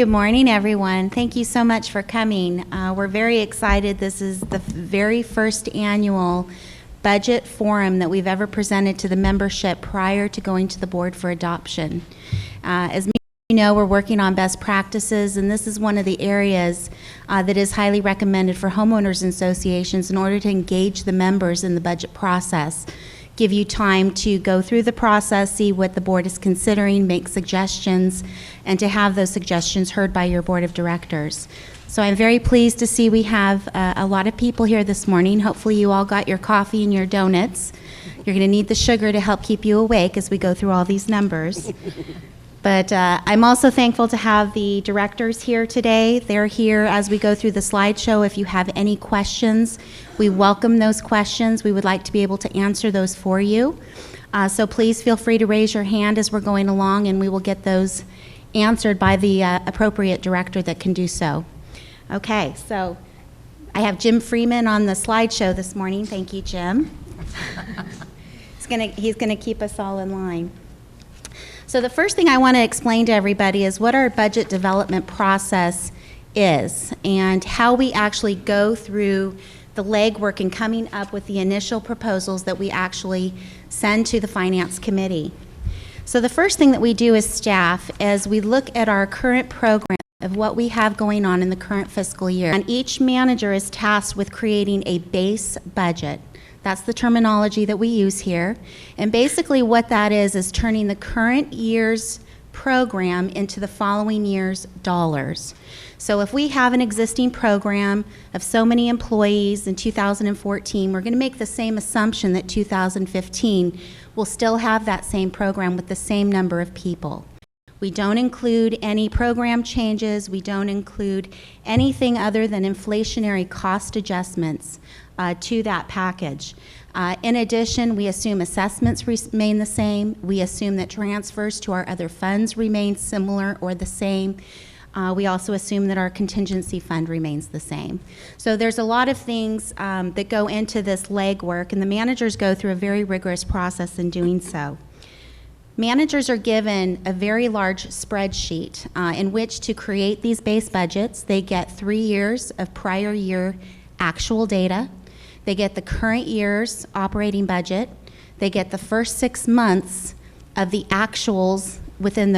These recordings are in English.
Good morning, everyone. Thank you so much for coming. We're very excited. This is the very first annual budget forum that we've ever presented to the membership prior to going to the board for adoption. As you know, we're working on best practices, and this is one of the areas that is highly recommended for homeowners associations in order to engage the members in the budget process, give you time to go through the process, see what the board is considering, make suggestions, and to have those suggestions heard by your board of directors. So I'm very pleased to see we have a lot of people here this morning. Hopefully you all got your coffee and your donuts. You're going to need the sugar to help keep you awake as we go through all these numbers. But I'm also thankful to have the directors here today. They're here as we go through the slideshow. If you have any questions, we welcome those questions. We would like to be able to answer those for you. So please feel free to raise your hand as we're going along, and we will get those answered by the appropriate director that can do so. Okay, so I have Jim Freeman on the slideshow this morning. Thank you, Jim. He's gonna keep us all in line. So the first thing I want to explain to everybody is what our budget development process is and how we actually go through the legwork in coming up with the initial proposals that we actually send to the Finance Committee. So the first thing that we do as staff is we look at our current program of what we have going on in the current fiscal year. And each manager is tasked with creating a base budget. That's the terminology that we use here. And basically what that is turning the current year's program into the following year's dollars. So if we have an existing program of so many employees in 2014, we're going to make the same assumption that 2015 will still have that same program with the same number of people. We don't include any program changes. We don't include anything other than inflationary cost adjustments to that package. In addition, we assume assessments remain the same. We assume that transfers to our other funds remain similar or the same. We also assume that our contingency fund remains the same. So there's a lot of things that go into this legwork, and the managers go through a very rigorous process in doing so. Managers are given a very large spreadsheet in which to create these base budgets. They get 3 years of prior year actual data. They get the current year's operating budget. They get the first 6 months of the actuals within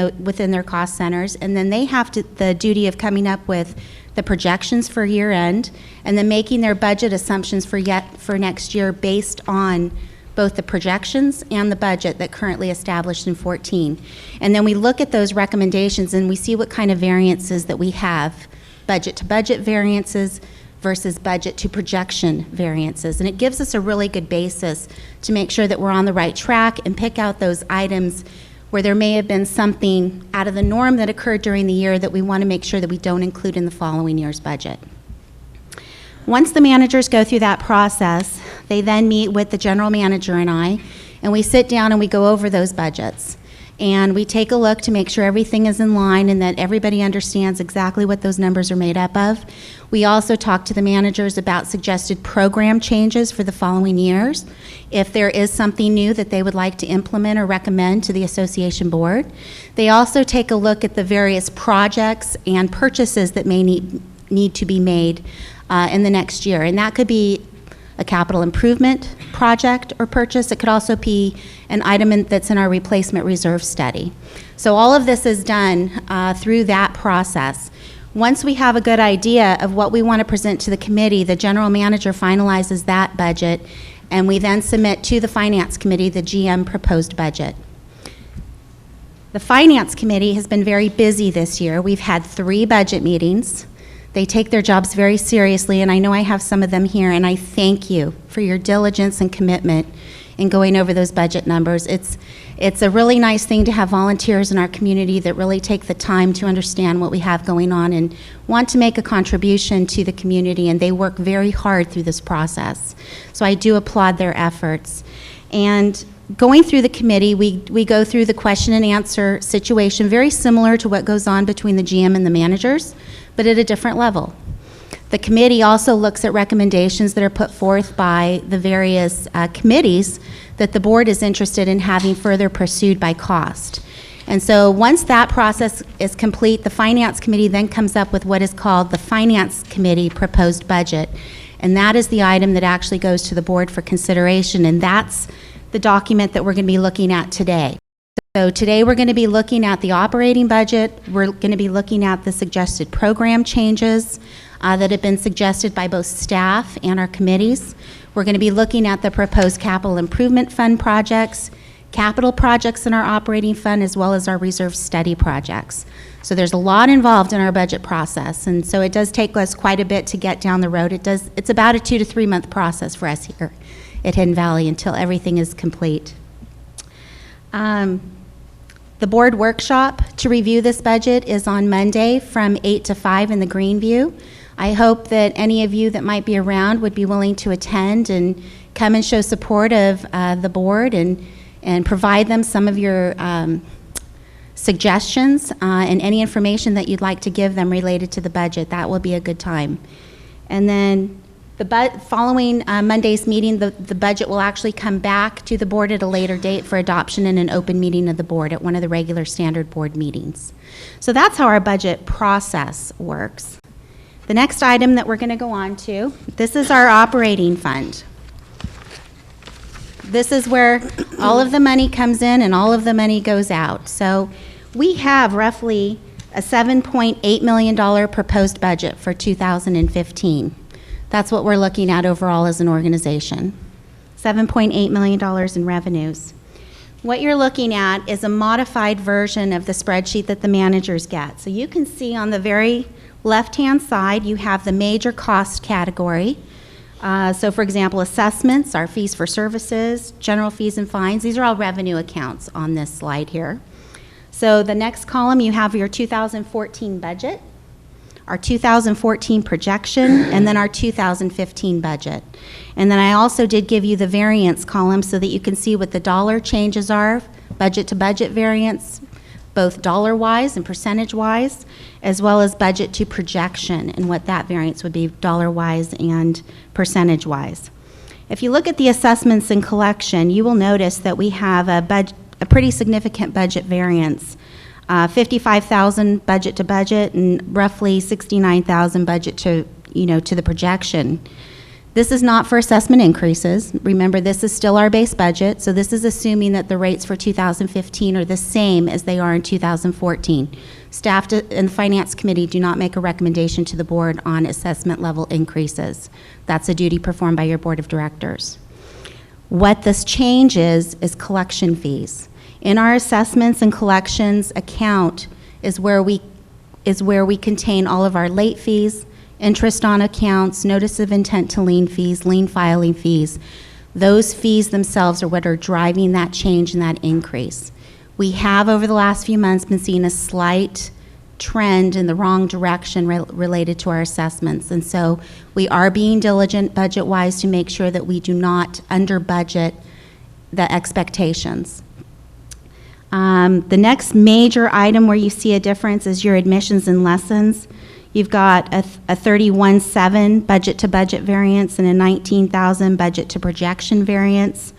their cost centers, and then they have the duty of coming up with the projections for year end, and then making their budget assumptions for next year based on both the projections and the budget that currently established in 14. And then we look at those recommendations and we see what kind of variances that we have, budget to budget variances versus budget to projection variances. And it gives us a really good basis to make sure that we're on the right track and pick out those items where there may have been something out of the norm that occurred during the year that we want to make sure that we don't include in the following year's budget. Once the managers go through that process, they then meet with the general manager and we sit down and we go over those budgets. And we take a look to make sure everything is in line and that everybody understands exactly what those numbers are made up of. We also talk to the managers about suggested program changes for the following years, if there is something new that they would like to implement or recommend to the association board. They also take a look at the various projects and purchases that may need to be made in the next year. And that could be a capital improvement project or purchase. It could also be an item that's in our replacement reserve study. So all of this is done through that process. Once we have a good idea of what we want to present to the committee, the general manager finalizes that budget, and we then submit to the Finance Committee the GM proposed budget. The Finance Committee has been very busy this year. We've had 3 budget meetings. They take their jobs very seriously, and I know I have some of them here, and I thank you for your diligence and commitment in going over those budget numbers. It's a really nice thing to have volunteers in our community that really take the time to understand what we have going on and want to make a contribution to the community, and they work very hard through this process. So I do applaud their efforts. And going through the committee, we go through the question and answer situation, very similar to what goes on between the GM and the managers, but at a different level. The committee also looks at recommendations that are put forth by the various committees that the board is interested in having further pursued by cost. And so once that process is complete, the Finance Committee then comes up with what is called the Finance Committee Proposed Budget. And that is the item that actually goes to the board for consideration, and that's the document that we're going to be looking at today. So today we're going to be looking at the operating budget. We're going to be looking at the suggested program changes that have been suggested by both staff and our committees. We're going to be looking at the proposed capital improvement fund projects, capital projects in our operating fund, as well as our reserve study projects. So there's a lot involved in our budget process, and so it does take us quite a bit to get down the road. It's about a 2 to 3 month process for us here at Hidden Valley until everything is complete. The board workshop to review this budget is on Monday from 8 to 5 in the Greenview. I hope that any of you that might be around would be willing to attend and come and show support of the board and provide them some of your suggestions and any information that you'd like to give them related to the budget. That will be a good time. And then following Monday's meeting, the budget will actually come back to the board at a later date for adoption in an open meeting of the board at one of the regular standard board meetings. So that's how our budget process works. The next item that we're going to go on to, this is our operating fund. This is where all of the money comes in and all of the money goes out. So we have roughly a $7.8 million proposed budget for 2015. That's what we're looking at overall as an organization. $7.8 million in revenues. What you're looking at is a modified version of the spreadsheet that the managers get. So you can see on the very left-hand side, you have the major cost category. So for example, assessments, our fees for services, general fees and fines, these are all revenue accounts on this slide here. So the next column, you have your 2014 budget, our 2014 projection, and then our 2015 budget. And then I also did give you the variance column so that you can see what the dollar changes are, budget to budget variance, both dollar-wise and percentage-wise, as well as budget to projection and what that variance would be dollar-wise and percentage-wise. If you look at the assessments and collection, you will notice that we have a pretty significant budget variance. 55,000 budget to budget and roughly 69,000 budget to the projection. This is not for assessment increases. Remember, this is still our base budget, so this is assuming that the rates for 2015 are the same as they are in 2014. Staff and the Finance Committee do not make a recommendation to the board on assessment level increases. That's a duty performed by your board of directors. What this changes is collection fees. In our assessments and collections account is where we contain all of our late fees, interest on accounts, notice of intent to lien fees, lien filing fees. Those fees themselves are what are driving that change and that increase. We have over the last few months been seeing a slight trend in the wrong direction related to our assessments, and so we are being diligent budget-wise to make sure that we do not under budget the expectations. The next major item where you see a difference is your admissions and lessons. You've got a 31.7 budget to budget variance and a 19,000 budget to projection variance.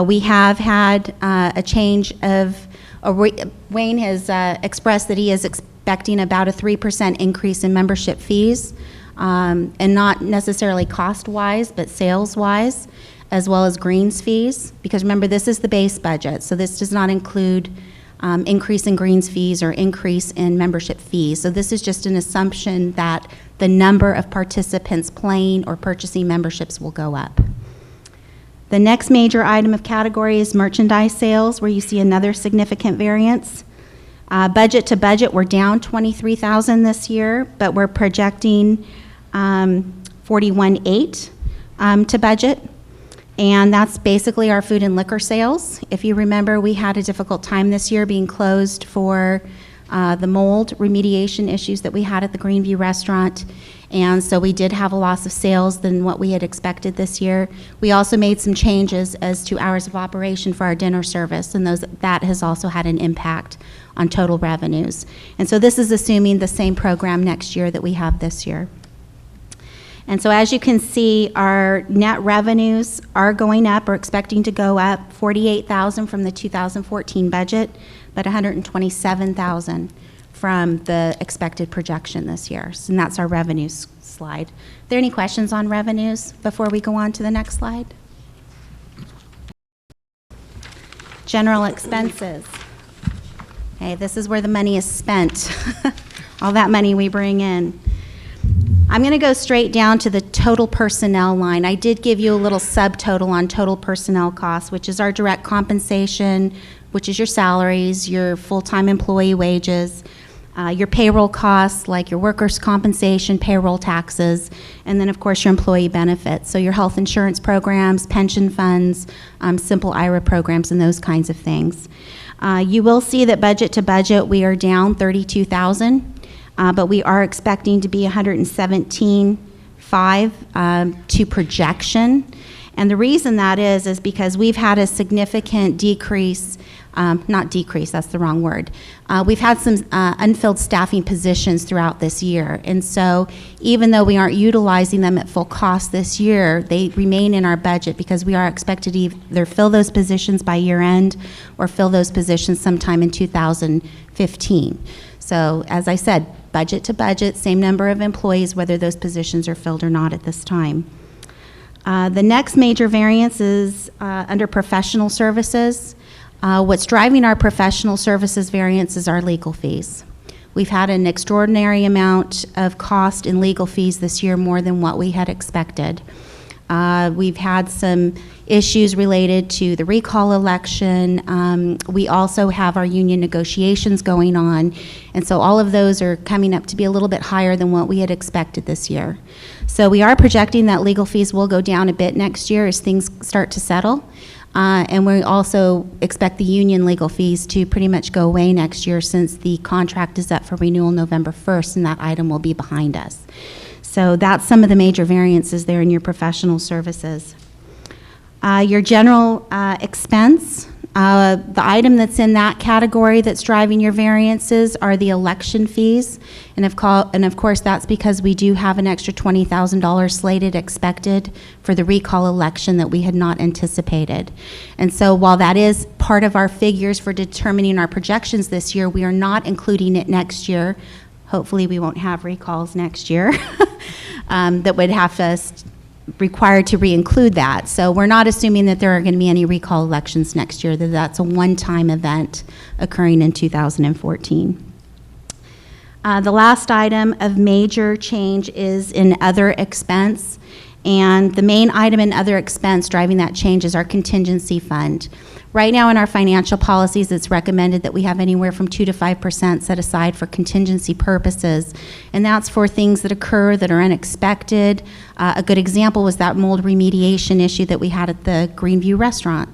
We have had a change of, Wayne has expressed that he is expecting about a 3% increase in membership fees, and not necessarily cost-wise, but sales-wise, as well as greens fees, because remember, this is the base budget, so this does not include increase in greens fees or increase in membership fees. So this is just an assumption that the number of participants playing or purchasing memberships will go up. The next major item of category is merchandise sales, where you see another significant variance. Budget to budget, we're down 23,000 this year, but we're projecting 41.8 to budget. And that's basically our food and liquor sales. If you remember, we had a difficult time this year being closed for the mold remediation issues that we had at the Greenview restaurant. And so we did have a loss of sales than what we had expected this year. We also made some changes as to hours of operation for our dinner service, and that has also had an impact on total revenues. And so this is assuming the same program next year that we have this year. And so as you can see, our net revenues are going up or expecting to go up 48,000 from the 2014 budget. but $127,000 from the expected projection this year. And that's our revenues slide. Are there any questions on revenues before we go on to the next slide? General expenses. Okay, this is where the money is spent. All that money we bring in. I'm going to go straight down to the total personnel line. I did give you a little subtotal on total personnel costs, which is our direct compensation, which is your salaries, your full-time employee wages, your payroll costs, like your workers' compensation, payroll taxes, and then, of course, your employee benefits. So your health insurance programs, pension funds, simple IRA programs, and those kinds of things. You will see that budget to budget, we are down $32,000. But we are expecting to be 117.5 to projection. And the reason that is because we've had a significant decrease, not decrease, that's the wrong word. We've had some unfilled staffing positions throughout this year. And so even though we aren't utilizing them at full cost this year, they remain in our budget because we are expected to either fill those positions by year end or fill those positions sometime in 2015. So as I said, budget to budget, same number of employees, whether those positions are filled or not at this time. The next major variance is under professional services. What's driving our professional services variance is our legal fees. We've had an extraordinary amount of cost in legal fees this year, more than what we had expected. We've had some issues related to the recall election. We also have our union negotiations going on, and so all of those are coming up to be a little bit higher than what we had expected this year. So we are projecting that legal fees will go down a bit next year as things start to settle. And we also expect the union legal fees to pretty much go away next year since the contract is up for renewal November 1st, and that item will be behind us. So that's some of the major variances there in your professional services. Your general expense, the item that's in that category that's driving your variances are the election fees. And of course, that's because we do have an extra $20,000 slated expected for the recall election that we had not anticipated. And so while that is part of our figures for determining our projections this year, we are not including it next year. Hopefully we won't have recalls next year that would have us required to re-include that. So we're not assuming that there are going to be any recall elections next year, that that's a one-time event occurring in 2014. The last item of major change is in other expense. And the main item in other expense driving that change is our contingency fund. Right now in our financial policies, it's recommended that we have anywhere from 2 to 5% set aside for contingency purposes. And that's for things that occur that are unexpected. A good example was that mold remediation issue that we had at the Greenview restaurant.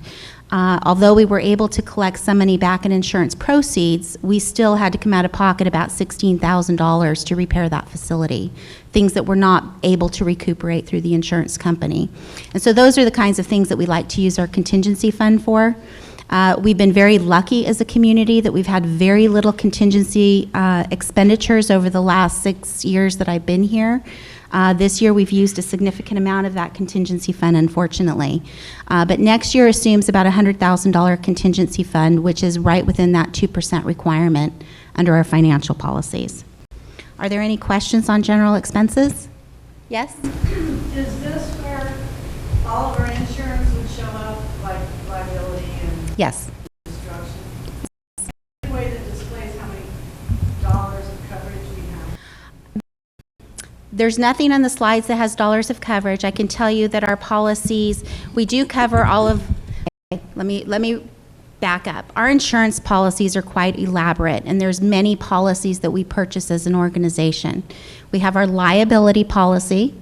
Although we were able to collect some money back in insurance proceeds, we still had to come out of pocket about $16,000 to repair that facility, things that we're not able to recuperate through the insurance company. And so those are the kinds of things that we like to use our contingency fund for. We've been very lucky as a community that we've had very little contingency expenditures over the last 6 years that I've been here. This year we've used a significant amount of that contingency fund, unfortunately. But next year assumes about a $100,000 contingency fund, which is right within that 2% requirement under our financial policies. Are there any questions on general expenses? Yes? Is this where all of our insurance would show up, like liability and Yes. destruction? Any way that displays how many dollars of coverage we have? There's nothing on the slides that has dollars of coverage. I can tell you that our policies, we do cover all of, let me back up. Our insurance policies are quite elaborate, and there's many policies that we purchase as an organization. We have our liability policy.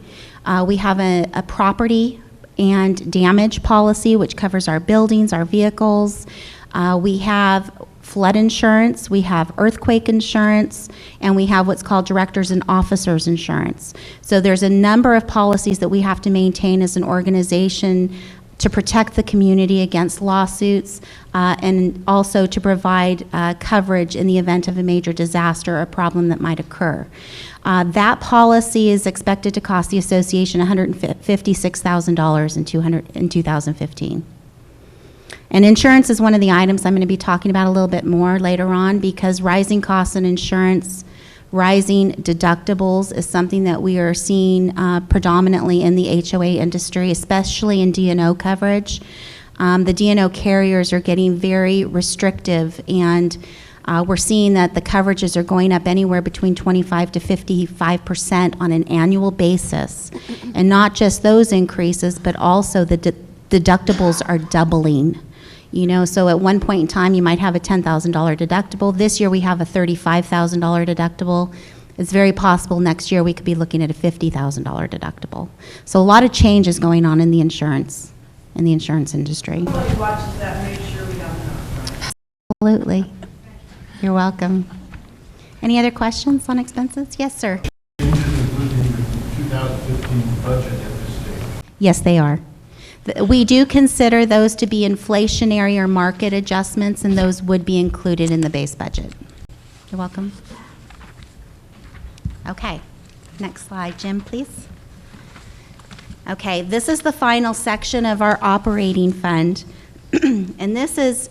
We have a property and damage policy, which covers our buildings, our vehicles. We have flood insurance, we have earthquake insurance, and we have what's called directors and officers insurance. So there's a number of policies that we have to maintain as an organization to protect the community against lawsuits and also to provide coverage in the event of a major disaster or problem that might occur. That policy is expected to cost the association $156,000 in 2015. And insurance is one of the items I'm going to be talking about a little bit more later on, because rising costs in insurance, rising deductibles is something that we are seeing predominantly in the HOA industry, especially in D&O coverage. The D&O carriers are getting very restrictive, and we're seeing that the coverages are going up anywhere between 25 to 55% on an annual basis. And not just those increases, but also the deductibles are doubling. You know, so at one point in time, you might have a $10,000 deductible. This year, we have a $35,000 deductible. It's very possible next year we could be looking at a $50,000 deductible. So a lot of change is going on in the insurance industry. Somebody watches that and makes sure we don't know. Absolutely. You're welcome. Any other questions on expenses? Yes, sir. Changes included in the 2015 budget at this stage. Yes, they are. We do consider those to be inflationary or market adjustments, and those would be included in the base budget. You're welcome. Okay, next slide, Jim, please. Okay, this is the final section of our operating fund. And this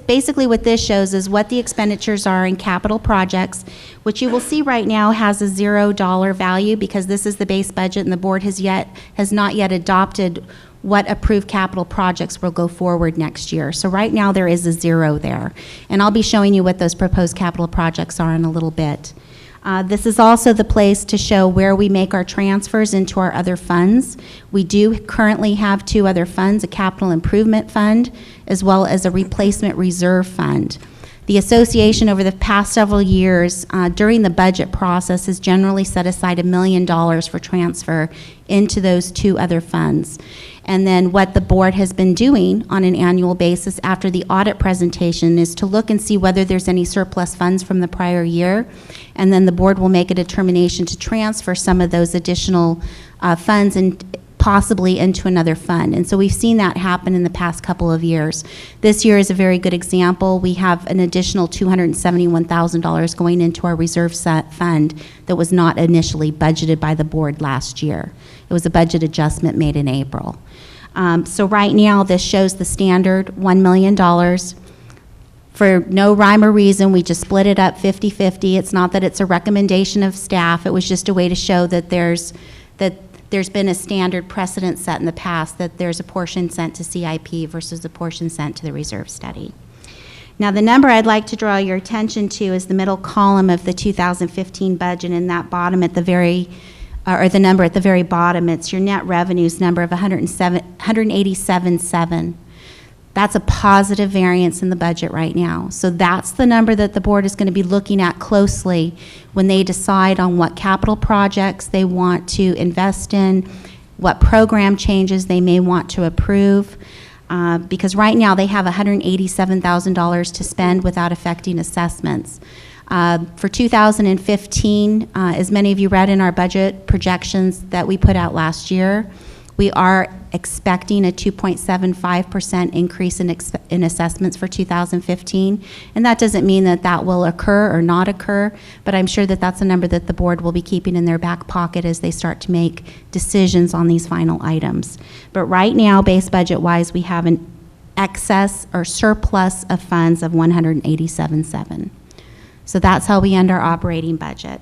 basically what this shows is what the expenditures are in capital projects, which you will see right now has a $0 value because this is the base budget and the board has not yet adopted what approved capital projects will go forward next year. So right now there is a 0 there. And I'll be showing you what those proposed capital projects are in a little bit. This is also the place to show where we make our transfers into our other funds. We do currently have 2 other funds, a capital improvement fund as well as a replacement reserve fund. The association over the past several years during the budget process has generally set aside $1 million for transfer into those 2 other funds. And then what the board has been doing on an annual basis after the audit presentation is to look and see whether there's any surplus funds from the prior year. And then the board will make a determination to transfer some of those additional funds and possibly into another fund. And so we've seen that happen in the past couple of years. This year is a very good example. We have an additional $271,000 going into our reserve fund that was not initially budgeted by the board last year. It was a budget adjustment made in April. So right now, this shows the standard $1 million. For no rhyme or reason, we just split it up 50-50. It's not that it's a recommendation of staff. It was just a way to show that there's been a standard precedent set in the past that there's a portion sent to CIP versus a portion sent to the reserve study. Now, the number I'd like to draw your attention to is the middle column of the 2015 budget, and that bottom at the very or the number at the very bottom, it's your net revenues number of 187.7. That's a positive variance in the budget right now. So that's the number that the board is going to be looking at closely when they decide on what capital projects they want to invest in, what program changes they may want to approve, because right now they have $187,000 to spend without affecting assessments. For 2015, as many of you read in our budget projections that we put out last year, we are expecting a 2.75% increase in assessments for 2015. And that doesn't mean that that will occur or not occur, but I'm sure that that's a number that the board will be keeping in their back pocket as they start to make decisions on these final items. But right now, base budget-wise, we have an excess or surplus of funds of $187.7. So that's how we end our operating budget.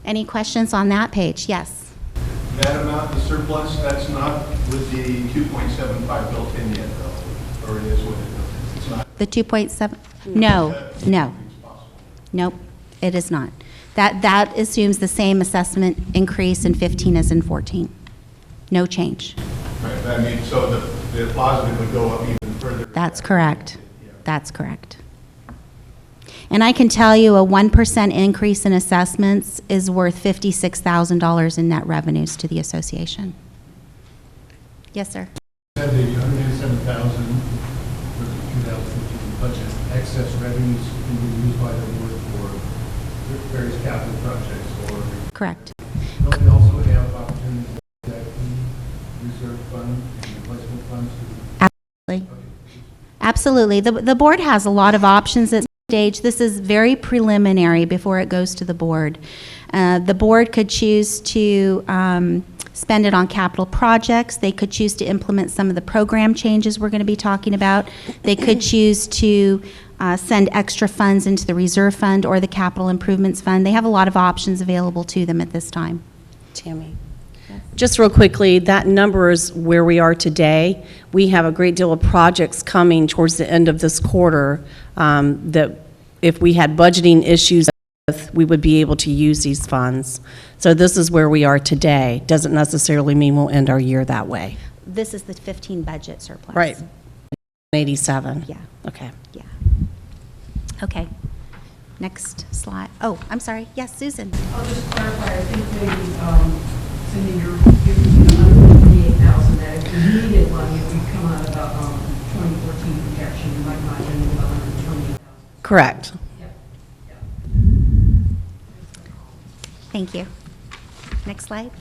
Any questions on that page? Yes. That amount, the surplus, that's not with the 2.75 built in yet, though, or it is with it? It's not. The 2.7? No. Nope, it is not. That assumes the same assessment increase in 15 as in 14. No change. Right, I mean, so the positive would go up even further. That's correct. That's correct. And I can tell you a 1% increase in assessments is worth $56,000 in net revenues to the association. Yes, sir. You said the $187,000 for the 2015 budget excess revenues can be used by the board for various capital projects or? Correct. Don't they also have opportunities that reserve fund and replacement funds to? Absolutely. Absolutely. The board has a lot of options at stage. This is very preliminary before it goes to the board. The board could choose to spend it on capital projects. They could choose to implement some of the program changes we're going to be talking about. They could choose to send extra funds into the reserve fund or the capital improvements fund. They have a lot of options available to them at this time. Tammy, just real quickly, that number is where we are today. We have a great deal of projects coming towards the end of this quarter that if we had budgeting issues with, we would be able to use these funds. So this is where we are today. Doesn't necessarily mean we'll end our year that way. This is the 15 budget surplus. Right. 87. Yeah. Okay. Yeah. Okay. Next slide. Oh, I'm sorry. Yes, Susan. I'll just clarify, I think maybe, Cindy, you're giving me 128,000, that if you needed money, it would come out of 2014 projection, you might not end with 128,000. Correct. Yep. Yep. Thank you. Next slide.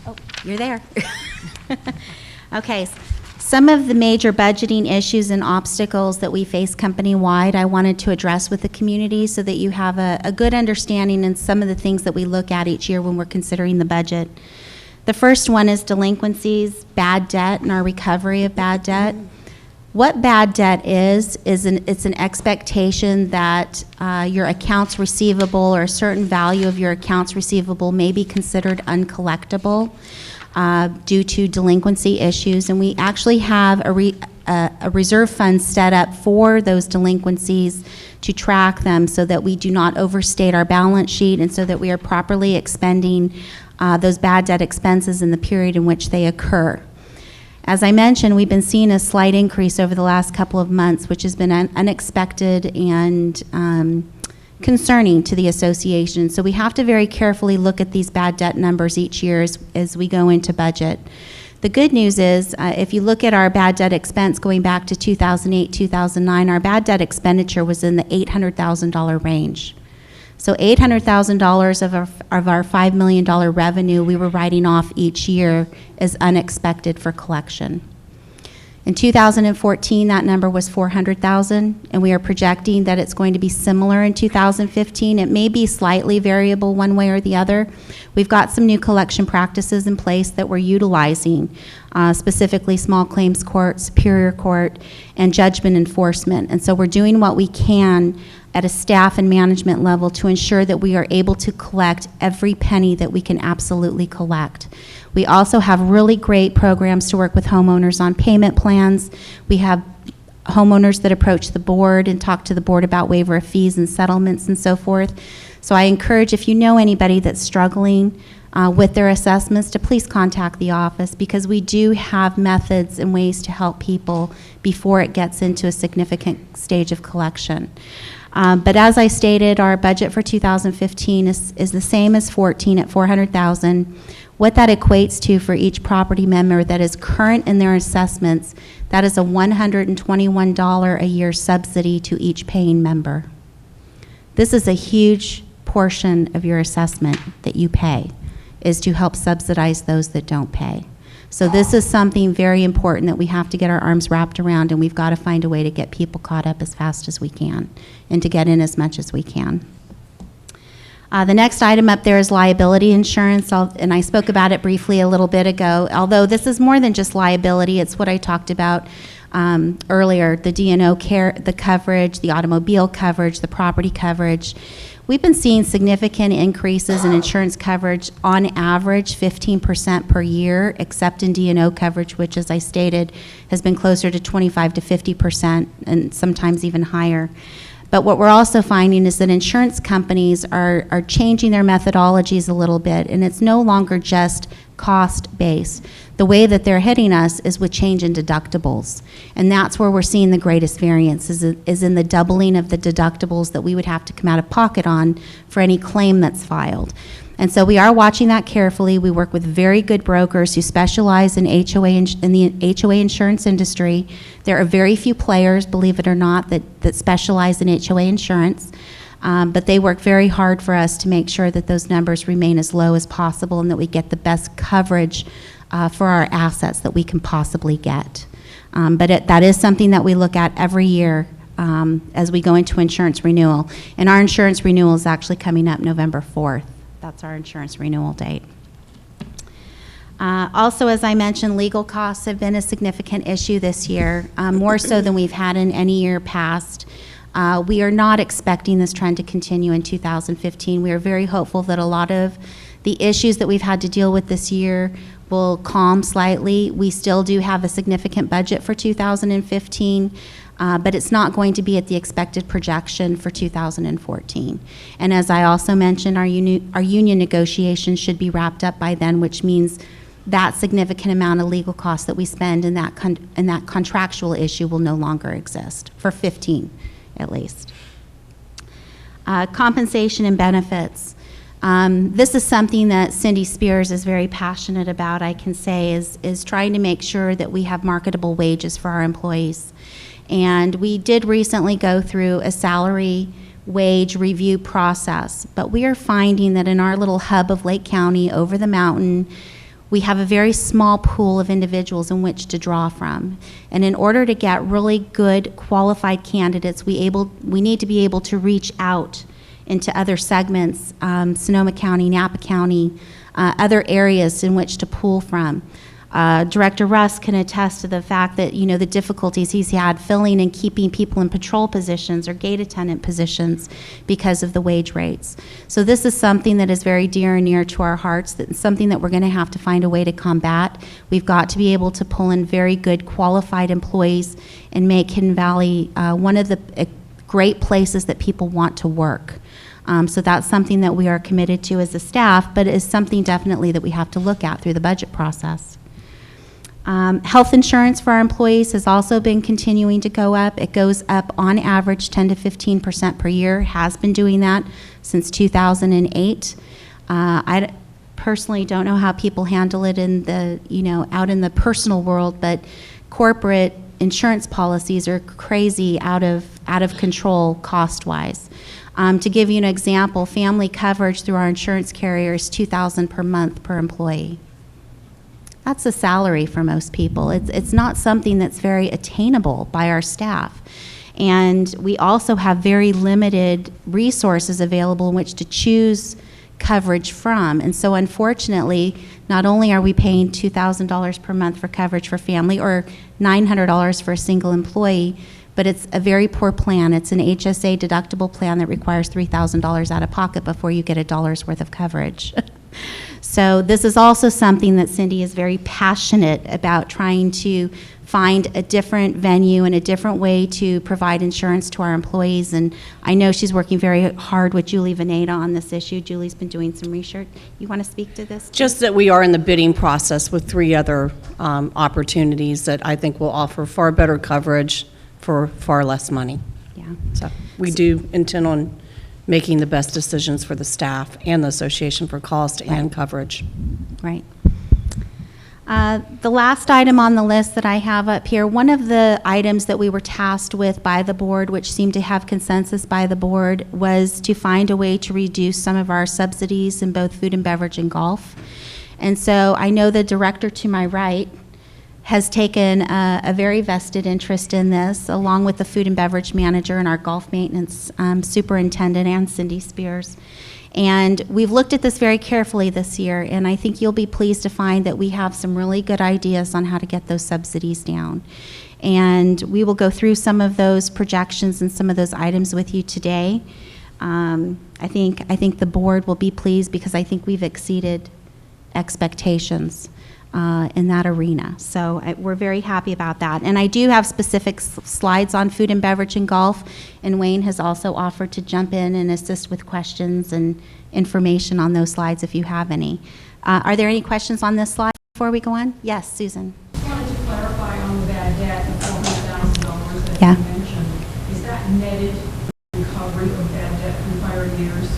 Oh, you're there. Okay. Some of the major budgeting issues and obstacles that we face company-wide, I wanted to address with the community so that you have a good understanding in some of the things that we look at each year when we're considering the budget. The first one is delinquencies, bad debt, and our recovery of bad debt. What bad debt is it's an expectation that your accounts receivable or a certain value of your accounts receivable may be considered uncollectible due to delinquency issues, and we actually have a reserve fund set up for those delinquencies to track them so that we do not overstate our balance sheet and so that we are properly expending those bad debt expenses in the period in which they occur. As I mentioned, we've been seeing a slight increase over the last couple of months, which has been unexpected and concerning to the association. So we have to very carefully look at these bad debt numbers each year as we go into budget. The good news is, if you look at our bad debt expense going back to 2008, 2009, our bad debt expenditure was in the $800,000 range. So $800,000 of our $5 million revenue we were writing off each year as unexpected for collection. In 2014, that number was $400,000, and we are projecting that it's going to be similar in 2015. It may be slightly variable one way or the other. We've got some new collection practices in place that we're utilizing, specifically small claims court, superior court, and judgment enforcement. And so we're doing what we can at a staff and management level to ensure that we are able to collect every penny that we can absolutely collect. We also have really great programs to work with homeowners on payment plans. We have homeowners that approach the board and talk to the board about waiver of fees and settlements and so forth. So I encourage, if you know anybody that's struggling with their assessments, to please contact the office, because we do have methods and ways to help people before it gets into a significant stage of collection. But as I stated, our budget for 2015 is the same as 14 at $400,000. What that equates to for each property member that is current in their assessments, that is a $121 a year subsidy to each paying member. This is a huge portion of your assessment that you pay, is to help subsidize those that don't pay. So this is something very important that we have to get our arms wrapped around, and we've got to find a way to get people caught up as fast as we can and to get in as much as we can. The next item up there is liability insurance, and I spoke about it briefly a little bit ago. Although this is more than just liability, it's what I talked about earlier, the D&O care, the coverage, the automobile coverage, the property coverage. We've been seeing significant increases in insurance coverage, on average 15% per year, except in D&O coverage, which, as I stated, has been closer to 25 to 50% and sometimes even higher. But what we're also finding is that insurance companies are changing their methodologies a little bit, and it's no longer just cost-based. The way that they're hitting us is with change in deductibles, and that's where we're seeing the greatest variance is in the doubling of the deductibles that we would have to come out of pocket on for any claim that's filed. And so we are watching that carefully. We work with very good brokers who specialize in the HOA insurance industry. There are very few players, believe it or not, that specialize in HOA insurance. But they work very hard for us to make sure that those numbers remain as low as possible and that we get the best coverage for our assets that we can possibly get. But that is something that we look at every year as we go into insurance renewal. And our insurance renewal is actually coming up November 4th. That's our insurance renewal date. Also, as I mentioned, legal costs have been a significant issue this year, more so than we've had in any year past. We are not expecting this trend to continue in 2015. We are very hopeful that a lot of the issues that we've had to deal with this year will calm slightly. We still do have a significant budget for 2015, but it's not going to be at the expected projection for 2014. And as I also mentioned, our union negotiations should be wrapped up by then, which means that significant amount of legal costs that we spend in that contractual issue will no longer exist, for 15 at least. Compensation and benefits. This is something that Cindy Spears is very passionate about, I can say, is trying to make sure that we have marketable wages for our employees. And we did recently go through a salary wage review process, but we are finding that in our little hub of Lake County over the mountain, we have a very small pool of individuals in which to draw from. And in order to get really good qualified candidates, we need to be able to reach out into other segments, Sonoma County, Napa County, other areas in which to pull from. Director Russ can attest to the fact that, you know, the difficulties he's had filling and keeping people in patrol positions or gate attendant positions because of the wage rates. So this is something that is very dear and near to our hearts, that's something that we're going to have to find a way to combat. We've got to be able to pull in very good qualified employees and make Hidden Valley one of the great places that people want to work. So that's something that we are committed to as a staff, but it is something definitely that we have to look at through the budget process. Health insurance for our employees has also been continuing to go up. It goes up on average 10 to 15% per year, has been doing that since 2008. I personally don't know how people handle it in the, you know, out in the personal world, but corporate insurance policies are crazy out of control cost-wise. To give you an example, family coverage through our insurance carrier is $2,000 per month per employee. That's a salary for most people. It's not something that's very attainable by our staff. And we also have very limited resources available in which to choose coverage from. And so unfortunately, not only are we paying $2,000 per month for coverage for family or $900 for a single employee, but it's a very poor plan. It's an HSA deductible plan that requires $3,000 out of pocket before you get a dollar's worth of coverage. So this is also something that Cindy is very passionate about, trying to find a different venue and a different way to provide insurance to our employees. And I know she's working very hard with Julie Veneta on this issue. Julie's been doing some research. You want to speak to this? Just that we are in the bidding process with 3 other opportunities that I think will offer far better coverage for far less money. Yeah. So we do intend on making the best decisions for the staff and the association for cost and coverage. Right. The last item on the list that I have up here, one of the items that we were tasked with by the board, which seemed to have consensus by the board, was to find a way to reduce some of our subsidies in both food and beverage and golf. And so I know the director to my right has taken a very vested interest in this, along with the food and beverage manager and our golf maintenance superintendent and Cindy Spears. And we've looked at this very carefully this year, and I think you'll be pleased to find that we have some really good ideas on how to get those subsidies down. And we will go through some of those projections and some of those items with you today. I think the board will be pleased because I think we've exceeded expectations in that arena. So we're very happy about that. And I do have specific slides on food and beverage and golf, and Wayne has also offered to jump in and assist with questions and information on those slides if you have any. Are there any questions on this slide before we go on? Yes, Susan. I wanted to clarify on the bad debt, the $400,000 that Yeah. you mentioned. Is that netted recovery of bad debt from prior years?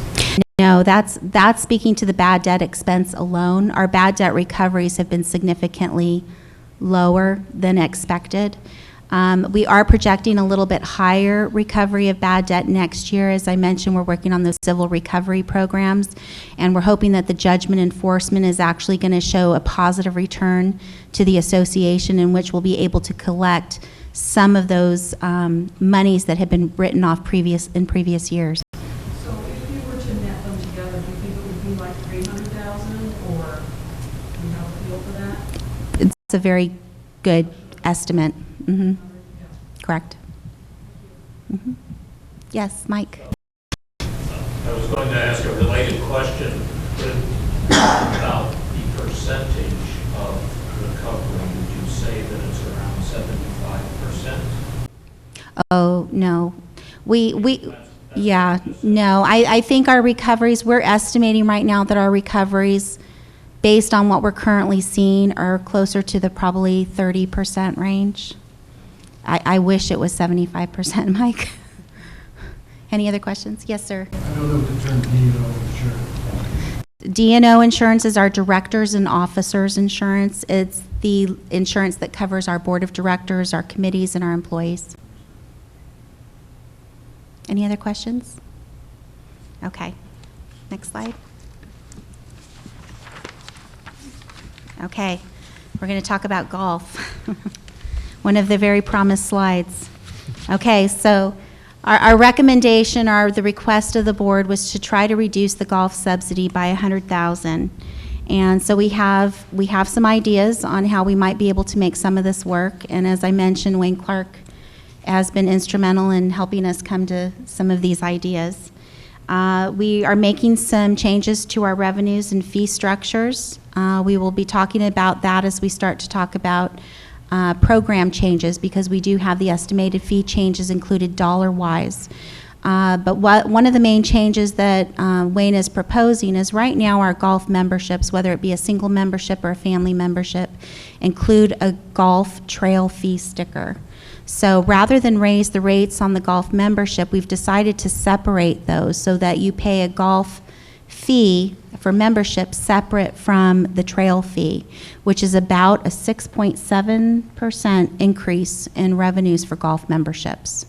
No, that's speaking to the bad debt expense alone. Our bad debt recoveries have been significantly lower than expected. We are projecting a little bit higher recovery of bad debt next year. As I mentioned, we're working on those civil recovery programs, and we're hoping that the judgment enforcement is actually going to show a positive return to the association, in which we'll be able to collect some of those monies that have been written off in previous years. So if you were to net them together, do you think it would be like $300,000, or do you have a feel for that? a very good estimate. Correct. Yes, Mike? I was going to ask a related question about the percentage of recovery. Would you say that it's around 75%? Oh, no. Yeah, no. I think our recoveries, we're estimating right now that our recoveries, based on what we're currently seeing, are closer to the probably 30% range. I wish it was 75%, Mike. Any other questions? Yes, sir. I don't know what the term D&O insurance. D&O insurance is our directors and officers insurance. It's the insurance that covers our board of directors, our committees, and our employees. Any other questions? Okay. Next slide. Okay. We're going to talk about golf. One of the very promised slides. Okay, so our recommendation, the request of the board was to try to reduce the golf subsidy by $100,000. And so we have some ideas on how we might be able to make some of this work. And as I mentioned, Wayne Clark has been instrumental in helping us come to some of these ideas. We are making some changes to our revenues and fee structures. We will be talking about that as we start to talk about program changes, because we do have the estimated fee changes included dollar-wise. But one of the main changes that Wayne is proposing is right now our golf memberships, whether it be a single membership or a family membership, include a golf trail fee sticker. So rather than raise the rates on the golf membership, we've decided to separate those so that you pay a golf fee for membership separate from the trail fee, which is about a 6.7% increase in revenues for golf memberships.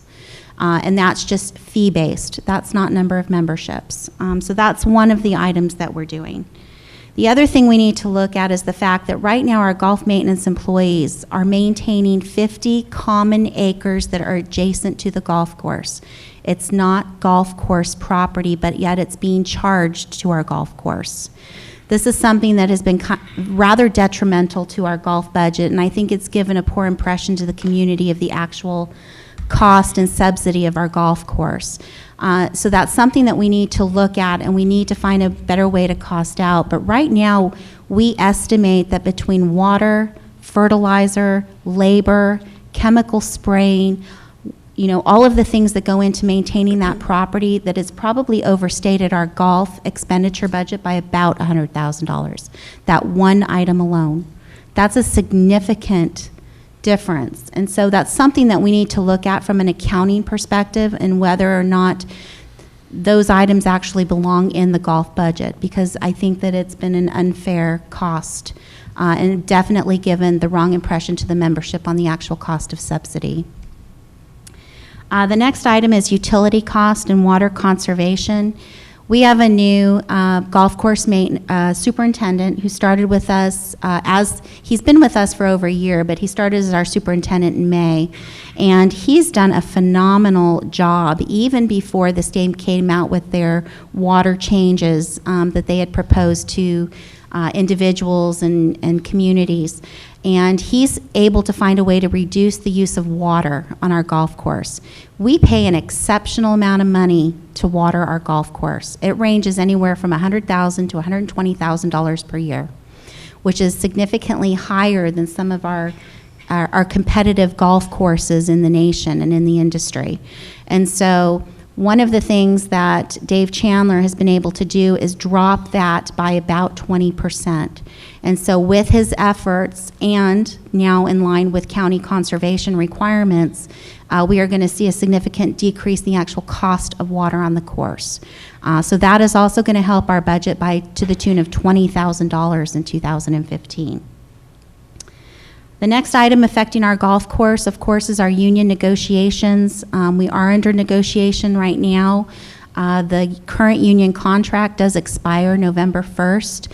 And that's just fee-based. That's not number of memberships. So that's one of the items that we're doing. The other thing we need to look at is the fact that right now our golf maintenance employees are maintaining 50 common acres that are adjacent to the golf course. It's not golf course property, but yet it's being charged to our golf course. This is something that has been rather detrimental to our golf budget, and I think it's given a poor impression to the community of the actual cost and subsidy of our golf course. So that's something that we need to look at, and we need to find a better way to cost out. But right now, we estimate that between water, fertilizer, labor, chemical spraying, all of the things that go into maintaining that property, that it's probably overstated our golf expenditure budget by about $100,000. That one item alone. That's a significant difference. And so that's something that we need to look at from an accounting perspective, and whether or not those items actually belong in the golf budget, because I think that it's been an unfair cost and definitely given the wrong impression to the membership on the actual cost of subsidy. The next item is utility cost and water conservation. We have a new golf course superintendent who started with us he's been with us for over a year, but he started as our superintendent in May. And he's done a phenomenal job, even before the state came out with their water changes that they had proposed to individuals and communities. And he's able to find a way to reduce the use of water on our golf course. We pay an exceptional amount of money to water our golf course. It ranges anywhere from $100,000 to $120,000 per year, which is significantly higher than some of our competitive golf courses in the nation and in the industry. And so one of the things that Dave Chandler has been able to do is drop that by about 20%. And so with his efforts, and now in line with county conservation requirements, we are going to see a significant decrease in the actual cost of water on the course. So that is also going to help our budget to the tune of $20,000 in 2015. The next item affecting our golf course, of course, is our union negotiations. We are under negotiation right now. The current union contract does expire November 1st.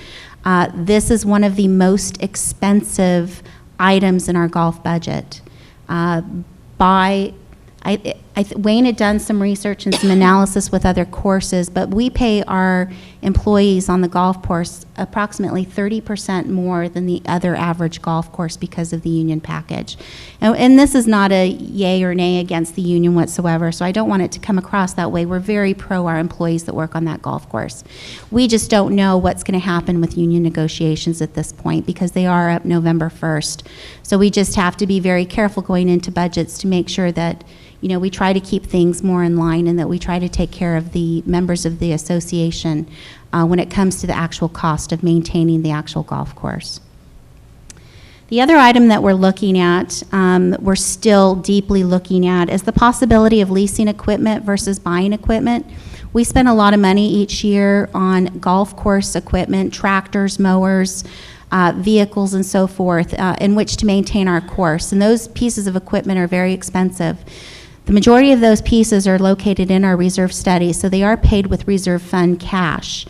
This is one of the most expensive items in our golf budget. I Wayne had done some research and some analysis with other courses, but we pay our employees on the golf course approximately 30% more than the other average golf course because of the union package. And this is not a yay or nay against the union whatsoever, so I don't want it to come across that way. We're very pro our employees that work on that golf course. We just don't know what's going to happen with union negotiations at this point because they are up November 1st. So we just have to be very careful going into budgets to make sure that we try to keep things more in line and that we try to take care of the members of the association when it comes to the actual cost of maintaining the actual golf course. The other item that we're looking at, we're still deeply looking at, is the possibility of leasing equipment versus buying equipment. We spend a lot of money each year on golf course equipment, tractors, mowers, vehicles and so forth, in which to maintain our course. And those pieces of equipment are very expensive. The majority of those pieces are located in our reserve study, so they are paid with reserve fund cash.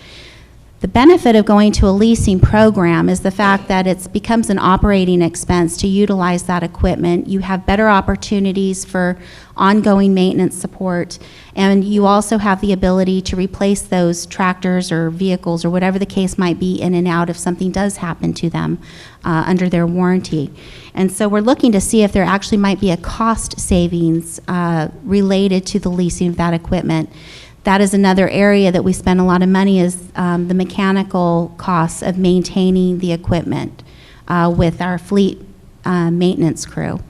The benefit of going to a leasing program is the fact that it becomes an operating expense to utilize that equipment. You have better opportunities for ongoing maintenance support, and you also have the ability to replace those tractors or vehicles or whatever the case might be in and out if something does happen to them under their warranty. And so we're looking to see if there actually might be a cost savings related to the leasing of that equipment. That is another area that we spend a lot of money is the mechanical costs of maintaining the equipment with our fleet maintenance crew.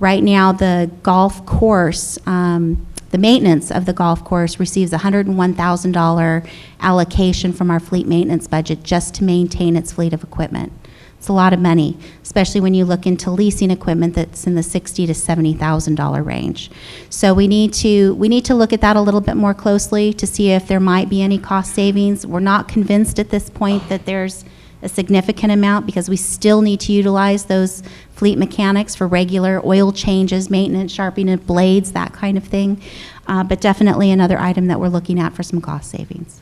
Right now, the golf course, the maintenance of the golf course receives a $101,000 allocation from our fleet maintenance budget just to maintain its fleet of equipment. It's a lot of money, especially when you look into leasing equipment that's in the $60,000 to $70,000 range. So we need to look at that a little bit more closely to see if there might be any cost savings. We're not convinced at this point that there's a significant amount because we still need to utilize those fleet mechanics for regular oil changes, maintenance, sharpening of blades, that kind of thing. But definitely another item that we're looking at for some cost savings.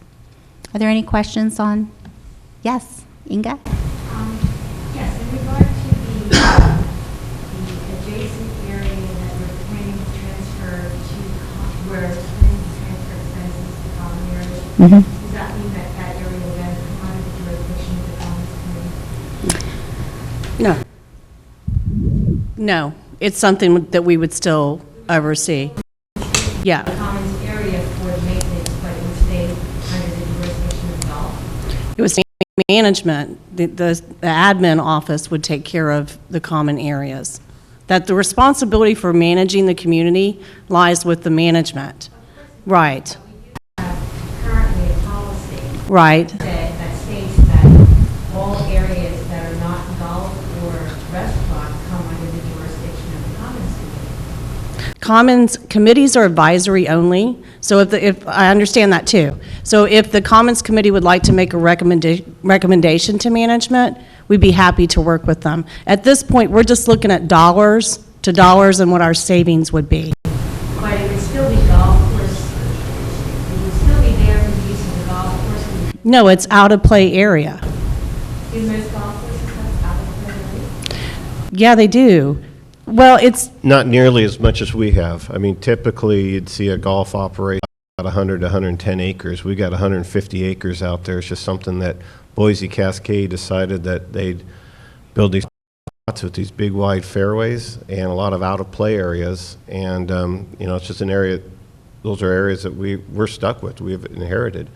Are there any questions on? Yes, Inga? Yes, in regard to the adjacent area that we're planning to transfer to, where we're planning to transfer expenses to common areas, does that mean that that area will then come under the jurisdiction of the Commons Committee? No. No, it's something that we would still oversee. Yeah. The Commons area for the maintenance, but it would stay under the jurisdiction of the golf? It was management, the admin office would take care of the common areas. That the responsibility for managing the community lies with the management. Right. Currently a policy Right. that states that all areas that are not golf or restaurant come under the jurisdiction of the Commons Committee. Commons committees are advisory only, so if I understand that too. So if the Commons Committee would like to make a recommendation to management, we'd be happy to work with them. At this point, we're just looking at dollars to dollars and what our savings would be. But it would still be golf course, it would still be there for the use of the golf course. No, it's out of play area. Do most golf courses have out of play area? Yeah, they do. Well, it's, Not nearly as much as we have. I mean, typically, you'd see a golf operate about 100 to 110 acres. We got 150 acres out there. It's just something that Boise Cascade decided that they'd build these spots with these big, wide fairways and a lot of out-of-play areas. And, it's just an area, those are areas that we're stuck with, we've inherited.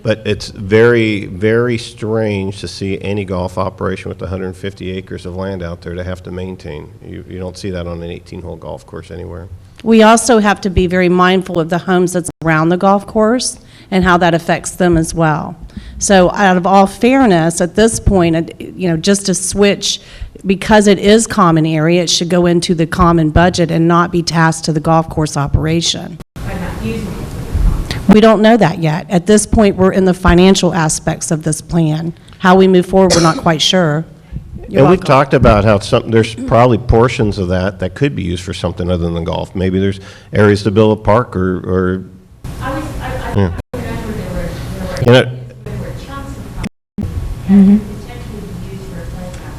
But it's very, very strange to see any golf operation with 150 acres of land out there to have to maintain. You don't see that on an 18-hole golf course anywhere. we also have to be very mindful of the homes that's around the golf course and how that affects them as well. So out of all fairness, at this point, just to switch, because it is common area, it should go into the common budget and not be tasked to the golf course operation. By not using it for the common. We don't know that yet. At this point, we're in the financial aspects of this plan. How we move forward, we're not quite sure. You're And we've welcome. talked about how there's probably portions of that could be used for something other than golf. Maybe there's areas to build a park or I Yeah. remember there were You know- areas where chunks of common that could potentially be used for a playground.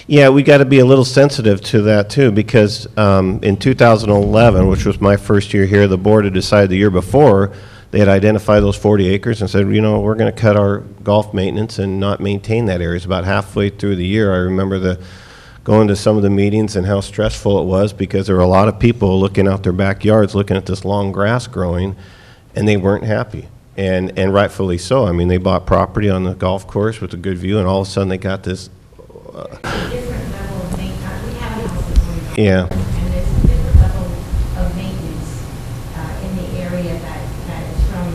Yeah, we got to be a little sensitive to that too, because in 2011, which was my first year here, the board had decided the year before, they had identified those 40 acres and said, you know, we're going to cut our golf maintenance and not maintain that area. It's about halfway through the year. I remember going to some of the meetings and how stressful it was, because there were a lot of people looking out their backyards, looking at this long grass growing, and they weren't happy. And rightfully so. I mean, they bought property on the golf course with a good view, and all of a sudden they got this. Different level of maintenance. We have houses. Yeah. And there's a different level of maintenance in the area that is from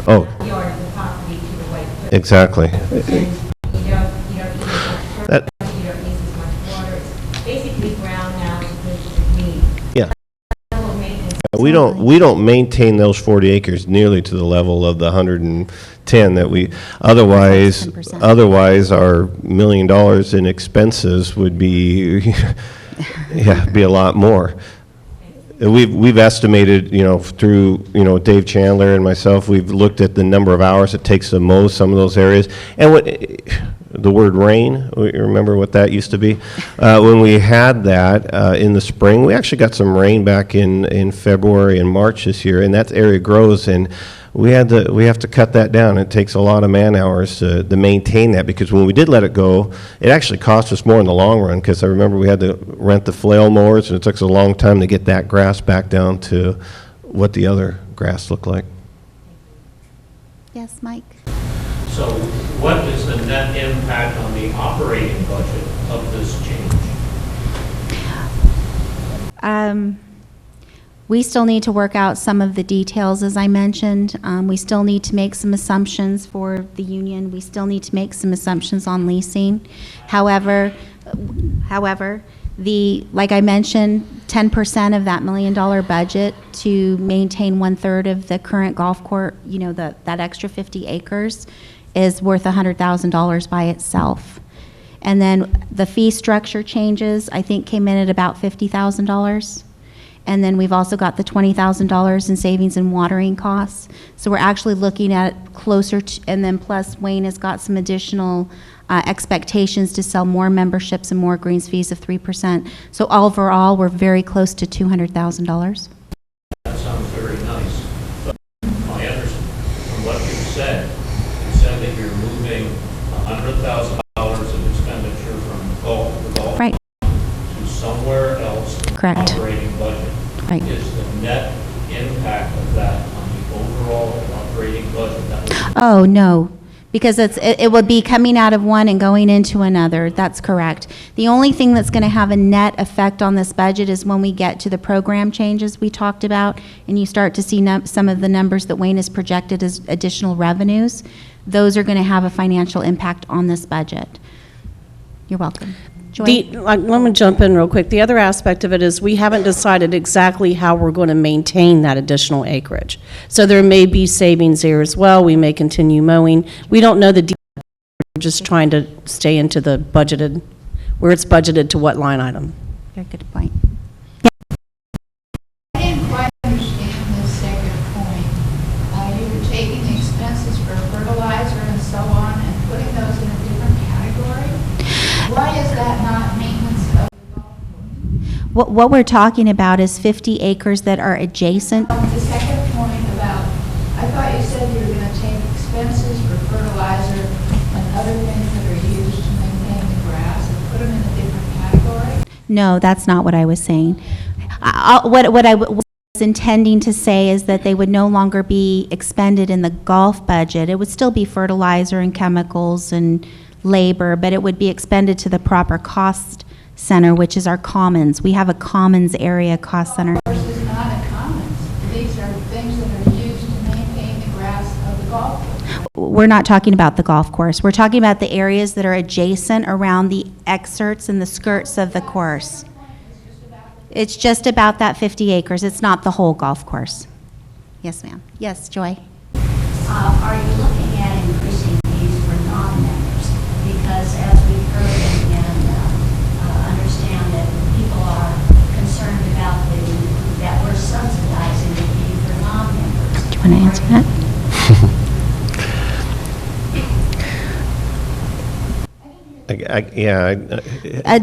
the yard of the property to the white foot. Exactly. And you don't need as much That- fertilizer, you don't need as much water. It's basically brown now as opposed to green. Yeah. Level of maintenance. We don't maintain those 40 acres nearly to the level of the 110 that we, otherwise 10%. our $1 million in expenses would be, yeah, be a lot more. We've estimated, you know, through, you know, Dave Chandler and myself, we've looked at the number of hours it takes to mow some of those areas. And what, the word rain, you remember what that used to be? When we had that in the spring, we actually got some rain back in February and March this year, and that area grows, and we have to cut that down. It takes a lot of man hours to maintain that, because when we did let it go, it actually cost us more in the long run, because I remember we had to rent the flail mowers, and it took us a long time to get that grass back down to what the other grass looked like. Yes, Mike? So what is the net impact on the operating budget of this change? We still need to work out some of the details, as I mentioned. We still need to make some assumptions for the union. We still need to make some assumptions on leasing. However, like I mentioned, 10% of that $1 million budget to maintain 1/3 of the current golf court, you know, that extra 50 acres is worth $100,000 by itself. And then the fee structure changes, I think, came in at about $50,000. And then we've also got the $20,000 in savings and watering costs. So we're actually looking at closer to, and then plus Wayne has got some additional expectations to sell more memberships and more greens fees of 3%. So overall, we're very close to $200,000. That sounds very nice. But my understanding, from what you said that you're moving $100,000 of expenditure from the golf Right. to somewhere else in the Correct. operating budget. Right. Is the net impact of that on the overall operating budget? That was Oh, no, because it would be coming out of one and going into another. That's correct. The only thing that's going to have a net effect on this budget is when we get to the program changes we talked about, and you start to see some of the numbers that Wayne has projected as additional revenues. Those are going to have a financial impact on this budget. You're welcome. Joy? Let me jump in real quick. The other aspect of it is we haven't decided exactly how we're going to maintain that additional acreage. So there may be savings there as well. We may continue mowing. We don't know the details. We're just trying to stay into the budgeted, where it's budgeted to what line item. Very good point. I didn't quite understand the second point. You were taking the expenses for fertilizer and so on and putting those in a different category? Why is that not maintenance of the golf course? What we're talking about is 50 acres that are adjacent. The second point about, I thought you said you were going to take expenses for fertilizer and other things that are used to maintain the grass and put them in a different category? No, that's not what I was saying. What I was intending to say is that they would no longer be expended in the golf budget. It would still be fertilizer and chemicals and labor, but it would be expended to the proper cost center, which is our commons. We have a commons area cost center. Golf course is not a commons. These are things that are used to maintain the grass of the golf course. We're not talking about the golf course. We're talking about the areas that are adjacent around the excerpts and the skirts of the course. It's just about that 50 acres. It's not the whole golf course. Yes, ma'am. Yes, Joy? Are you looking at increasing fees for non-members? Because as we've heard and understand that people are concerned about that we're subsidizing the fee for non-members. Do you want to answer that?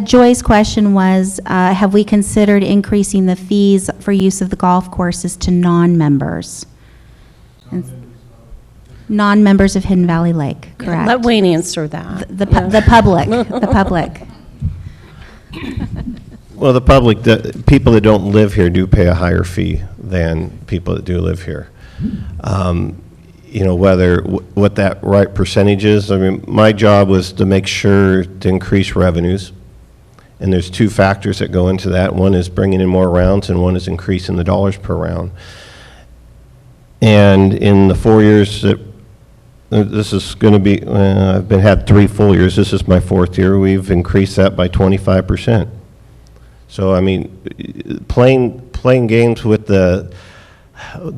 Joy's question was, have we considered increasing the fees for use of the golf courses to non-members? Non-members of Hidden Valley Lake, correct? Let Wayne answer that. The public, the public. Well, the public, the people that don't live here do pay a higher fee than people that do live here. You know, what that right percentage is, I mean, my job was to make sure to increase revenues. And there's two factors that go into that. One is bringing in more rounds, and one is increasing the dollars per round. And in the 4 years that, this is going to be, I've had 3 full years. This is my 4th year. We've increased that by 25%. So, I mean, playing games with the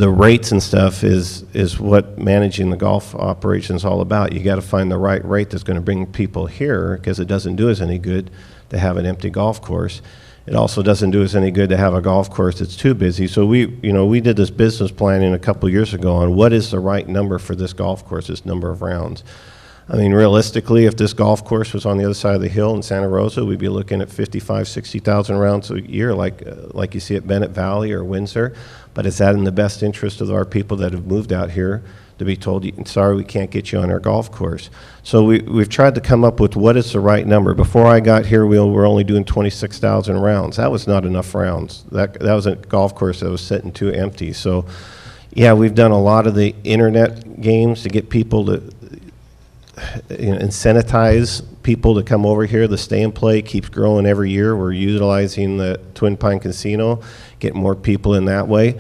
rates and stuff is what managing the golf operation is all about. You got to find the right rate that's going to bring people here, because it doesn't do us any good to have an empty golf course. It also doesn't do us any good to have a golf course that's too busy. So we did this business planning a couple years ago on what is the right number for this golf course, this number of rounds. I mean, realistically, if this golf course was on the other side of the hill in Santa Rosa, we'd be looking at 55, 60,000 rounds a year, like you see at Bennett Valley or Windsor. But is that in the best interest of our people that have moved out here to be told, sorry, we can't get you on our golf course? So we've tried to come up with what is the right number. Before I got here, we were only doing 26,000 rounds. That was not enough rounds. That was a golf course that was sitting too empty. So, yeah, we've done a lot of the internet games to get people to incentivize people to come over here. The stay and play keeps growing every year. We're utilizing the Twin Pine Casino, getting more people in that way.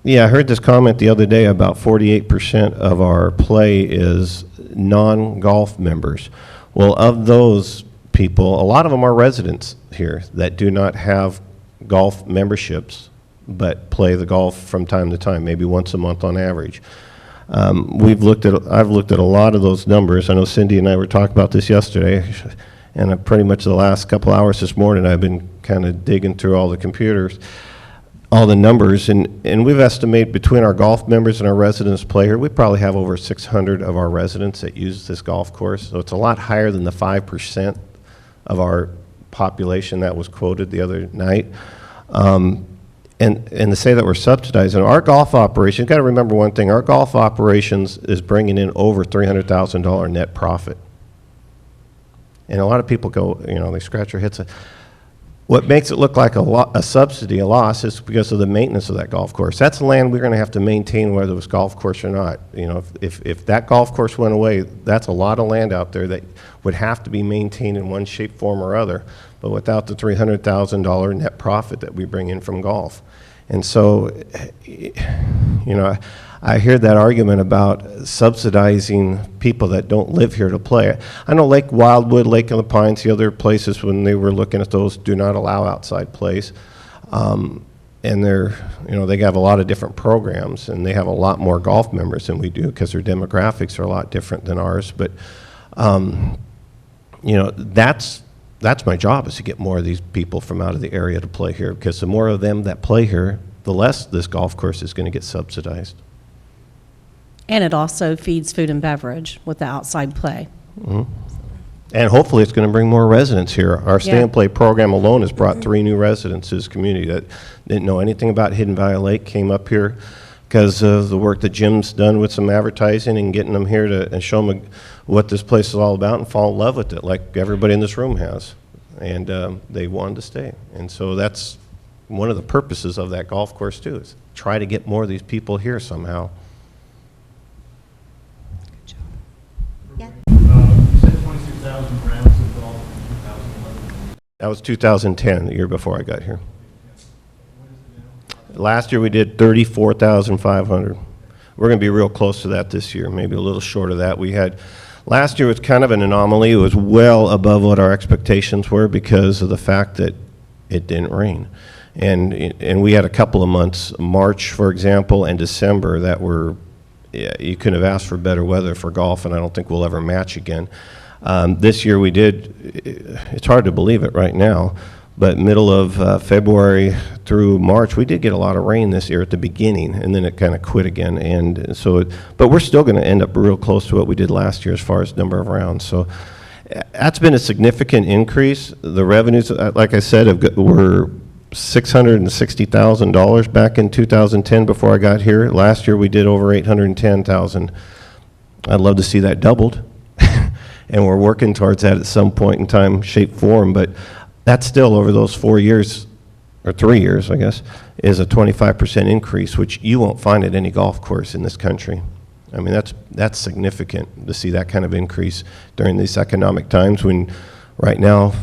Yeah, I heard this comment the other day about 48% of our play is non-golf members. Well, of those people, a lot of them are residents here that do not have golf memberships, but play the golf from time to time, maybe once a month on average. I've looked at a lot of those numbers. I know Cindy and I were talking about this yesterday, and pretty much the last couple hours this morning I've been kind of digging through all the computers, all the numbers, and we've estimated between our golf members and our residents play here, we probably have over 600 of our residents that use this golf course. So it's a lot higher than the 5% of our population that was quoted the other night. And to say that we're subsidizing our golf operation, you've got to remember one thing, our golf operations is bringing in over $300,000 net profit. And a lot of people go, they scratch their heads. What makes it look like a subsidy, a loss, is because of the maintenance of that golf course. That's the land we're going to have to maintain whether it was golf course or not. If that golf course went away, that's a lot of land out there that would have to be maintained in one shape, form, or other, but without the $300,000 net profit that we bring in from golf. And so, I hear that argument about subsidizing people that don't live here to play. I know Lake Wildwood, Lake of the Pines, the other places, when they were looking at those, do not allow outside plays. And they have a lot of different programs, and they have a lot more golf members than we do because their demographics are a lot different than ours. But, that's my job, is to get more of these people from out of the area to play here, because the more of them that play here, the less this golf course is going to get subsidized. And it also feeds food and beverage with the outside play. Mm-hmm. And hopefully it's going to bring more residents here. Our stay and play program alone has brought 3 new residents to this community that didn't know anything about Hidden Valley Lake, came up here because of the work that Jim's done with some advertising and getting them here and show them what this place is all about and fall in love with it, like everybody in this room has. And they wanted to stay. And so that's one of the purposes of that golf course too, is try to get more of these people here somehow. You said 26,000 rounds of golf in 2011. That was 2010, the year before I got here. Last year we did 34,500. We're going to be real close to that this year, maybe a little short of that. Last year was kind of an anomaly. It was well above what our expectations were because of the fact that it didn't rain. And we had a couple of months, March, for example, and December, that were, you couldn't have asked for better weather for golf, and I don't think we'll ever match again. This year we did, it's hard to believe it right now, but middle of February through March, we did get a lot of rain this year at the beginning, and then it kind of quit again. And so, but we're still going to end up real close to what we did last year as far as number of rounds. So That's been a significant increase. The revenues, like I said, were $660,000 back in 2010 before I got here. Last year we did over $810,000. I'd love to see that doubled, and we're working towards that at some point in time, shape, form, but that's still over those 4 years, or 3 years, I guess, is a 25% increase, which you won't find at any golf course in this country. I mean, that's significant to see that kind of increase during these economic times when, right now,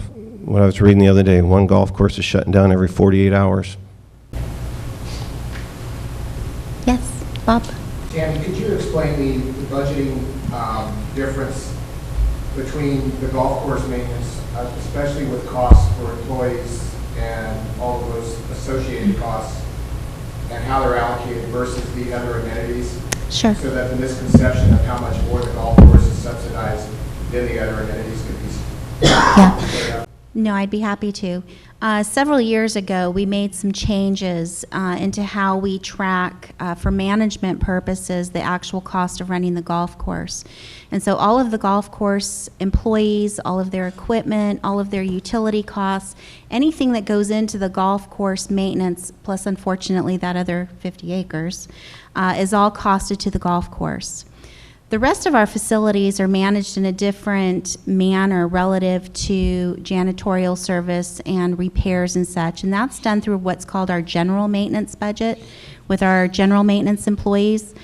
what I was reading the other day, one golf course is shutting down every 48 hours. Yes, Bob? Tammy, could you explain the budgeting difference between the golf course maintenance, especially with costs for employees and all of those associated costs, and how they're allocated versus the other amenities? Sure. So that the misconception of how much more the golf course is subsidized than the other amenities could be. Yeah. No, I'd be happy to. Several years ago, we made some changes into how we track, for management purposes, the actual cost of running the golf course. And so all of the golf course employees, all of their equipment, all of their utility costs, anything that goes into the golf course maintenance, plus unfortunately that other 50 acres, is all costed to the golf course. The rest of our facilities are managed in a different manner relative to janitorial service and repairs and such, and that's done through what's called our general maintenance budget with our general maintenance employees.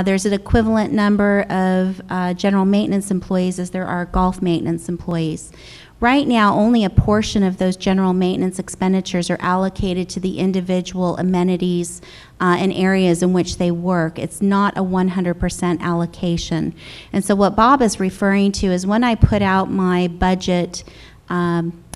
There's an equivalent number of general maintenance employees as there are golf maintenance employees. Right now, only a portion of those general maintenance expenditures are allocated to the individual amenities and areas in which they work. It's not a 100% allocation. And so what Bob is referring to is when I put out my budget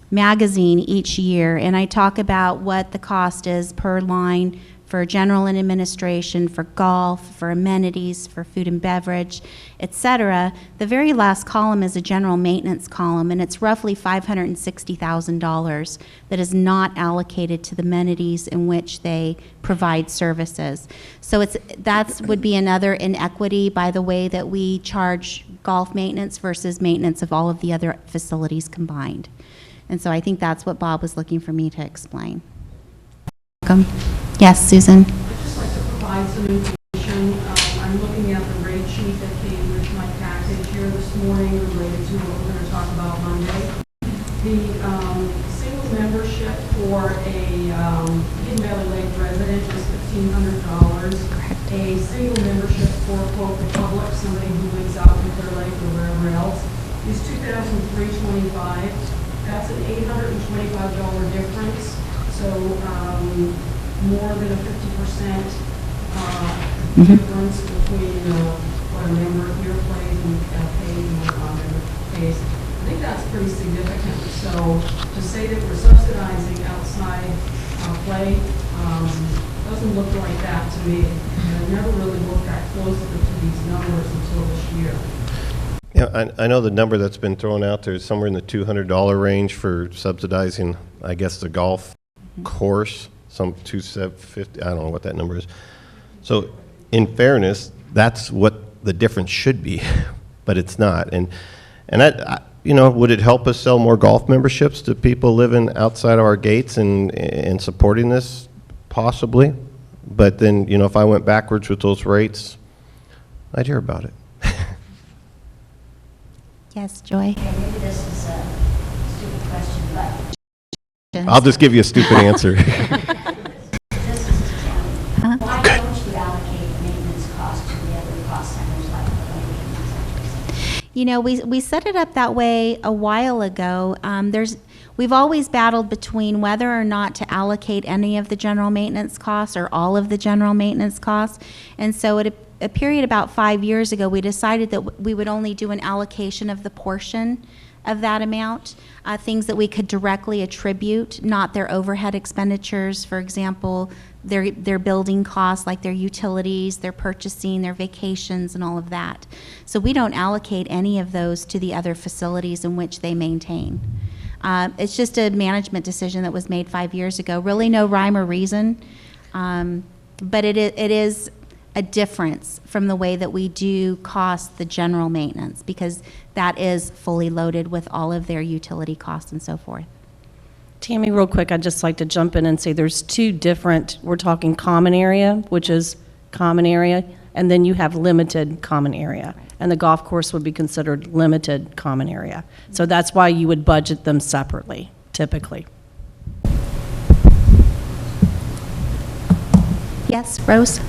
magazine each year, and I talk about what the cost is per line for general and administration, for golf, for amenities, for food and beverage, etc. The very last column is a general maintenance column, and it's roughly $560,000 that is not allocated to the amenities in which they provide services. So that would be another inequity by the way that we charge golf maintenance versus maintenance of all of the other facilities combined. And so I think that's what Bob was looking for me to explain. Welcome. Yes, Susan. I'd just like to provide some information. I'm looking at the rate sheet that came with my package here this morning related to what we're going to talk about Monday. The single membership for a Hidden Valley Lake resident is $1,500. A single membership for, quote, the public, somebody who lives out in Clear Lake or wherever else, is $2,325. That's an $825 difference. So more than a 50% difference between what a member here pays and what a non-member pays. I think that's pretty significant. So to say that we're subsidizing outside play doesn't look like that to me. And I've never really looked that closely to these numbers until this year. Yeah, I know the number that's been thrown out there is somewhere in the $200 range for subsidizing, I guess, the golf course, some $250, I don't know what that number is. So in fairness, that's what the difference should be, but it's not. And you know, would it help us sell more golf memberships to people living outside of our gates and supporting this? Possibly. But then, you know, if I went backwards with those rates, I'd hear about it. Yes, Joy. Okay, maybe this is a stupid question, but I'll just give you a stupid answer. this is to Tammy. Why don't you allocate maintenance costs to the other cost centers like the lake and et cetera? You know, we set it up that way a while ago. We've always battled between whether or not to allocate any of the general maintenance costs or all of the general maintenance costs. And so at a period about 5 years ago, we decided that we would only do an allocation of the portion of that amount, things that we could directly attribute, not their overhead expenditures, for example, their building costs, like their utilities, their purchasing, their vacations, and all of that. So we don't allocate any of those to the other facilities in which they maintain. It's just a management decision that was made 5 years ago. Really no rhyme or reason, but it is a difference from the way that we do cost the general maintenance, because that is fully loaded with all of their utility costs and so forth. Tammy, real quick, I'd just like to jump in and say there's two different, we're talking common area, which is common area, and then you have limited common area. And the golf course would be considered limited common area. So that's why you would budget them separately, typically. Yes, Rose?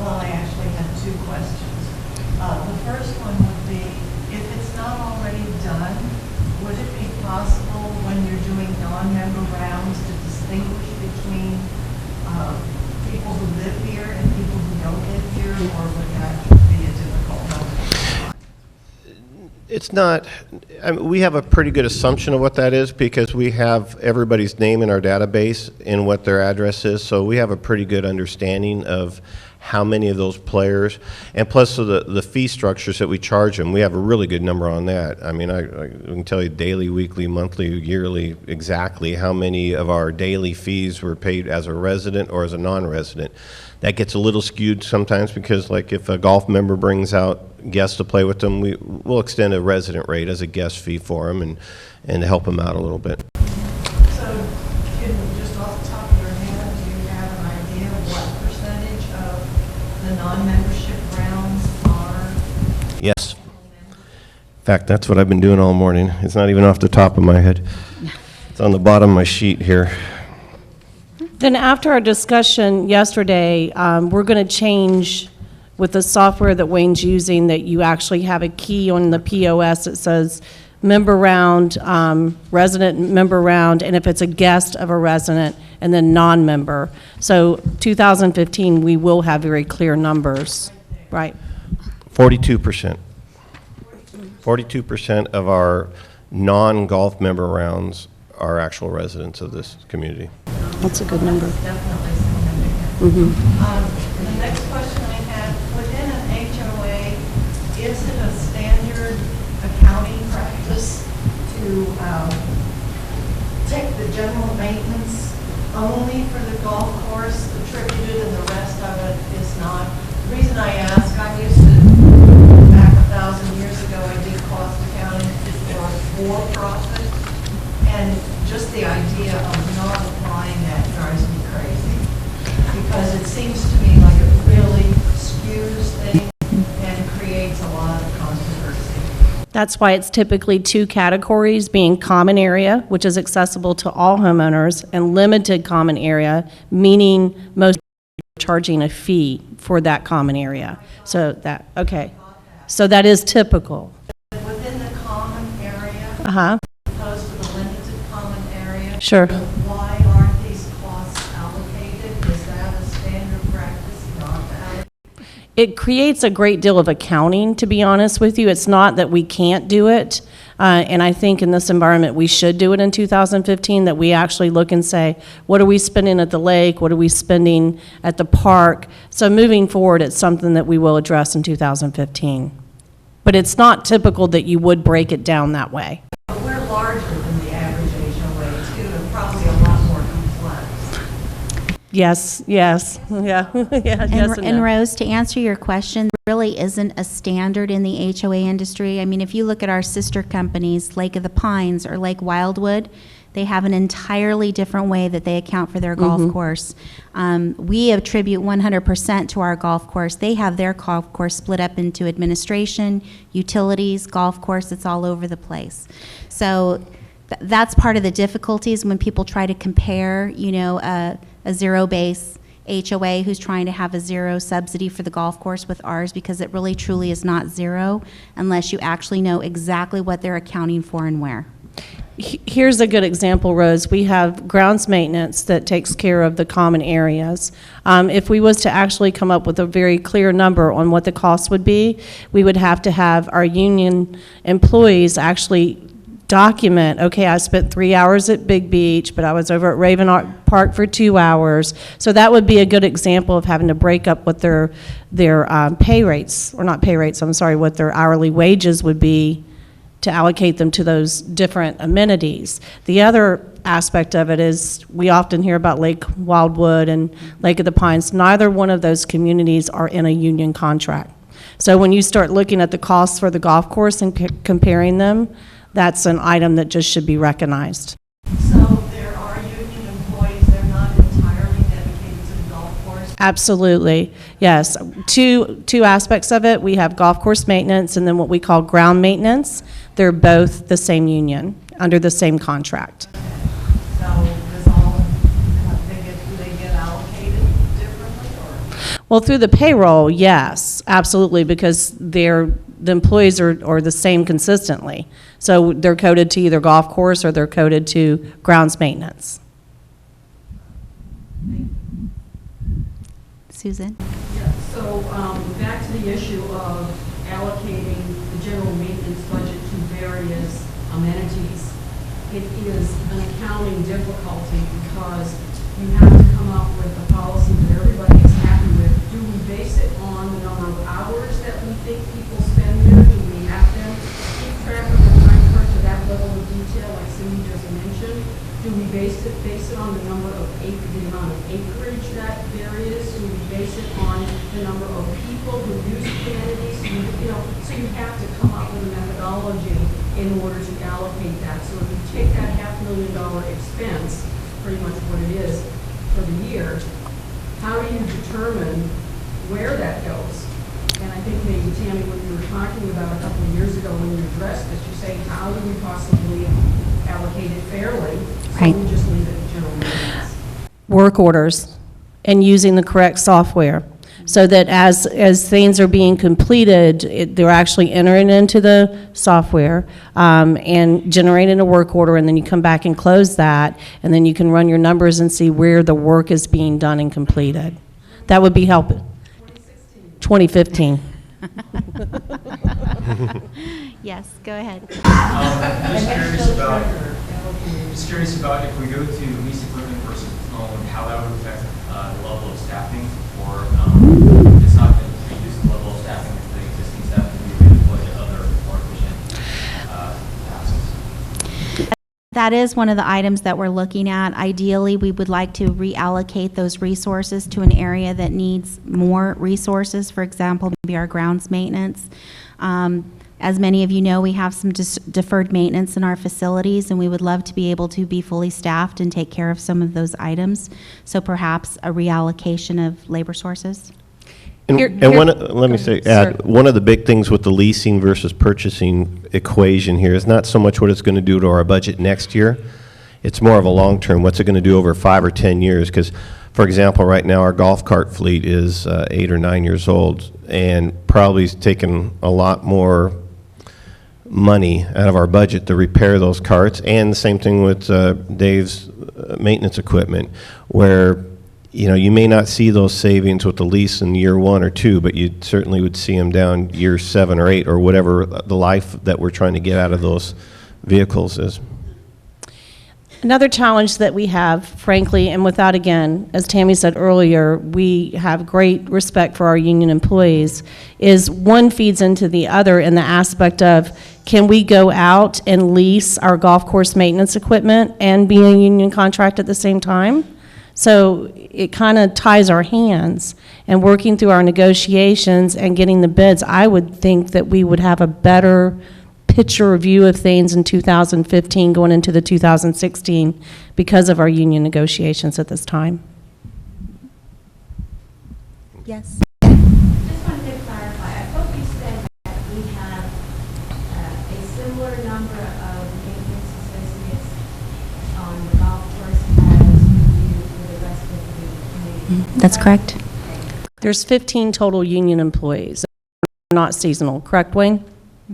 Well, I actually have two questions. The first one would be, if it's not already done, would it be possible when you're doing non-member rounds to distinguish between people who live here and people who don't live here, or would that be a difficult number? It's not, I mean, we have a pretty good assumption of what that is because we have everybody's name in our database and what their address is, so we have a pretty good understanding of how many of those players, and plus so the fee structures that we charge them, we have a really good number on that. I mean, I can tell you daily, weekly, monthly, yearly, exactly how many of our daily fees were paid as a resident or as a non-resident. That gets a little skewed sometimes because, like, if a golf member brings out guests to play with them, we'll extend a resident rate as a guest fee for them and help them out a little bit. So, just off the top of your head, do you have an idea what percentage of the non-membership rounds are? Yes. In fact, that's what I've been doing all morning. It's not even off the top of my head. It's on the bottom of my sheet here. Then after our discussion yesterday, we're going to change with the software that Wayne's using, that you actually have a key on the POS that says member round, resident member round, and if it's a guest of a resident, and then non-member. So 2015, we will have very clear numbers, right? 42%. 42% of our non-golf member rounds are actual residents of this community. That's a good number. Definitely significant. The next question I had, within an HOA, is it a standard accounting practice to take the general maintenance only for the golf course attributed and the rest of it is not? The reason I ask, I used to, back 1,000 years ago, I did cost accounting for profit. And just the idea of not applying that drives me crazy, because it seems to me like it really skews things and creates a lot of controversy. That's why it's typically two categories, being common area, which is accessible to all homeowners, and limited common area, meaning most are charging a fee for that common area. So that, okay. So that is typical. Within the common area, Uh-huh, opposed to the limited common area, sure. why aren't these costs allocated? Is that a standard practice not to allocate? It creates a great deal of accounting, to be honest with you. It's not that we can't do it, and I think in this environment we should do it in 2015, that we actually look and say, what are we spending at the lake? What are we spending at the park? So moving forward, it's something that we will address in 2015. But it's not typical that you would break it down that way. But we're larger than the average HOA too, and probably a lot more complex. Yes, yes, yeah, yeah, yes and And no. Rose, to answer your question, there really isn't a standard in the HOA industry. I mean, if you look at our sister companies, Lake of the Pines or Lake Wildwood, they have an entirely different way that they account for their golf course. We attribute 100% to our golf course. They have their golf course split up into administration, utilities, golf course. It's all over the place. So that's part of the difficulties when people try to compare, you know, a zero-base HOA who's trying to have a zero subsidy for the golf course with ours, because it really truly is not zero unless you actually know exactly what they're accounting for and where. Here's a good example, Rose. We have grounds maintenance that takes care of the common areas. If we was to actually come up with a very clear number on what the cost would be, we would have to have our union employees actually document, okay, I spent 3 hours at Big Beach, but I was over at Raven Park for 2 hours. So that would be a good example of having to break up what their pay rates, or not pay rates, I'm sorry, what their hourly wages would be to allocate them to those different amenities. The other aspect of it is we often hear about Lake Wildwood and Lake of the Pines. Neither one of those communities are in a union contract. So when you start looking at the costs for the golf course and comparing them, that's an item that just should be recognized. So there are union employees, they're not entirely dedicated to the golf course? Absolutely, yes. Two aspects of it. We have golf course maintenance and then what we call ground maintenance. They're both the same union, under the same contract. So does all, do they get allocated differently, or? Well, through the payroll, yes, absolutely, because the employees are the same consistently. So they're coded to either golf course or they're coded to grounds maintenance. Susan? Yeah, so back to the issue of allocating the general maintenance budget to various amenities. It is an accounting difficulty because you have to come up with a policy that everybody is happy with. Do we base it on the number of hours that we think people spend there? Do we have them keep track of the time card to that level of detail, like Cindy just mentioned? Do we base it on the number of the amount of acreage that there is? Do we base it on the number of people who use the amenities? So you have to come up with a methodology in order to allocate that. So if you take that $500,000 expense, pretty much what it is for the year, how do you determine where that goes? And I think maybe, Tammy, what you were talking about a couple of years ago when you addressed this, you say, how do we possibly allocate it fairly? So Right. we just leave it at general maintenance. Work orders and using the correct software so that as things are being completed, they're actually entering into the software and generating a work order, and then you come back and close that, and then you can run your numbers and see where the work is being done and completed. That would be helpful. 2015. Yes, go ahead. I'm just curious about if we go to lease equipment versus own, how that would affect the level of staffing, or it's not going to reduce the level of staffing if the existing staff can be redeployed to other more efficient tasks. That is one of the items that we're looking at. Ideally, we would like to reallocate those resources to an area that needs more resources. For example, maybe our grounds maintenance. As many of you know, we have some deferred maintenance in our facilities, and we would love to be able to be fully staffed and take care of some of those items. So perhaps a reallocation of labor sources. And let me say, Sir. one of the big things with the leasing versus purchasing equation here is not so much what it's going to do to our budget next year. It's more of a long term. What's it going to do over 5 or 10 years? Because, for example, right now our golf cart fleet is 8 or 9 years old and probably is taking a lot more money out of our budget to repair those carts. And the same thing with Dave's maintenance equipment, where you may not see those savings with the lease in year 1 or 2, but you certainly would see them down year 7 or 8 or whatever the life that we're trying to get out of those vehicles is. Another challenge that we have, frankly, and without, again, as Tammy said earlier, we have great respect for our union employees, is one feeds into the other in the aspect of, can we go out and lease our golf course maintenance equipment and be a union contract at the same time? So it kind of ties our hands, and working through our negotiations and getting the bids, I would think that we would have a better picture view of things in 2015 going into the 2016 because of our union negotiations at this time. Yes. Just wanted to clarify, I thought you said that we have a similar number of maintenance associates on the golf course as we do for the rest of the community. That's correct. There's 15 total union employees, not seasonal, correct, Wayne?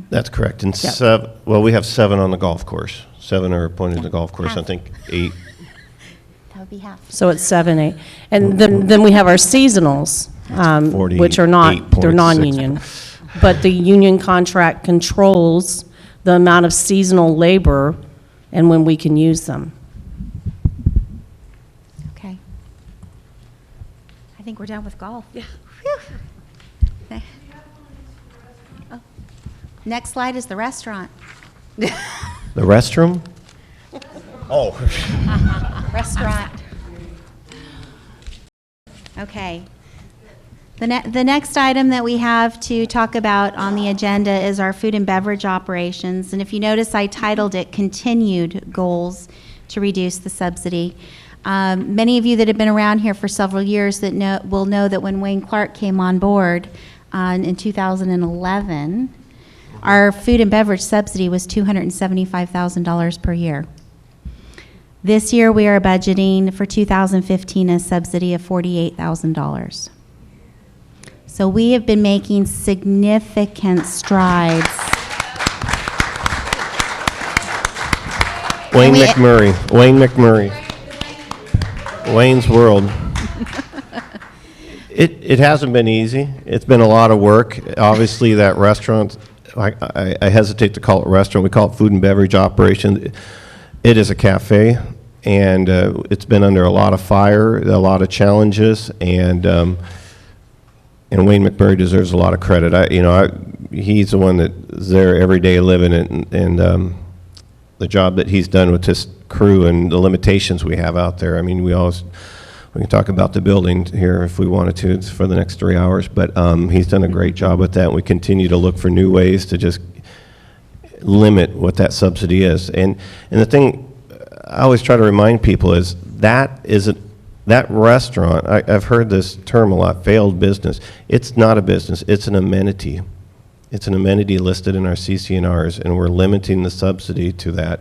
That's correct. And Yep. well, we have 7 on the golf course. 7 are appointed to the golf course. I think 8. That would be half. So it's 7, 8. And then we have our seasonals, which are not, they're 48.6. non-union. But the union contract controls the amount of seasonal labor and when we can use them. Okay. I think we're done with golf. Yeah. Oh. Next slide is the restaurant. The restroom? Oh. Restaurant. Okay. The next item that we have to talk about on the agenda is our food and beverage operations. And if you notice, I titled it Continued Goals to Reduce the Subsidy. Many of you that have been around here for several years will know that when Wayne Clark came on board in 2011, our food and beverage subsidy was $275,000 per year. This year, we are budgeting for 2015 a subsidy of $48,000. So we have been making significant strides. Wayne McMurray. Wayne's World. It hasn't been easy. It's been a lot of work. Obviously, that restaurant, I hesitate to call it restaurant. We call it food and beverage operation. It is a cafe, and it's been under a lot of fire, a lot of challenges, and Wayne McMurray deserves a lot of credit. He's the one that's there every day living it, and the job that he's done with his crew and the limitations we have out there. I mean, we can talk about the building here if we wanted to. It's for the next 3 hours, but he's done a great job with that, and we continue to look for new ways to just limit what that subsidy is. And the thing I always try to remind people is that restaurant, I've heard this term a lot, failed business. It's not a business, it's an amenity. It's an amenity listed in our CC&Rs, and we're limiting the subsidy to that.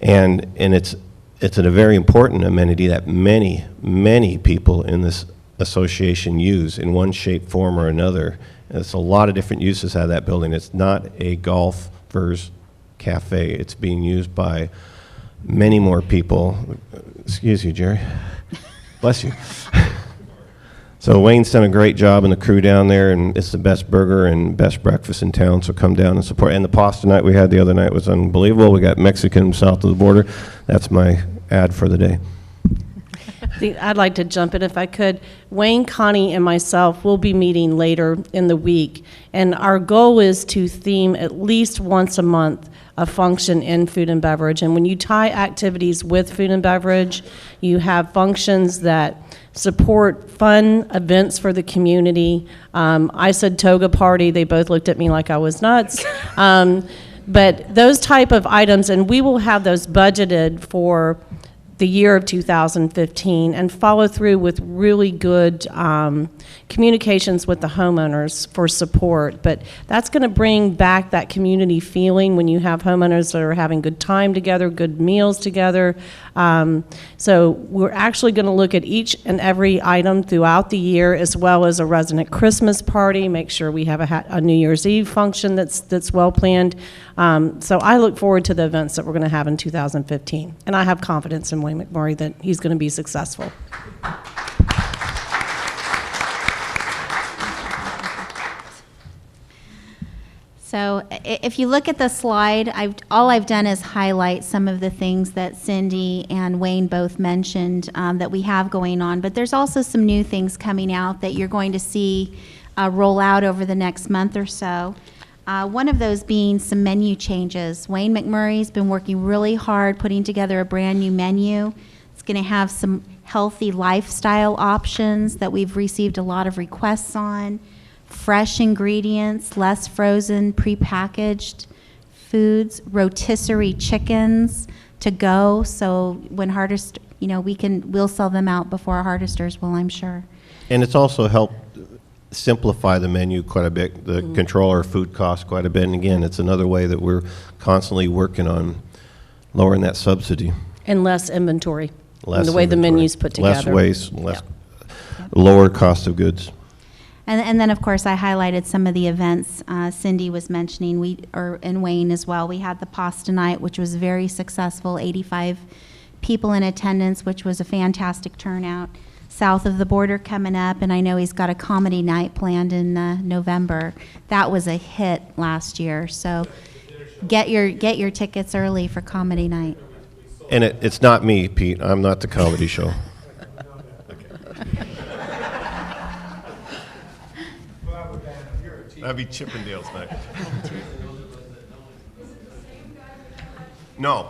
And it's a very important amenity that many, many people in this association use in one shape, form, or another. And it's a lot of different uses out of that building. It's not a golfer's cafe. It's being used by many more people. Excuse you, Jerry. Bless you. So Wayne's done a great job and the crew down there, and it's the best burger and best breakfast in town, so come down and support. And the pasta night we had the other night was unbelievable. We got Mexican south of the border. That's my ad for the day. I'd like to jump in if I could. Wayne, Connie, and myself will be meeting later in the week, and our goal is to theme at least once a month a function in food and beverage. And when you tie activities with food and beverage, you have functions that support fun events for the community. I said toga party. They both looked at me like I was nuts. But those type of items, and we will have those budgeted for the year of 2015 and follow through with really good communications with the homeowners for support. But that's going to bring back that community feeling when you have homeowners that are having good time together, good meals together. So we're actually going to look at each and every item throughout the year, as well as a resident Christmas party, make sure we have a New Year's Eve function that's well planned. So I look forward to the events that we're going to have in 2015. And I have confidence in Wayne McMurray that he's going to be successful. So if you look at the slide, all I've done is highlight some of the things that Cindy and Wayne both mentioned that we have going on. But there's also some new things coming out that you're going to see roll out over the next month or so. One of those being some menu changes. Wayne McMurray's been working really hard putting together a brand new menu. It's going to have some healthy lifestyle options that we've received a lot of requests on. Fresh ingredients, less frozen, prepackaged foods, rotisserie chickens to go. So when we'll sell them out before our harvesters will, I'm sure. And it's also helped simplify the menu quite a bit, control our food costs quite a bit. And again, it's another way that we're constantly working on lowering that subsidy. And less inventory. Less the way the inventory, menu's put together. Less waste, lower cost of goods. And then, of course, I highlighted some of the events Cindy was mentioning, and Wayne as well. We had the pasta night, which was very successful, 85 people in attendance, which was a fantastic turnout. South of the border coming up, and I know he's got a comedy night planned in November. That was a hit last year, so get your tickets early for comedy night. And it's not me, Pete. I'm not the comedy show. That'd be Chippendale's night. No.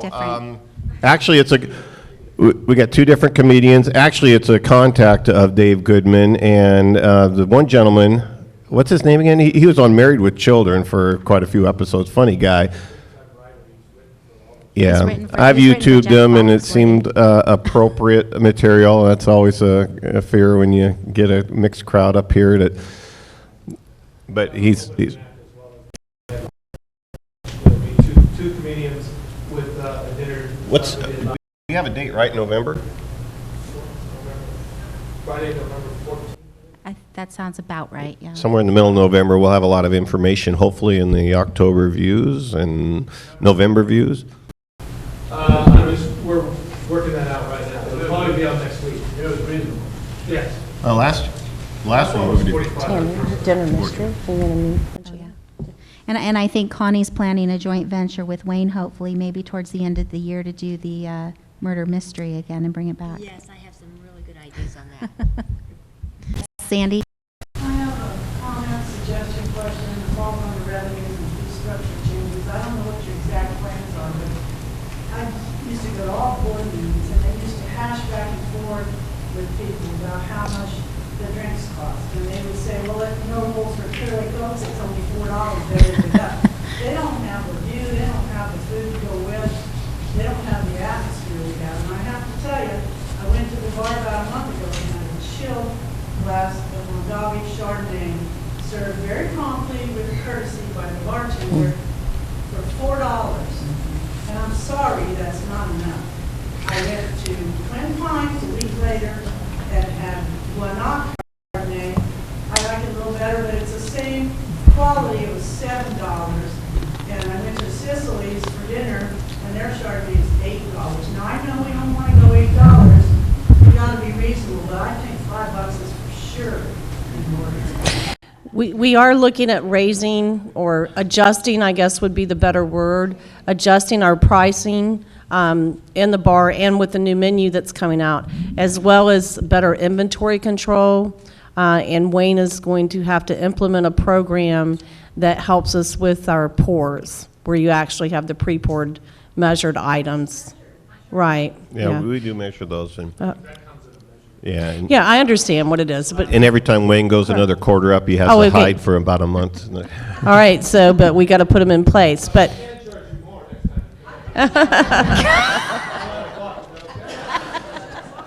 Different. Actually, we got two different comedians. Actually, it's a contact of Dave Goodman, and the one gentleman, what's his name again? He was on Married with Children for quite a few episodes. Funny guy. Yeah, I've YouTubed him, and it seemed appropriate material. That's always a fear when you get a mixed crowd up here. But he's There'll be two comedians with a dinner. We have a date, right? November. Friday, November 14th. That sounds about right, yeah. Somewhere in the middle of November, we'll have a lot of information, hopefully in the October views and November views. We're working that out right now. It'll probably be out next week. It was reasonable. Yes. Last one was we did. 45. Dinner mystery, you're gonna meet. Oh, yeah. And I think Connie's planning a joint venture with Wayne, hopefully, maybe towards the end of the year to do the murder mystery again and bring it back. Yes, I have some really good ideas on that. Sandy? I have a comment, suggestion, question, involved on the revenues and fee structure changes. I don't know what your exact plans are, but I used to go to all board meetings, and they used to hash back and forth with people about how much the drinks cost. And they would say, well, if no rules are clearly codes, it's only $4 there to go. They don't have the view, they don't have the food to go with, they don't have the atmosphere we have. And I have to tell you, I went to the bar about a month ago and had a chilled glass of Mondavi Chardonnay served very promptly with courtesy by the bartender for $4. And I'm sorry, that's not enough. I went to Twin Pines a week later and had Guanac Chardonnay. I like it a little better, but it's the same quality. It was $7. And I went to Sicily's for dinner, and their Chardonnay is $8. Now, I know we don't want to go $8. We got to be reasonable, but I think $5 is for sure. We are looking at raising or adjusting, I guess would be the better word, adjusting our pricing in the bar and with the new menu that's coming out, as well as better inventory control. And Wayne is going to have to implement a program that helps us with our pours, where you actually have the pre-poured measured items. Right. Yeah, we do measure those. And yeah. Yeah, I understand what it is, but And every time Wayne goes another quarter up, he has Oh, to okay. hide for about a month. all right. So, but we got to put them in place. But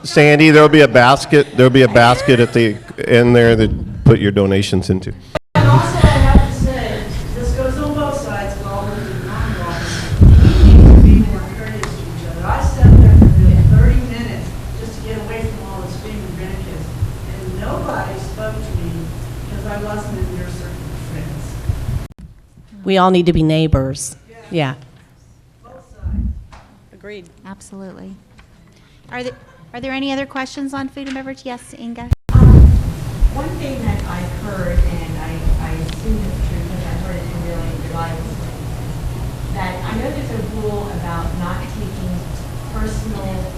Sandy, there'll be a basket. There'll be a basket at the end there that put your donations into. And also, I have to say, this goes on both sides, golfers and non-golfers. We need to be more courteous to each other. I sat there for nearly 30 minutes just to get away from all the screaming grandkids, and nobody spoke to me because I wasn't in their circle of friends. we all need to be neighbors. Yeah. Both sides. Agreed. Absolutely. Are there any other questions on food and beverage? Yes, Inga? One thing that I've heard, and I assume it's true because I heard it really religiously, that I know there's a rule about not taking personal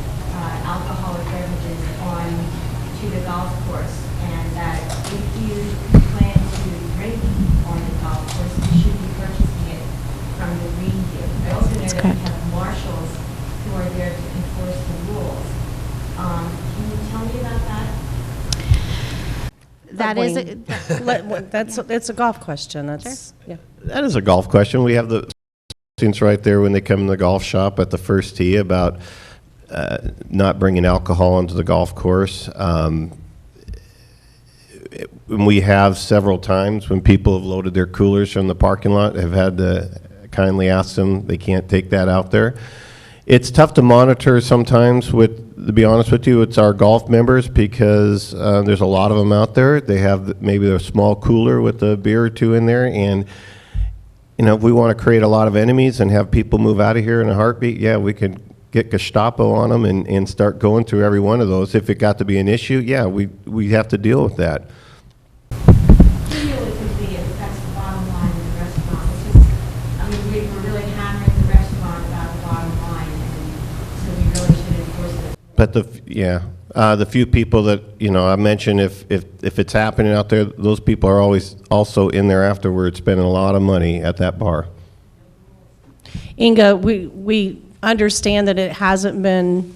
alcoholic beverages on to the golf course, and that if you plan to drink on the golf course, you should be purchasing it from the green field. I also know that we have marshals who are there to enforce the rules. Can you tell me about that? That is, That's a golf question. That's yeah. That is a golf question. We have the things right there when they come in the golf shop at the first tee about not bringing alcohol into the golf course. We have several times when people have loaded their coolers from the parking lot, have had to kindly ask them, they can't take that out there. It's tough to monitor sometimes to be honest with you, it's our golf members because there's a lot of them out there. They have maybe a small cooler with a beer or two in there, and you know, if we want to create a lot of enemies and have people move out of here in a heartbeat, yeah, we could get Gestapo on them and start going through every one of those. If it got to be an issue, yeah, we have to deal with that. Cumulatively, it affects the bottom line of the restaurant. It's just, I mean, we're really hammering the restaurant about the bottom line, and so we really should enforce it. But the few people that, you know, I mentioned, if it's happening out there, those people are always also in there afterwards spending a lot of money at that bar. Inga, we understand that it hasn't been,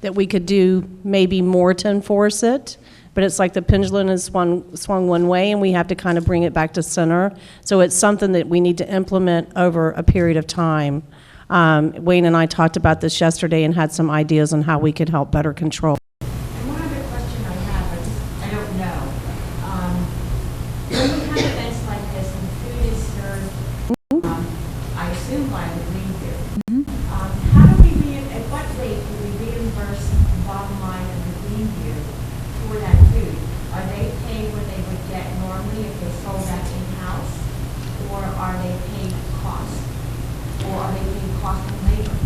that we could do maybe more to enforce it, but it's like the pendulum is swung one way, and we have to kind of bring it back to center. So it's something that we need to implement over a period of time. Wayne and I talked about this yesterday and had some ideas on how we could help better control. And one other question I have, I don't know. When we have events like this and food is served, I assume by the green view, how do we, at what rate do we reimburse the bottom line of the green view for that food? Are they paid what they would get normally if they sold that in-house? Or are they paid cost? Or are they paid cost and labor?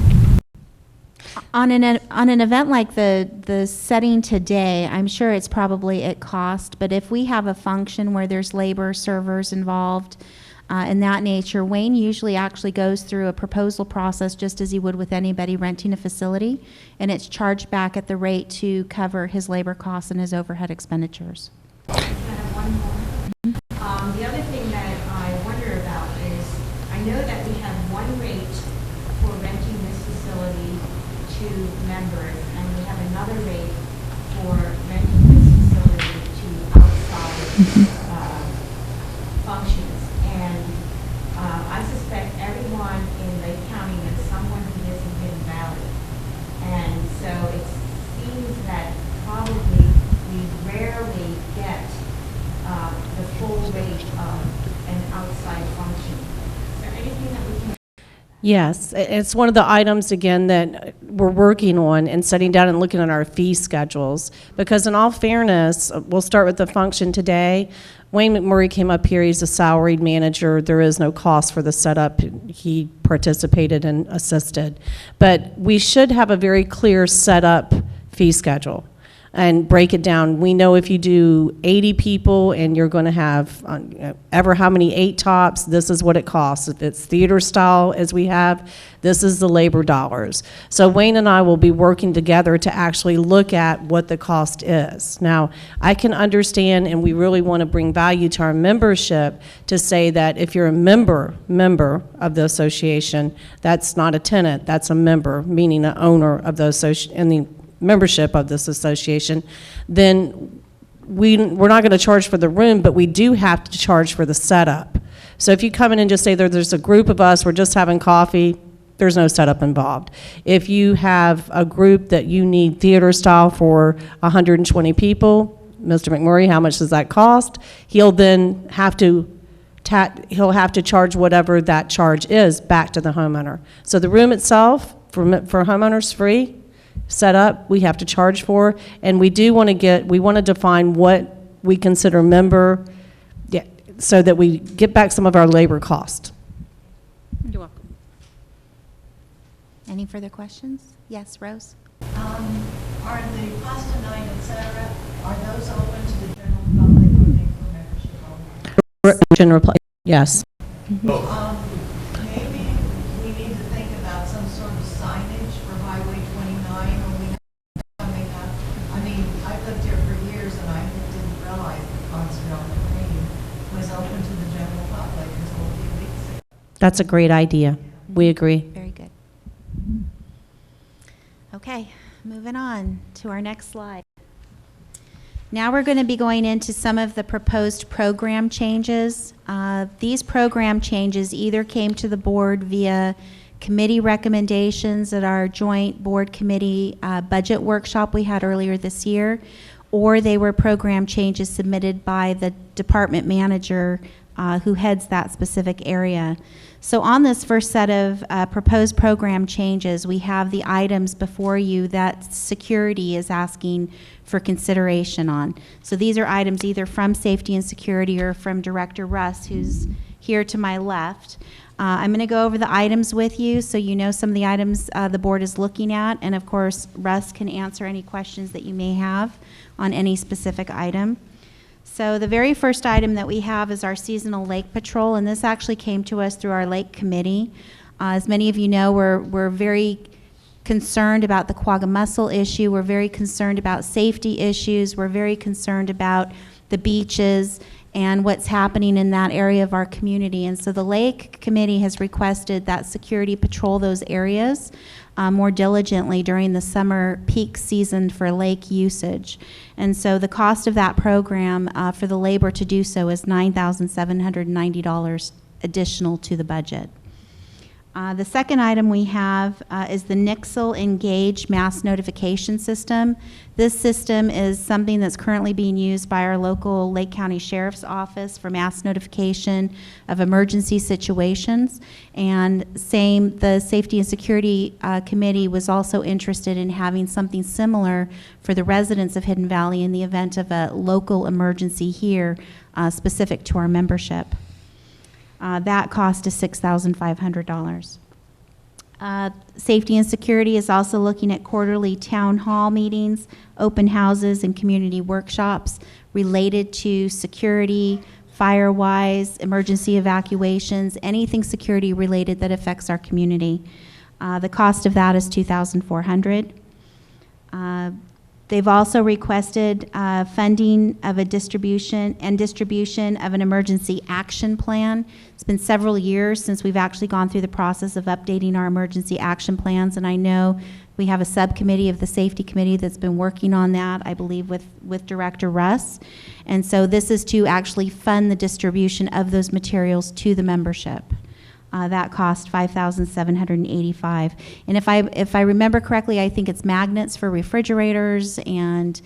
On an event like the setting today, I'm sure it's probably at cost, but if we have a function where there's labor, servers involved, in that nature, Wayne usually actually goes through a proposal process just as he would with anybody renting a facility, and it's charged back at the rate to cover his labor costs and his overhead expenditures. Can I have one more? The other thing that I wonder about is, I know that we have one rate for renting this facility to members, and we have another rate for renting this facility to outside functions. And I suspect everyone in Lake County knows someone who lives in Hidden Valley. And so it seems that probably we rarely get the full rate of an outside function. Is there anything that we can? Yes, it's one of the items, again, that we're working on and sitting down and looking at our fee schedules. Because in all fairness, we'll start with the function today. Wayne McMurray came up here, he's a salaried manager. There is no cost for the setup. He participated and assisted. But we should have a very clear setup fee schedule and break it down. We know if you do 80 people and you're going to have ever how many 8 tops, this is what it costs. If it's theater style as we have, this is the labor dollars. So Wayne and I will be working together to actually look at what the cost is. Now, I can understand, and we really want to bring value to our membership, to say that if you're a member of the association, that's not a tenant, that's a member, meaning an owner of the association, and the membership of this association, then we're not going to charge for the room, but we do have to charge for the setup. So if you come in and just say there's a group of us, we're just having coffee, there's no setup involved. If you have a group that you need theater style for 120 people, Mr. McMurray, how much does that cost? He'll then have to charge whatever that charge is back to the homeowner. So the room itself for homeowners free. Set up, we have to charge for, and we want to define what we consider member, so that we get back some of our labor cost. You're welcome. Any further questions? Yes, Rose? Are the pasta night, et cetera, are those open to the general public or are they for membership only? General, yes. Maybe we need to think about some sort of signage for Highway 29 when we have coming up. I mean, I've lived here for years and I didn't realize the concert on the green was open to the general public until a few weeks ago. That's a great idea. We agree. Very good. Okay, moving on to our next slide. Now we're going to be going into some of the proposed program changes. These program changes either came to the board via committee recommendations at our joint board committee budget workshop we had earlier this year, or they were program changes submitted by the department manager who heads that specific area. So on this first set of proposed program changes, we have the items before you that security is asking for consideration on. So these are items either from safety and security or from Director Russ, who's here to my left. I'm going to go over the items with you so you know some of the items the board is looking at, and of course Russ can answer any questions that you may have on any specific item. So the very first item that we have is our seasonal lake patrol, and this actually came to us through our lake committee. As many of you know, we're very concerned about the quagga mussel issue. We're very concerned about safety issues. We're very concerned about the beaches and what's happening in that area of our community. And so the lake committee has requested that security patrol those areas. more diligently during the summer peak season for lake usage. And so the cost of that program for the labor to do so is $9,790 additional to the budget. The second item we have is the Nixle Engage Mass Notification System. This system is something that's currently being used by our local Lake County Sheriff's Office for mass notification of emergency situations. And the Safety and Security Committee was also interested in having something similar for the residents of Hidden Valley in the event of a local emergency here specific to our membership. That cost is $6,500. Safety and Security is also looking at quarterly town hall meetings, open houses, and community workshops related to security, fire-wise, emergency evacuations, anything security related that affects our community. The cost of that is $2,400. They've also requested funding of a distribution of an emergency action plan. It's been several years since we've actually gone through the process of updating our emergency action plans, and I know we have a subcommittee of the Safety Committee that's been working on that, I believe with Director Russ. And so this is to actually fund the distribution of those materials to the membership. That cost $5,785. And if I remember correctly, I think it's magnets for refrigerators and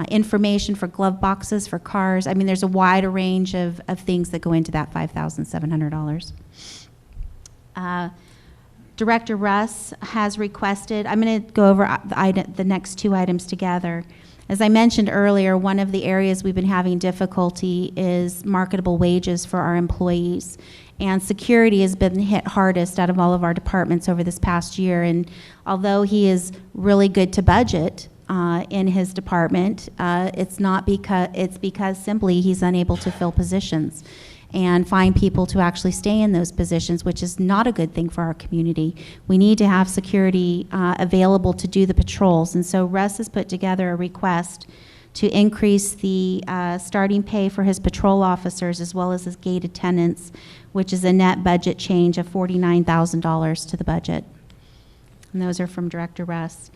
information for glove boxes for cars. I mean, there's a wide range of things that go into that $5,700. Director Russ has requested, I'm going to go over the next two items together. As I mentioned earlier, one of the areas we've been having difficulty is marketable wages for our employees. And security has been hit hardest out of all of our departments over this past year. And although he is really good to budget in his department, it's because simply he's unable to fill positions and find people to actually stay in those positions, which is not a good thing for our community. We need to have security available to do the patrols. And so Russ has put together a request to increase the starting pay for his patrol officers as well as his gate attendants, which is a net budget change of $49,000 to the budget. And those are from Director Russ.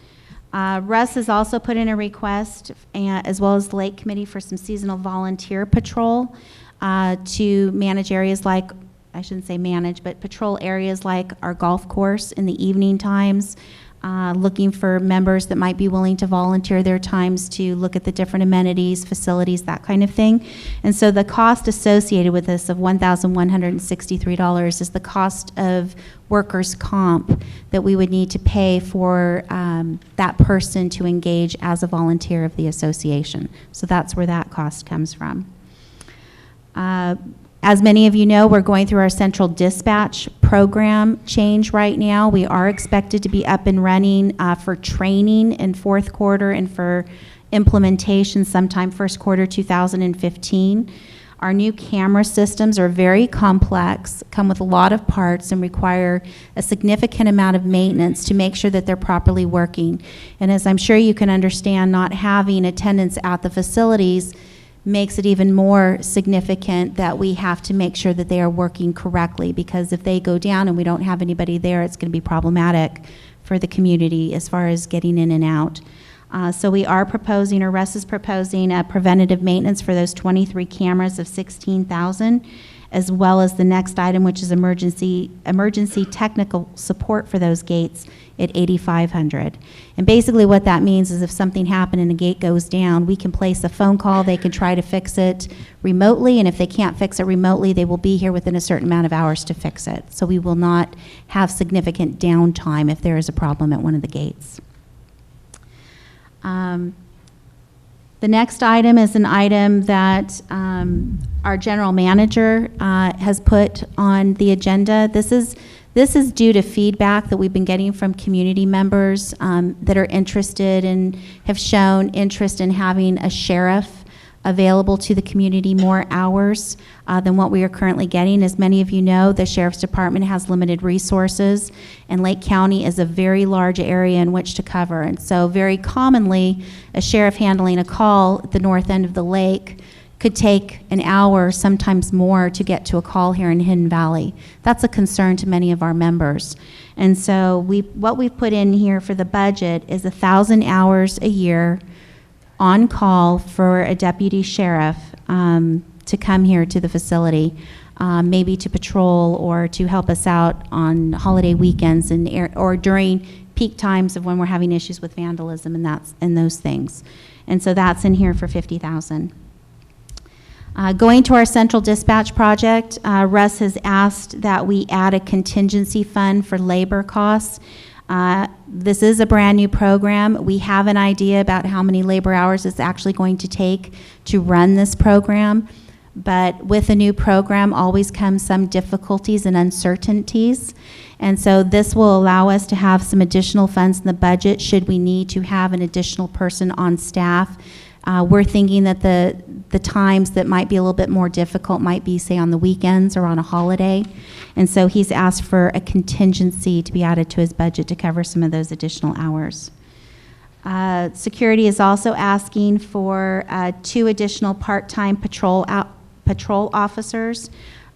Russ has also put in a request, as well as the Lake Committee, for some seasonal volunteer patrol to manage areas like, I shouldn't say manage, but patrol areas like our golf course in the evening times, looking for members that might be willing to volunteer their times to look at the different amenities, facilities, that kind of thing. And so the cost associated with this of $1,163 is the cost of workers' comp that we would need to pay for that person to engage as a volunteer of the association. So that's where that cost comes from. As many of you know, we're going through our central dispatch program change right now. We are expected to be up and running for training in fourth quarter and for implementation sometime first quarter 2015. Our new camera systems are very complex, come with a lot of parts, and require a significant amount of maintenance to make sure that they're properly working. And as I'm sure you can understand, not having attendance at the facilities makes it even more significant that we have to make sure that they are working correctly, because if they go down and we don't have anybody there, it's going to be problematic for the community as far as getting in and out. So we are proposing, or Russ is proposing, a preventative maintenance for those 23 cameras of $16,000, as well as the next item, which is emergency technical support for those gates at $8,500. And basically what that means is if something happened and a gate goes down, we can place a phone call, they can try to fix it remotely, and if they can't fix it remotely, they will be here within a certain amount of hours to fix it. So we will not have significant downtime if there is a problem at one of the gates. The next item is an item that our general manager has put on the agenda. This is due to feedback that we've been getting from community members that are interested and have shown interest in having a sheriff available to the community more hours than what we are currently getting. As many of you know, the Sheriff's Department has limited resources, and Lake County is a very large area in which to cover. And so very commonly, a sheriff handling a call at the north end of the lake could take an hour, sometimes more, to get to a call here in Hidden Valley. That's a concern to many of our members. And so what we've put in here for the budget is 1,000 hours a year on call for a deputy sheriff to come here to the facility, maybe to patrol or to help us out on holiday weekends or during peak times of when we're having issues with vandalism and those things. And so that's in here for $50,000. Going to our central dispatch project, Russ has asked that we add a contingency fund for labor costs. This is a brand new program. We have an idea about how many labor hours it's actually going to take to run this program. But with a new program always comes some difficulties and uncertainties. And so this will allow us to have some additional funds in the budget should we need to have an additional person on staff. We're thinking that the times that might be a little bit more difficult might be, say, on the weekends or on a holiday. And so he's asked for a contingency to be added to his budget to cover some of those additional hours. Security is also asking for 2 additional part-time patrol officers.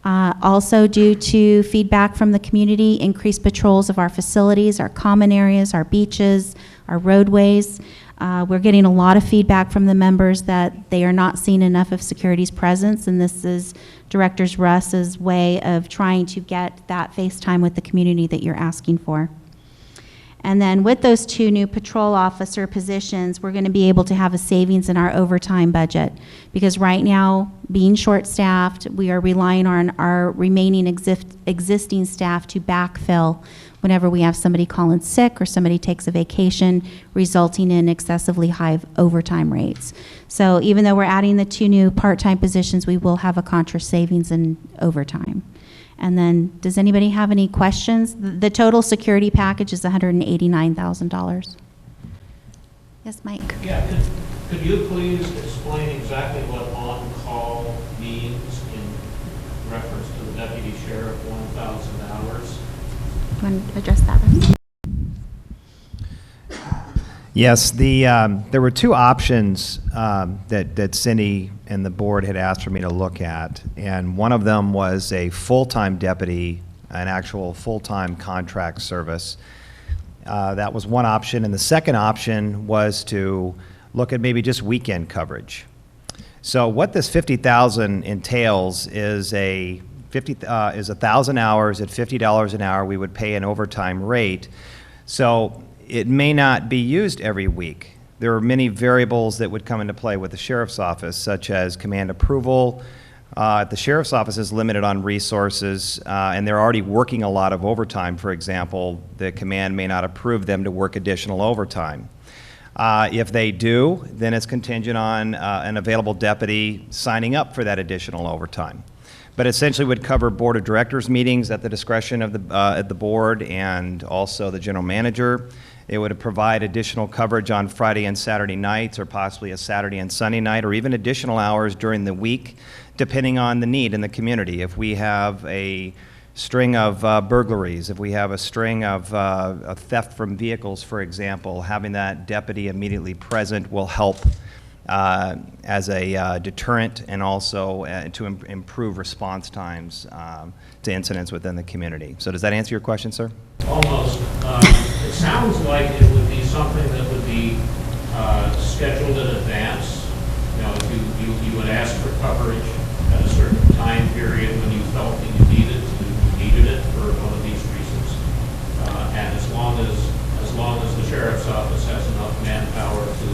Also due to feedback from the community, increased patrols of our facilities, our common areas, our beaches, our roadways. We're getting a lot of feedback from the members that they are not seeing enough of security's presence, and this is Director Russ's way of trying to get that face time with the community that you're asking for. And then with those 2 new patrol officer positions, we're going to be able to have a savings in our overtime budget, because right now, being short-staffed, we are relying on our remaining existing staff to backfill whenever we have somebody call in sick or somebody takes a vacation, resulting in excessively high overtime rates. So even though we're adding the 2 new part-time positions, we will have a contra savings in overtime. And then, does anybody have any questions? The total security package is $189,000. Yes, Mike? Yeah, could you please explain exactly what on-call means in reference to the deputy sheriff, 1,000 hours? You want to address that, Russ? Yes, there were 2 options that Cindy and the board had asked for me to look at, and one of them was a full-time deputy, an actual full-time contract service. That was one option, and the second option was to look at maybe just weekend coverage. So what this 50,000 entails is is 1,000 hours at $50 an hour. We would pay an overtime rate. So it may not be used every week. There are many variables that would come into play with the sheriff's office, such as command approval. The sheriff's office is limited on resources, and they're already working a lot of overtime. For example, the command may not approve them to work additional overtime. If they do, then it's contingent on an available deputy signing up for that additional overtime. But essentially would cover board of directors meetings at the discretion of the board and also the general manager. It would provide additional coverage on Friday and Saturday nights, or possibly a Saturday and Sunday night, or even additional hours during the week, depending on the need in the community. If we have a string of burglaries, if we have a string of theft from vehicles, for example, having that deputy immediately present will help as a deterrent, and also to improve response times to incidents within the community. So does that answer your question, sir? Almost. It sounds like it would be something that would be scheduled in advance. You know, if you would ask for coverage at a certain time period when you felt that you needed it for one of these reasons. And as long as the sheriff's office has enough manpower to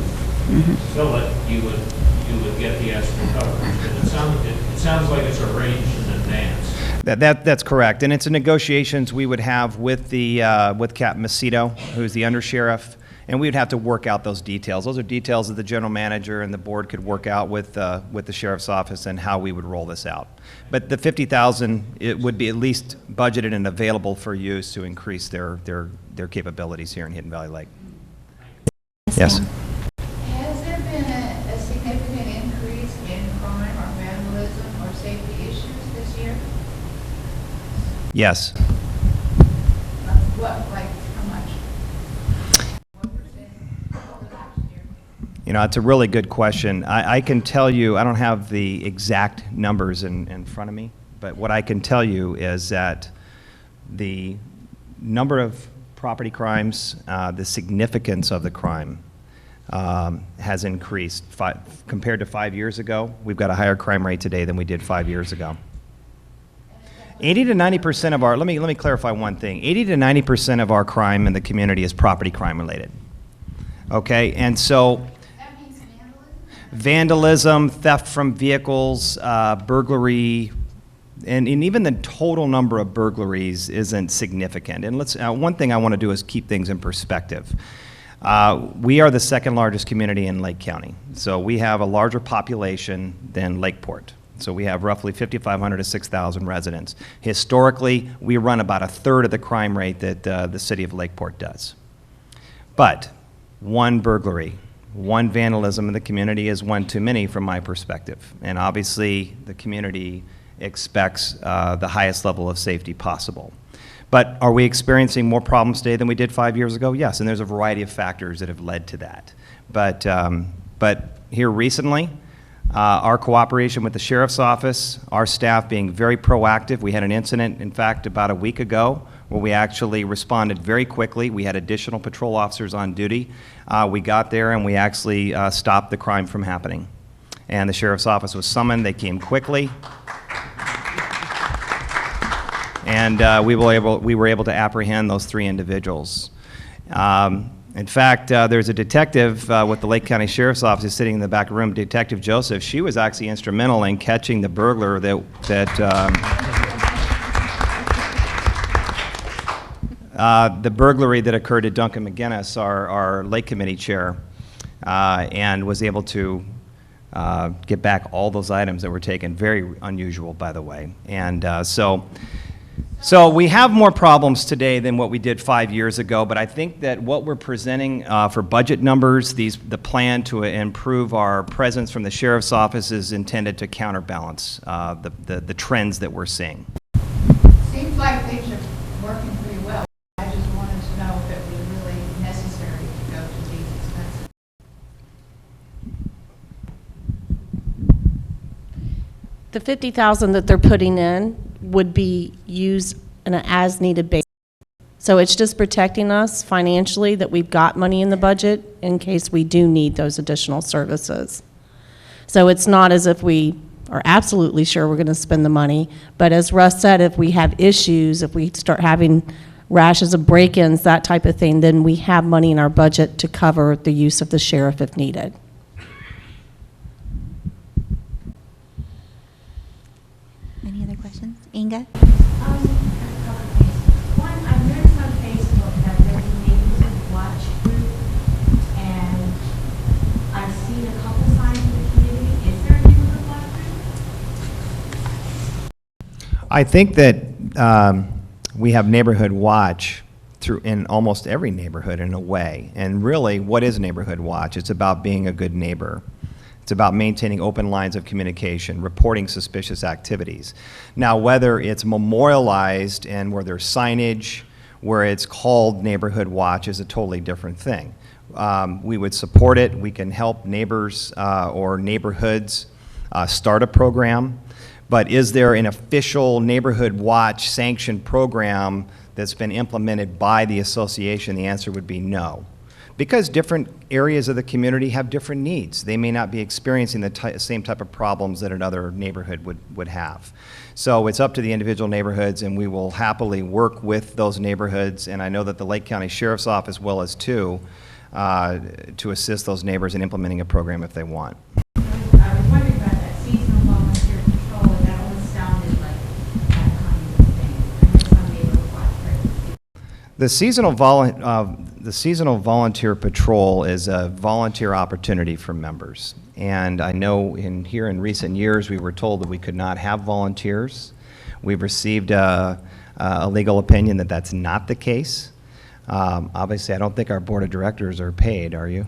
fill it, you would get the extra coverage. And it sounds like it's arranged in advance. That's correct, and it's a negotiations we would have with with Captain Macedo, who's the undersheriff, and we would have to work out those details. Those are details that the general manager and the board could work out with the sheriff's office and how we would roll this out. But the 50,000, it would be at least budgeted and available for use to increase their capabilities here in Hidden Valley Lake. Yes. Has there been a significant increase in crime or vandalism or safety issues this year? Yes. What, like, how much? What percent over last year? You know, it's a really good question. I can tell you, I don't have the exact numbers in front of me, but what I can tell you is that the number of property crimes, the significance of the crime has increased. Compared to 5 years ago, we've got a higher crime rate today than we did 5 years ago. 80 to 90% of our, let me clarify one thing. 80 to 90% of our crime in the community is property crime related. Okay, and so That means vandalism? vandalism, theft from vehicles, burglary, and even the total number of burglaries isn't significant. And let's, one thing I want to do is keep things in perspective. We are the second largest community in Lake County, so we have a larger population than Lakeport. So we have roughly 5,500 to 6,000 residents. Historically, we run about a third of the crime rate that the city of Lakeport does. But one burglary, one vandalism in the community is one too many from my perspective. And obviously, the community expects the highest level of safety possible. But are we experiencing more problems today than we did 5 years ago? Yes, and there's a variety of factors that have led to that. But here recently, our cooperation with the Sheriff's Office, our staff being very proactive. We had an incident, in fact, about a week ago where we actually responded very quickly. We had additional patrol officers on duty. We got there and we actually stopped the crime from happening. And the Sheriff's Office was summoned. They came quickly. And we were able to apprehend those 3 individuals. In fact, there's a detective with the Lake County Sheriff's Office sitting in the back room, Detective Joseph. She was actually instrumental in catching the burglar the burglary that occurred at Duncan McGinnis, our Lake Committee chair, and was able to get back all those items that were taken. Very unusual, by the way. And so we have more problems today than what we did 5 years ago, but I think that what we're presenting for budget numbers, the plan to improve our presence from the Sheriff's Office is intended to counterbalance the trends that we're seeing. Seems like things are working pretty well. I just wanted to know if it was really necessary to go to these expenses. The 50,000 that they're putting in would be used in an as-needed basis. So it's just protecting us financially that we've got money in the budget in case we do need those additional services. So it's not as if we are absolutely sure we're going to spend the money, but as Russ said, if we have issues, if we start having rashes of break-ins, that type of thing, then we have money in our budget to cover the use of the sheriff if needed. Any other questions? Inga? A couple of things. One, I've noticed on Facebook that there's a neighborhood watch group, and I've seen a couple signs in the community. Is there a neighborhood watch group? I think that we have neighborhood watch in almost every neighborhood in a way. And really, what is neighborhood watch? It's about being a good neighbor. It's about maintaining open lines of communication, reporting suspicious activities. Now, whether it's memorialized and where there's signage, where it's called neighborhood watch is a totally different thing. We would support it. We can help neighbors or neighborhoods start a program. But is there an official neighborhood watch sanctioned program that's been implemented by the association? The answer would be no. Because different areas of the community have different needs. They may not be experiencing the same type of problems that another neighborhood would have. So it's up to the individual neighborhoods, and we will happily work with those neighborhoods, and I know that the Lake County Sheriff's Office will as too, to assist those neighbors in implementing a program if they want. I was wondering about that seasonal volunteer patrol, and that almost sounded like that kind of thing. I know some neighborhood watch groups. The seasonal volunteer patrol is a volunteer opportunity for members. And I know here in recent years, we were told that we could not have volunteers. We've received a legal opinion that that's not the case. Obviously, I don't think our board of directors are paid, are you?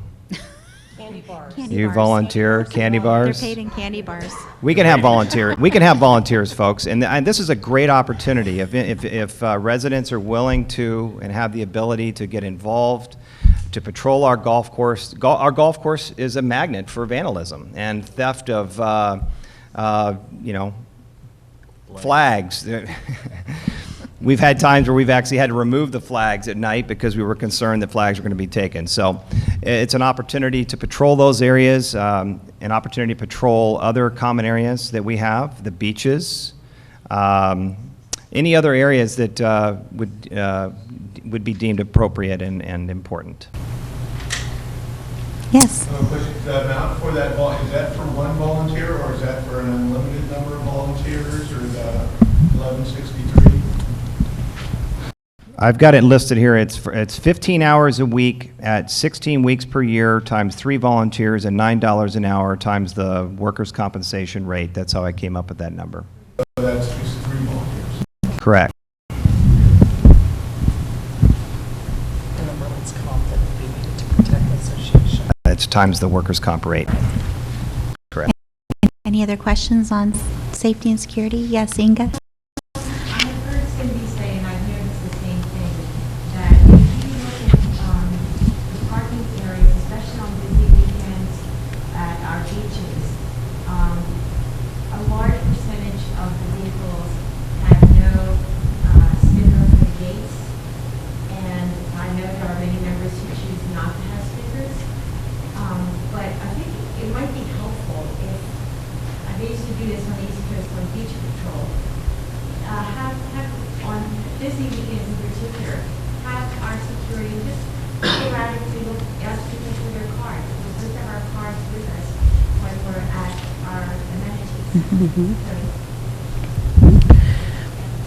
Candy bars. You volunteer, candy bars? They're paid in candy bars. We can have volunteers, folks, and this is a great opportunity. If residents are willing to and have the ability to get involved, to patrol our golf course. Our golf course is a magnet for vandalism and theft of, flags. We've had times where we've actually had to remove the flags at night because we were concerned that flags were going to be taken. So it's an opportunity to patrol those areas, an opportunity to patrol other common areas that we have, the beaches, any other areas that would be deemed appropriate and important. Yes. Question, the amount for that, is that for one volunteer, or is that for an unlimited number of volunteers, or the 1163? I've got it listed here. It's 15 hours a week at 16 weeks per year times 3 volunteers and $9 an hour times the workers' compensation rate. That's how I came up with that number. So that's just 3 volunteers. Correct. It's times the workers' comp rate. Correct. Any other questions on safety and security? Yes, Inga? I have heard Cindy say, and I've noticed the same thing, that if you look at the parking areas, especially on busy weekends at our beaches, a large percentage of the vehicles have no sticker for the gates, and I know there are many members who choose not to have stickers, but I think it might be helpful if, I used to do this on the East Coast on beach patrol, have on busy weekends in particular, have our security just periodically look, ask people for their cards. We'll just have our cards with us when we're at our amenities.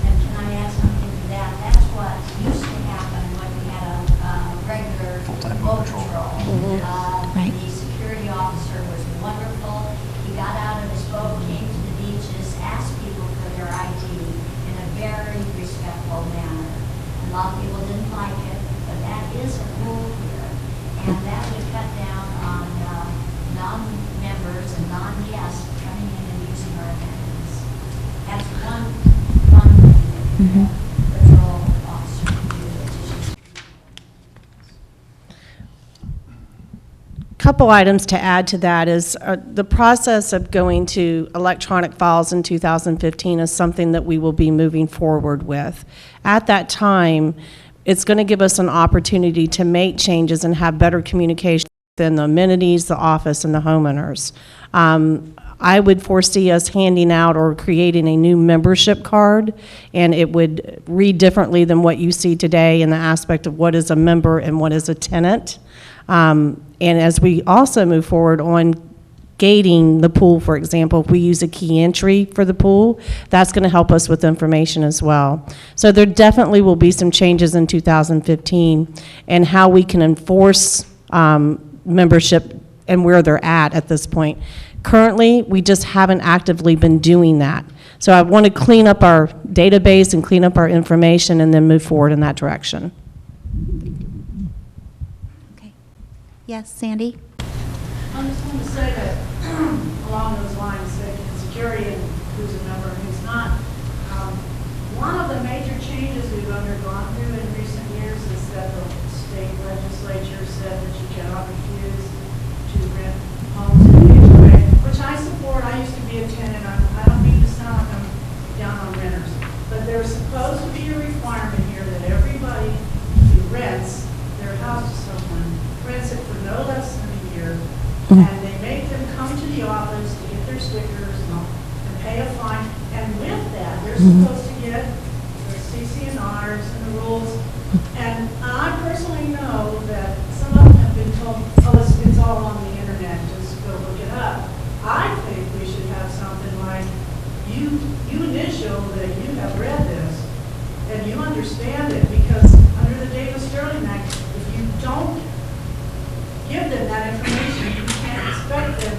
And can I add something to that? That's what used to happen when we had a regular boat patrol. Right. The security officer was wonderful. He got out of his boat, came to the beaches, asked people for their ID in a very respectful manner. A lot of people didn't like it, but that is a rule here. And that would cut down on non-members and non-guests coming in and using our amenities. That's one thing that the patrol officer can do in addition to Couple items to add to that is the process of going to electronic files in 2015 is something that we will be moving forward with. At that time, it's going to give us an opportunity to make changes and have better communication within the amenities, the office, and the homeowners. I would foresee us handing out or creating a new membership card, and it would read differently than what you see today in the aspect of what is a member and what is a tenant. And as we also move forward on gating the pool, for example, if we use a key entry for the pool, that's going to help us with information as well. So there definitely will be some changes in 2015 and how we can enforce membership and where they're at this point. Currently, we just haven't actively been doing that. So I want to clean up our database and clean up our information and then move forward in that direction. Yes, Sandy? I just want to say that along those lines, safety and security, and who's a member and who's not, one of the major changes we've undergone through in recent years is that the state legislature said that you cannot refuse to rent homes in the HOA, which I support. I used to be a tenant. I don't mean to sound like I'm down on renters, but there's supposed to be a requirement here that everybody who rents their house to someone rents it for no less than a year, and they make them come to the office to get their stickers and pay a fine, and with that, they're supposed to get their CC&Rs and the rules, and I personally know that some of them have been told, oh, it's all on the internet, just go look it up. I think we should have something like, you initial that you have read this, and you understand it, because under the Davis-Sterling Act, if you don't give them that information, you can't expect them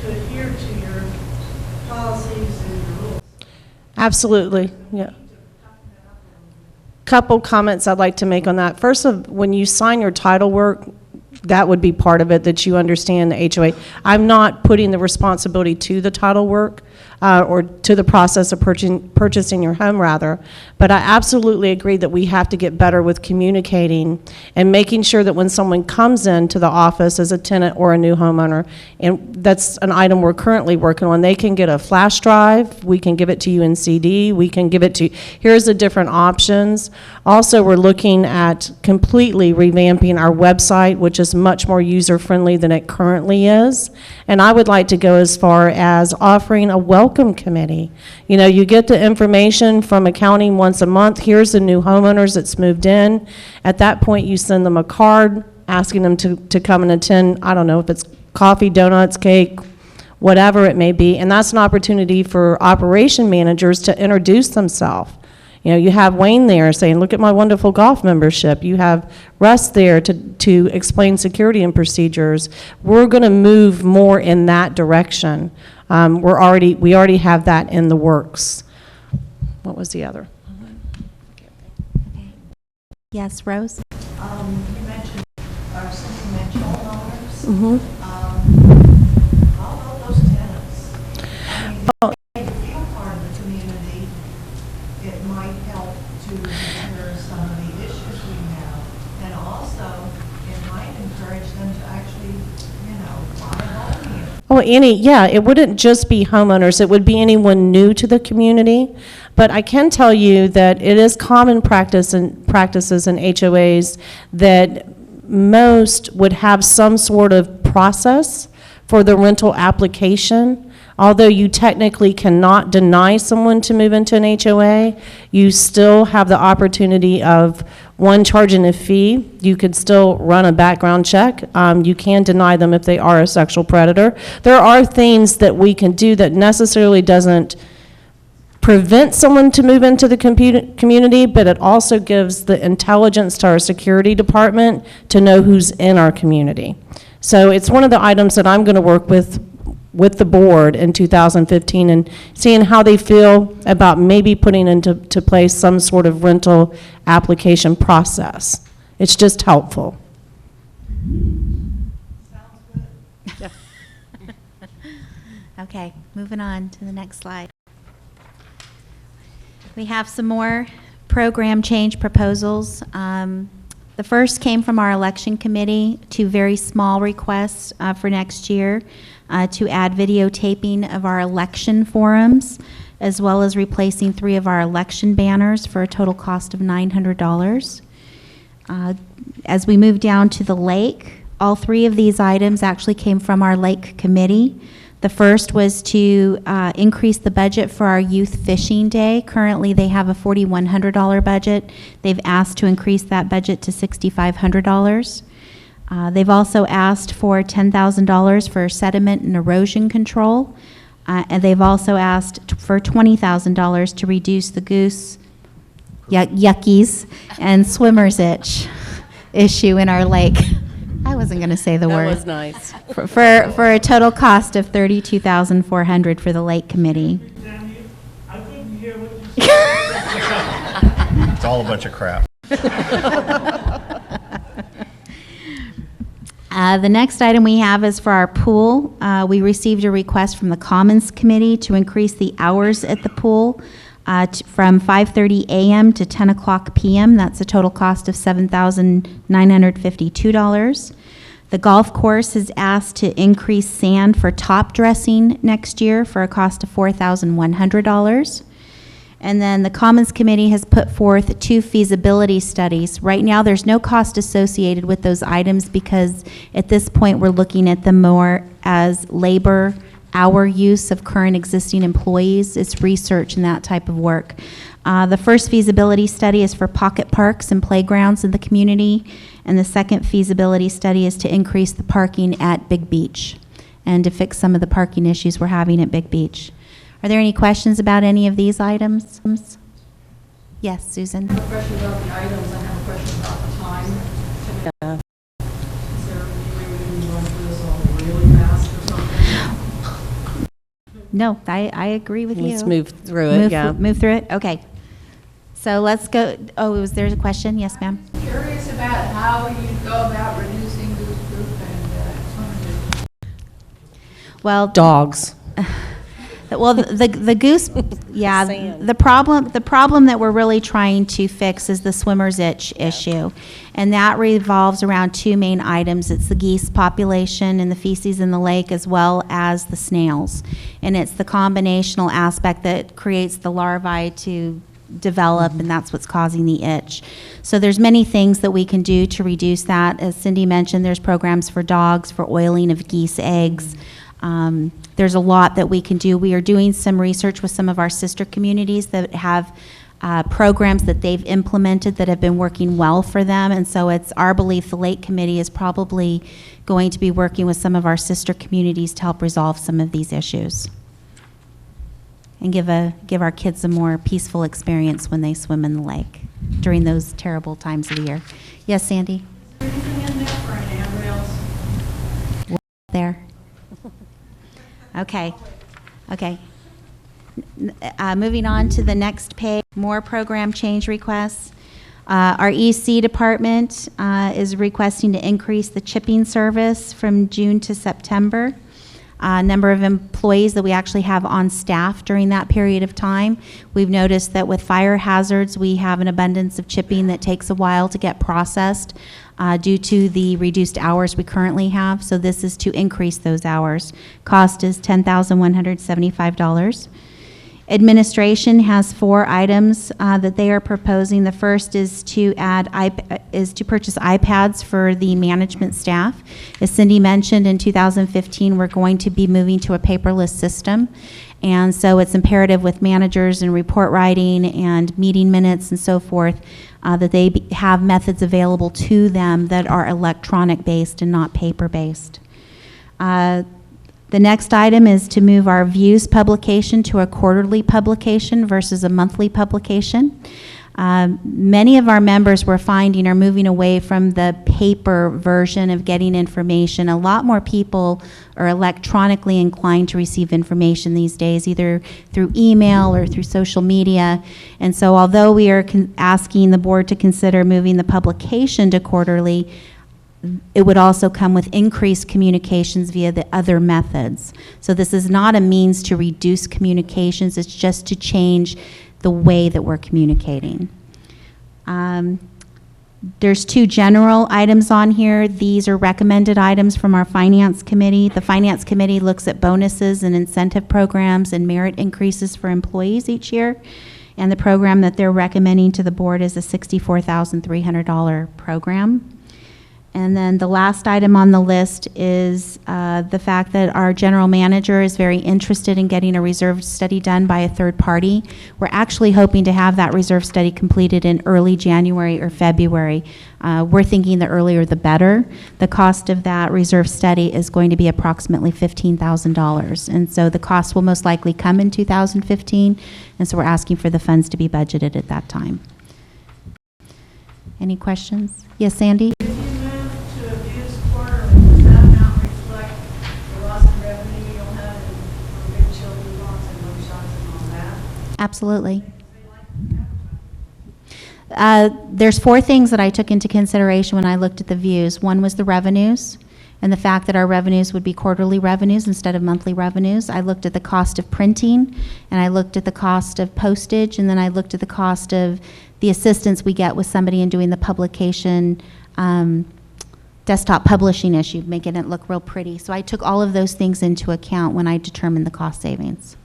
to adhere to your policies and your rules. Absolutely, yeah. Couple comments I'd like to make on that. First, when you sign your title work, that would be part of it, that you understand the HOA. I'm not putting the responsibility to the title work. or to the process of purchasing your home, rather. But I absolutely agree that we have to get better with communicating and making sure that when someone comes into the office as a tenant or a new homeowner, and that's an item we're currently working on, they can get a flash drive, we can give it to you in CD, we can give it to, here's the different options. Also, we're looking at completely revamping our website, which is much more user-friendly than it currently is. And I would like to go as far as offering a welcome committee. You know, you get the information from accounting once a month. Here's the new homeowners that's moved in. At that point, you send them a card asking them to come and attend, I don't know, if it's coffee, donuts, cake, whatever it may be. And that's an opportunity for operation managers to introduce themselves. You know, you have Wayne there saying, look at my wonderful golf membership. You have Russ there to explain security and procedures. We're going to move more in that direction. We already have that in the works. What was the other? Yes, Rose? You mentioned, or something mentioned homeowners. Mm-hmm. How about those tenants? I mean, if they feel part of the community, it might help to deter some of the issues we have. And also, it might encourage them to actually, buy a home here. Oh, it wouldn't just be homeowners, it would be anyone new to the community. But I can tell you that it is common practices in HOAs that most would have some sort of process for the rental application. Although you technically cannot deny someone to move into an HOA, you still have the opportunity of, one, charging a fee. You could still run a background check. You can deny them if they are a sexual predator. There are things that we can do that necessarily doesn't prevent someone to move into the community, but it also gives the intelligence to our security department to know who's in our community. So it's one of the items that I'm going to work with the board in 2015 and seeing how they feel about maybe putting into place some sort of rental application process. It's just helpful. Sounds good. Okay, moving on to the next slide. We have some more program change proposals. The first came from our election committee, two very small requests for next year to add videotaping of our election forums, as well as replacing 3 of our election banners for a total cost of $900. As we move down to the lake, all 3 of these items actually came from our lake committee. The first was to increase the budget for our youth fishing day. Currently, they have a $4,100 budget. They've asked to increase that budget to $6,500. They've also asked for $10,000 for sediment and erosion control. And they've also asked for $20,000 to reduce the goose yuckies and swimmer's itch issue in our lake. I wasn't going to say the word. That was nice. For a total cost of $32,400 for the lake committee. Tammy, I couldn't hear what you said. It's all a bunch of crap. The next item we have is for our pool. We received a request from the Commons Committee to increase the hours at the pool from 5:30 a.m. to 10 o'clock p.m. That's a total cost of $7,952. The golf course has asked to increase sand for top dressing next year for a cost of $4,100. And then the Commons Committee has put forth 2 feasibility studies. Right now, there's no cost associated with those items because at this point, we're looking at them more as labor, hour use of current existing employees. It's research and that type of work. The first feasibility study is for pocket parks and playgrounds in the community, and the second feasibility study is to increase the parking at Big Beach and to fix some of the parking issues we're having at Big Beach. Are there any questions about any of these items? Yes, Susan. I have a question about the items, I have a question about the time. Yeah. Is there any way we can run through this all really fast or something? No, I agree with you. Let's move through it, yeah. Move through it? Okay. So let's go. Oh, was there a question? Yes, ma'am. Curious about how you go about reducing goose poop and swimmer. Well, Dogs. Well, the goose, yeah, Sand. the problem that we're really trying to fix is the swimmer's itch issue. And that revolves around two main items. It's the geese population and the feces in the lake, as well as the snails. And it's the combinational aspect that creates the larvae to develop, and that's what's causing the itch. So there's many things that we can do to reduce that. As Cindy mentioned, there's programs for dogs, for oiling of geese eggs. There's a lot that we can do. We are doing some research with some of our sister communities that have programs that they've implemented that have been working well for them, and so it's our belief the Lake Committee is probably going to be working with some of our sister communities to help resolve some of these issues and give our kids a more peaceful experience when they swim in the lake during those terrible times of the year. Yes, Sandy? Anything in there for an handrails? There. Okay. Moving on to the next page, more program change requests. Our EC department is requesting to increase the chipping service from June to September. Number of employees that we actually have on staff during that period of time. We've noticed that with fire hazards, we have an abundance of chipping that takes a while to get processed due to the reduced hours we currently have. So this is to increase those hours. Cost is $10,175. Administration has 4 items that they are proposing. The first is to purchase iPads for the management staff. As Cindy mentioned, in 2015, we're going to be moving to a paperless system. And so it's imperative with managers and report writing and meeting minutes and so forth that they have methods available to them that are electronic based and not paper based. The next item is to move our views publication to a quarterly publication versus a monthly publication. Many of our members we're finding are moving away from the paper version of getting information. A lot more people are electronically inclined to receive information these days, either through email or through social media. And so although we are asking the board to consider moving the publication to quarterly, it would also come with increased communications via the other methods. So this is not a means to reduce communications, it's just to change the way that we're communicating. There's 2 general items on here. These are recommended items from our Finance Committee. The Finance Committee looks at bonuses and incentive programs and merit increases for employees each year. And the program that they're recommending to the board is a $64,300 program. And then the last item on the list is the fact that our general manager is very interested in getting a reserve study done by a third party. We're actually hoping to have that reserve study completed in early January or February. We're thinking the earlier the better. The cost of that reserve study is going to be approximately $15,000. And so the cost will most likely come in 2015. And so we're asking for the funds to be budgeted at that time. Any questions? Yes, Sandy? Absolutely. There's 4 things that I took into consideration when I looked at the views. One was the revenues and the fact that our revenues would be quarterly revenues instead of monthly revenues. I looked at the cost of printing, and I looked at the cost of postage, and then I looked at the cost of the assistance we get with somebody in doing the publication desktop publishing issue, making it look real pretty. So I took all of those things into account when I determined the cost savings.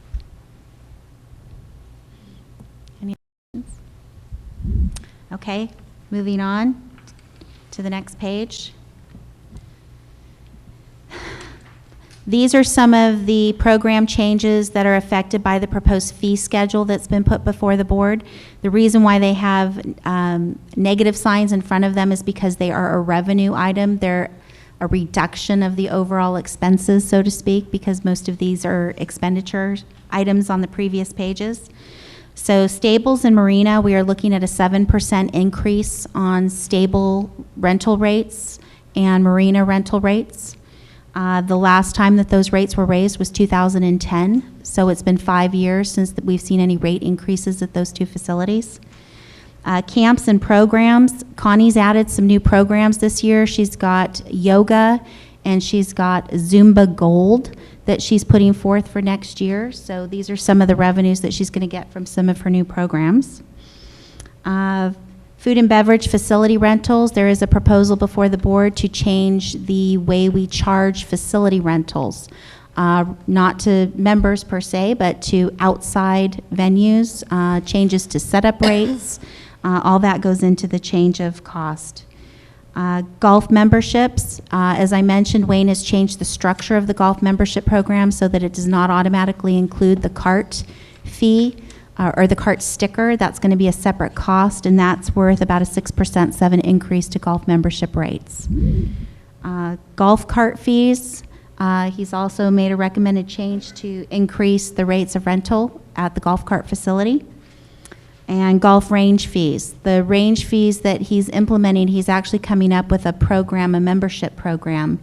Okay, moving on to the next page. These are some of the program changes that are affected by the proposed fee schedule that's been put before the board. The reason why they have negative signs in front of them is because they are a revenue item. They're a reduction of the overall expenses, so to speak, because most of these are expenditure items on the previous pages. So stables and marina, we are looking at a 7% increase on stable rental rates and marina rental rates. The last time that those rates were raised was 2010, so it's been 5 years since we've seen any rate increases at those 2 facilities. Camps and programs, Connie's added some new programs this year. She's got yoga and she's got Zumba Gold that she's putting forth for next year. So these are some of the revenues that she's going to get from some of her new programs. Food and beverage facility rentals, there is a proposal before the board to change the way we charge facility rentals, not to members per se, but to outside venues, changes to setup rates. All that goes into the change of cost. Golf memberships, as I mentioned, Wayne has changed the structure of the golf membership program so that it does not automatically include the cart fee or the cart sticker. That's going to be a separate cost, and that's worth about a 6% increase to golf membership rates. Golf cart fees, he's also made a recommended change to increase the rates of rental at the golf cart facility. And golf range fees. The range fees that he's implementing, he's actually coming up with a program, a membership program,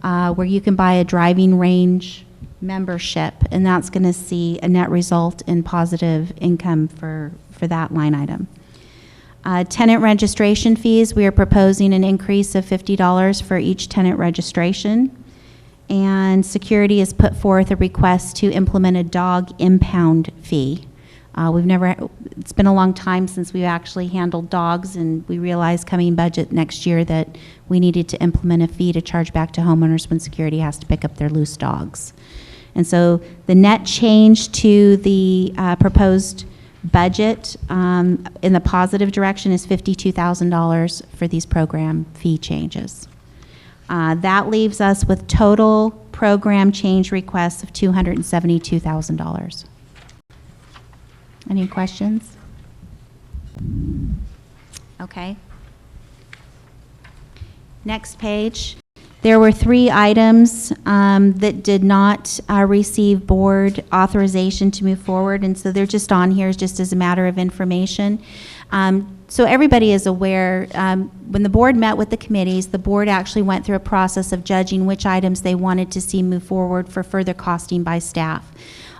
where you can buy a driving range membership, and that's going to see a net result in positive income for that line item. Tenant registration fees, we are proposing an increase of $50 for each tenant registration. And security has put forth a request to implement a dog impound fee. It's been a long time since we've actually handled dogs, and we realized coming budget next year that we needed to implement a fee to charge back to homeowners when security has to pick up their loose dogs. And so the net change to the proposed budget in the positive direction is $52,000 for these program fee changes. That leaves us with total program change requests of $272,000. Any questions? Okay. Next page. There were 3 items that did not receive board authorization to move forward, and so they're just on here just as a matter of information. So everybody is aware, when the board met with the committees, the board actually went through a process of judging which items they wanted to see move forward for further costing by staff.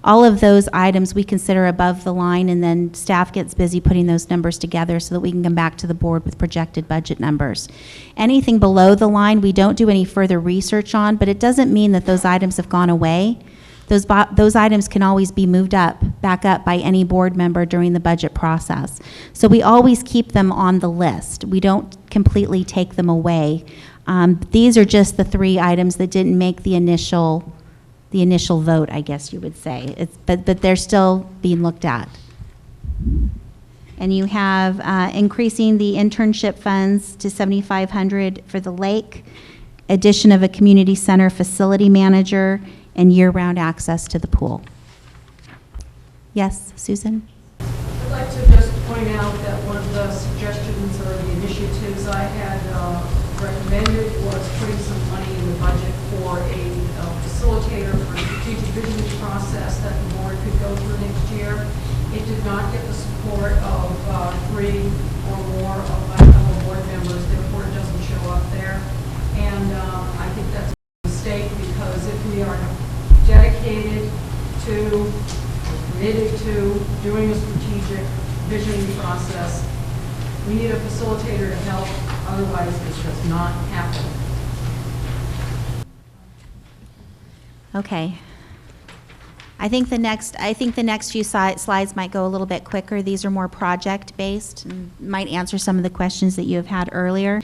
All of those items we consider above the line, and then staff gets busy putting those numbers together so that we can come back to the board with projected budget numbers. Anything below the line, we don't do any further research on, but it doesn't mean that those items have gone away. Those items can always be moved back up by any board member during the budget process. So we always keep them on the list. We don't completely take them away. These are just the 3 items that didn't make the initial vote, I guess you would say. But they're still being looked at. And you have increasing the internship funds to $7,500 for the lake, addition of a community center facility manager, and year-round access to the pool. Yes, Susan? I'd like to just point out that one of the suggestions or the initiatives I had recommended was putting some money in the budget for a facilitator for a strategic visioning process that the board could go through next year. It did not get the support of 3 or more of my fellow board members, therefore it doesn't show up there. And I think that's a mistake, because if we are dedicated to, committed to doing a strategic visioning process, we need a facilitator to help, otherwise this does not happen. Okay. I think the next few slides might go a little bit quicker. These are more project-based and might answer some of the questions that you have had earlier.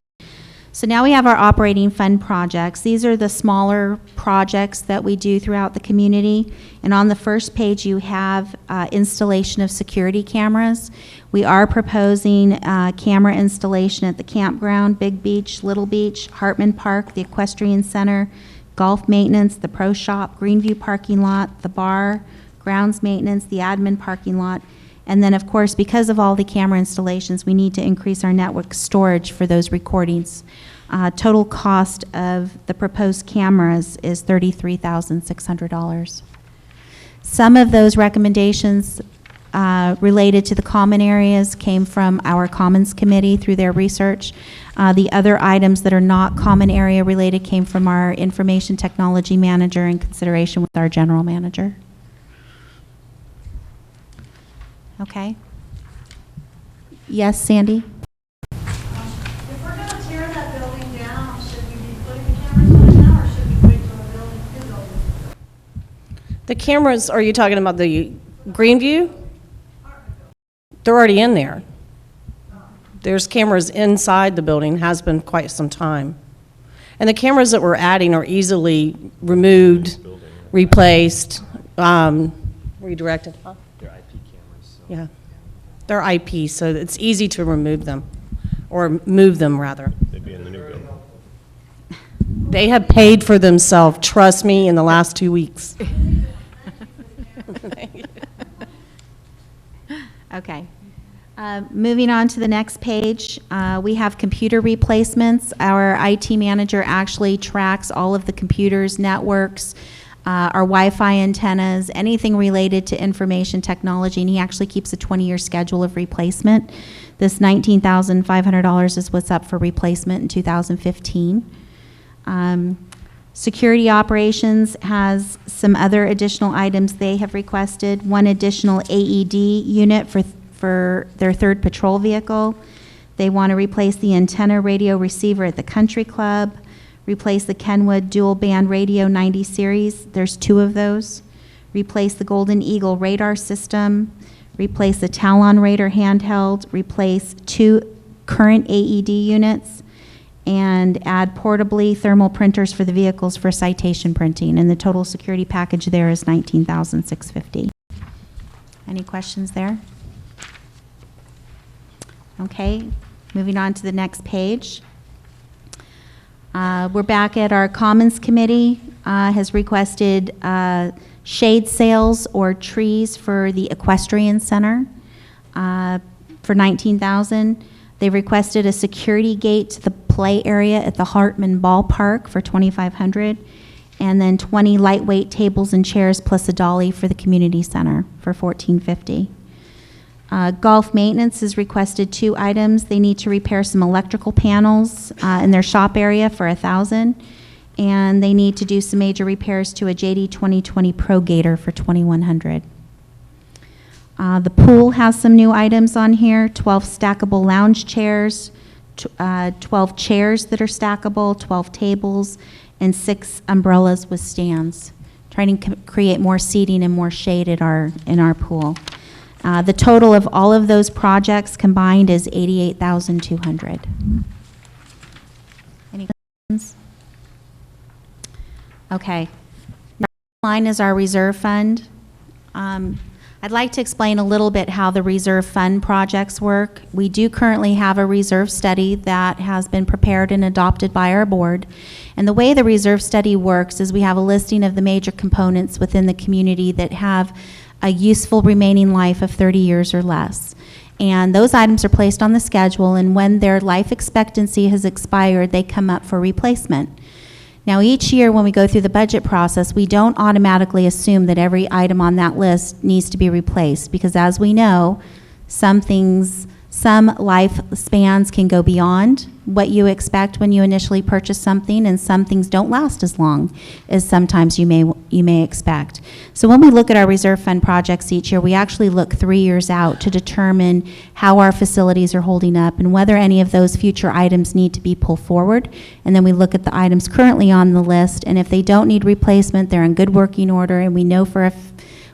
So now we have our operating fund projects. These are the smaller projects that we do throughout the community. And on the first page, you have installation of security cameras. We are proposing camera installation at the campground, Big Beach, Little Beach, Hartman Park, the Equestrian Center, golf maintenance, the pro shop, Greenview parking lot, the bar, grounds maintenance, the admin parking lot. And then, of course, because of all the camera installations, we need to increase our network storage for those recordings. Total cost of the proposed cameras is $33,600. Some of those recommendations related to the common areas came from our Commons Committee through their research. The other items that are not common area related came from our Information Technology Manager in consideration with our General Manager. Okay. Yes, Sandy? If we're going to tear that building down, should we be putting cameras on it now, or should The cameras, are you talking about the Greenview? They're already in there. There's cameras inside the building, has been quite some time. And the cameras that we're adding are easily removed, replaced, redirected. Huh? They're IP cameras. Yeah. They're IP, so it's easy to remove them, or move them, rather. They'd be in the new building. They have paid for themselves, trust me, in the last 2 weeks. Okay. Moving on to the next page, we have computer replacements. Our IT manager actually tracks all of the computers, networks, our Wi-Fi antennas, anything related to information technology, and he actually keeps a 20-year schedule of replacement. This $19,500 is what's up for replacement in 2015. Security operations has some other additional items they have requested. One additional AED unit for their third patrol vehicle. They want to replace the antenna radio receiver at the country club, replace the Kenwood dual band radio 90 series. There's 2 of those. Replace the Golden Eagle radar system, replace the Talon Raider handheld, replace 2 current AED units, and add portably thermal printers for the vehicles for citation printing. And the total security package there is $19,650. Any questions there? Okay, moving on to the next page. We're back at our Commons Committee, has requested shade sails or trees for the Equestrian Center for $19,000. They requested a security gate to the play area at the Hartman Ballpark for $2,500, and then 20 lightweight tables and chairs plus a dolly for the community center for $1,450. Golf maintenance has requested 2 items. They need to repair some electrical panels in their shop area for $1,000, and they need to do some major repairs to a JD 2020 Pro Gator for $2,100. The pool has some new items on here, 12 stackable lounge chairs, 12 chairs that are stackable, 12 tables, and 6 umbrellas with stands, trying to create more seating and more shade at in our pool. The total of all of those projects combined is $88,200. Any questions? Okay. Next line is our reserve fund. I'd like to explain a little bit how the reserve fund projects work. We do currently have a reserve study that has been prepared and adopted by our board. And the way the reserve study works is we have a listing of the major components within the community that have a useful remaining life of 30 years or less. And those items are placed on the schedule, and when their life expectancy has expired, they come up for replacement. Now, each year when we go through the budget process, we don't automatically assume that every item on that list needs to be replaced, because as we know, some lifespans can go beyond what you expect when you initially purchase something, and some things don't last as long as sometimes you may expect. So when we look at our reserve fund projects each year, we actually look 3 years out to determine how our facilities are holding up and whether any of those future items need to be pulled forward. And then we look at the items currently on the list, and if they don't need replacement, they're in good working order, and we know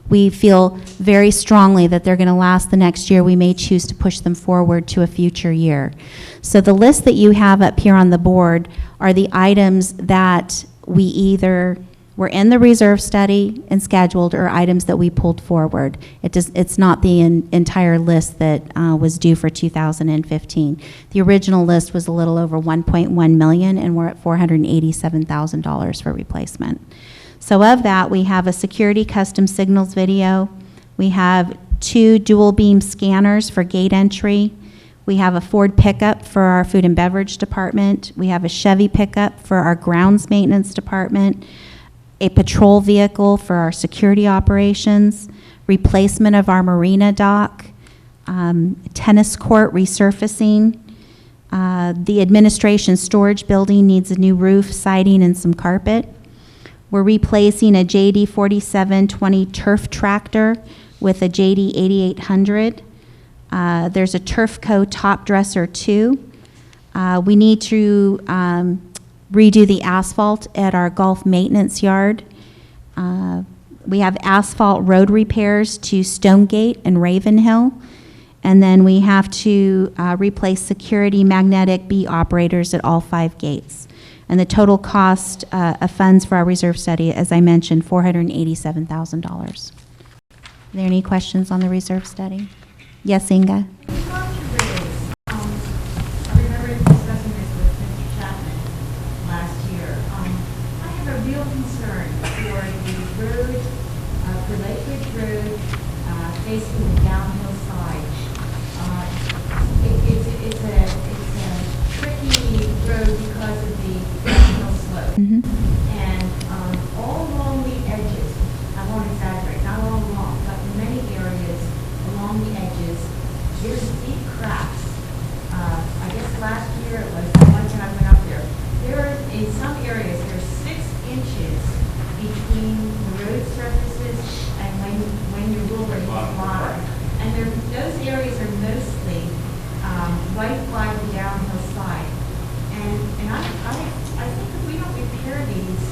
we feel very strongly that they're going to last the next year, we may choose to push them forward to a future year. So the list that you have up here on the board are the items that we either were in the reserve study and scheduled, or items that we pulled forward. It's not the entire list that was due for 2015. The original list was a little over 1.1 million, and we're at $487,000 for replacement. So of that, we have a security custom signals video. We have 2 dual beam scanners for gate entry. We have a Ford pickup for our food and beverage department. We have a Chevy pickup for our grounds maintenance department, a patrol vehicle for our security operations, replacement of our marina dock, tennis court resurfacing. The administration storage building needs a new roof, siding, and some carpet. We're replacing a JD 4720 turf tractor with a JD 8800. There's a Turfco top dresser 2. We need to redo the asphalt at our golf maintenance yard. We have asphalt road repairs to Stonegate and Ravenhill. And then we have to replace security magnetic beat operators at all 5 gates. And the total cost of funds for our reserve study, as I mentioned, $487,000. Are there any questions on the reserve study? Yes, Inga? I remember discussing this with Mr. Chapman last year. I have a real concern for the road, for Lakewood Road, facing the downhill side. It's a tricky road because of the downhill slope. And all along the edges, I won't exaggerate, not all along, but in many areas along the edges, there's deep cracks. I guess last year it was the one time I went up there. In some areas, there's 6 inches between the road surfaces and when your roller hits bottom. And those areas are mostly right by the downhill side. And I think if we don't repair these,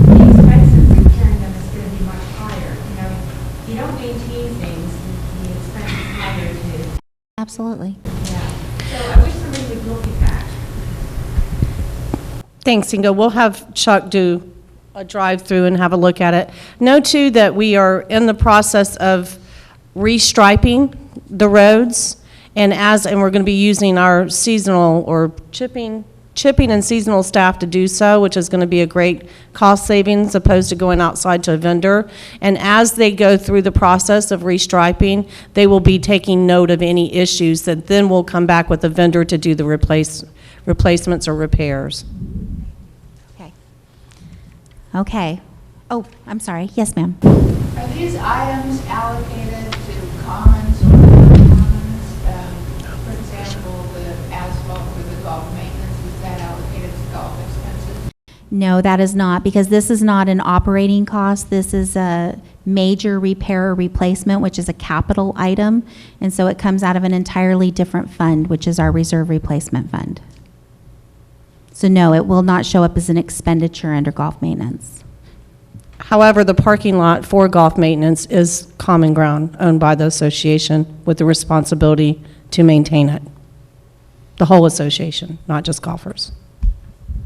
the expense of repairing them is going to be much higher. You know, if you don't maintain things, the expense is higher too. Absolutely. Yeah. So I wish somebody would look at that. Thanks, Inga. We'll have Chuck do a drive-through and have a look at it. Know, too, that we are in the process of restriping the roads, and we're going to be using our seasonal or chipping and seasonal staff to do so, which is going to be a great cost savings opposed to going outside to a vendor. And as they go through the process of restriping, they will be taking note of any issues that then will come back with the vendor to do the replacements or repairs. Okay. Okay. Oh, I'm sorry. Yes, ma'am. Are these items allocated to commons or non-commons? For example, the asphalt for the golf maintenance, is that allocated to golf expenses? No, that is not, because this is not an operating cost. This is a major repair or replacement, which is a capital item. And so it comes out of an entirely different fund, which is our reserve replacement fund. So no, it will not show up as an expenditure under golf maintenance. However, the parking lot for golf maintenance is common ground owned by the association with the responsibility to maintain it. The whole association, not just golfers.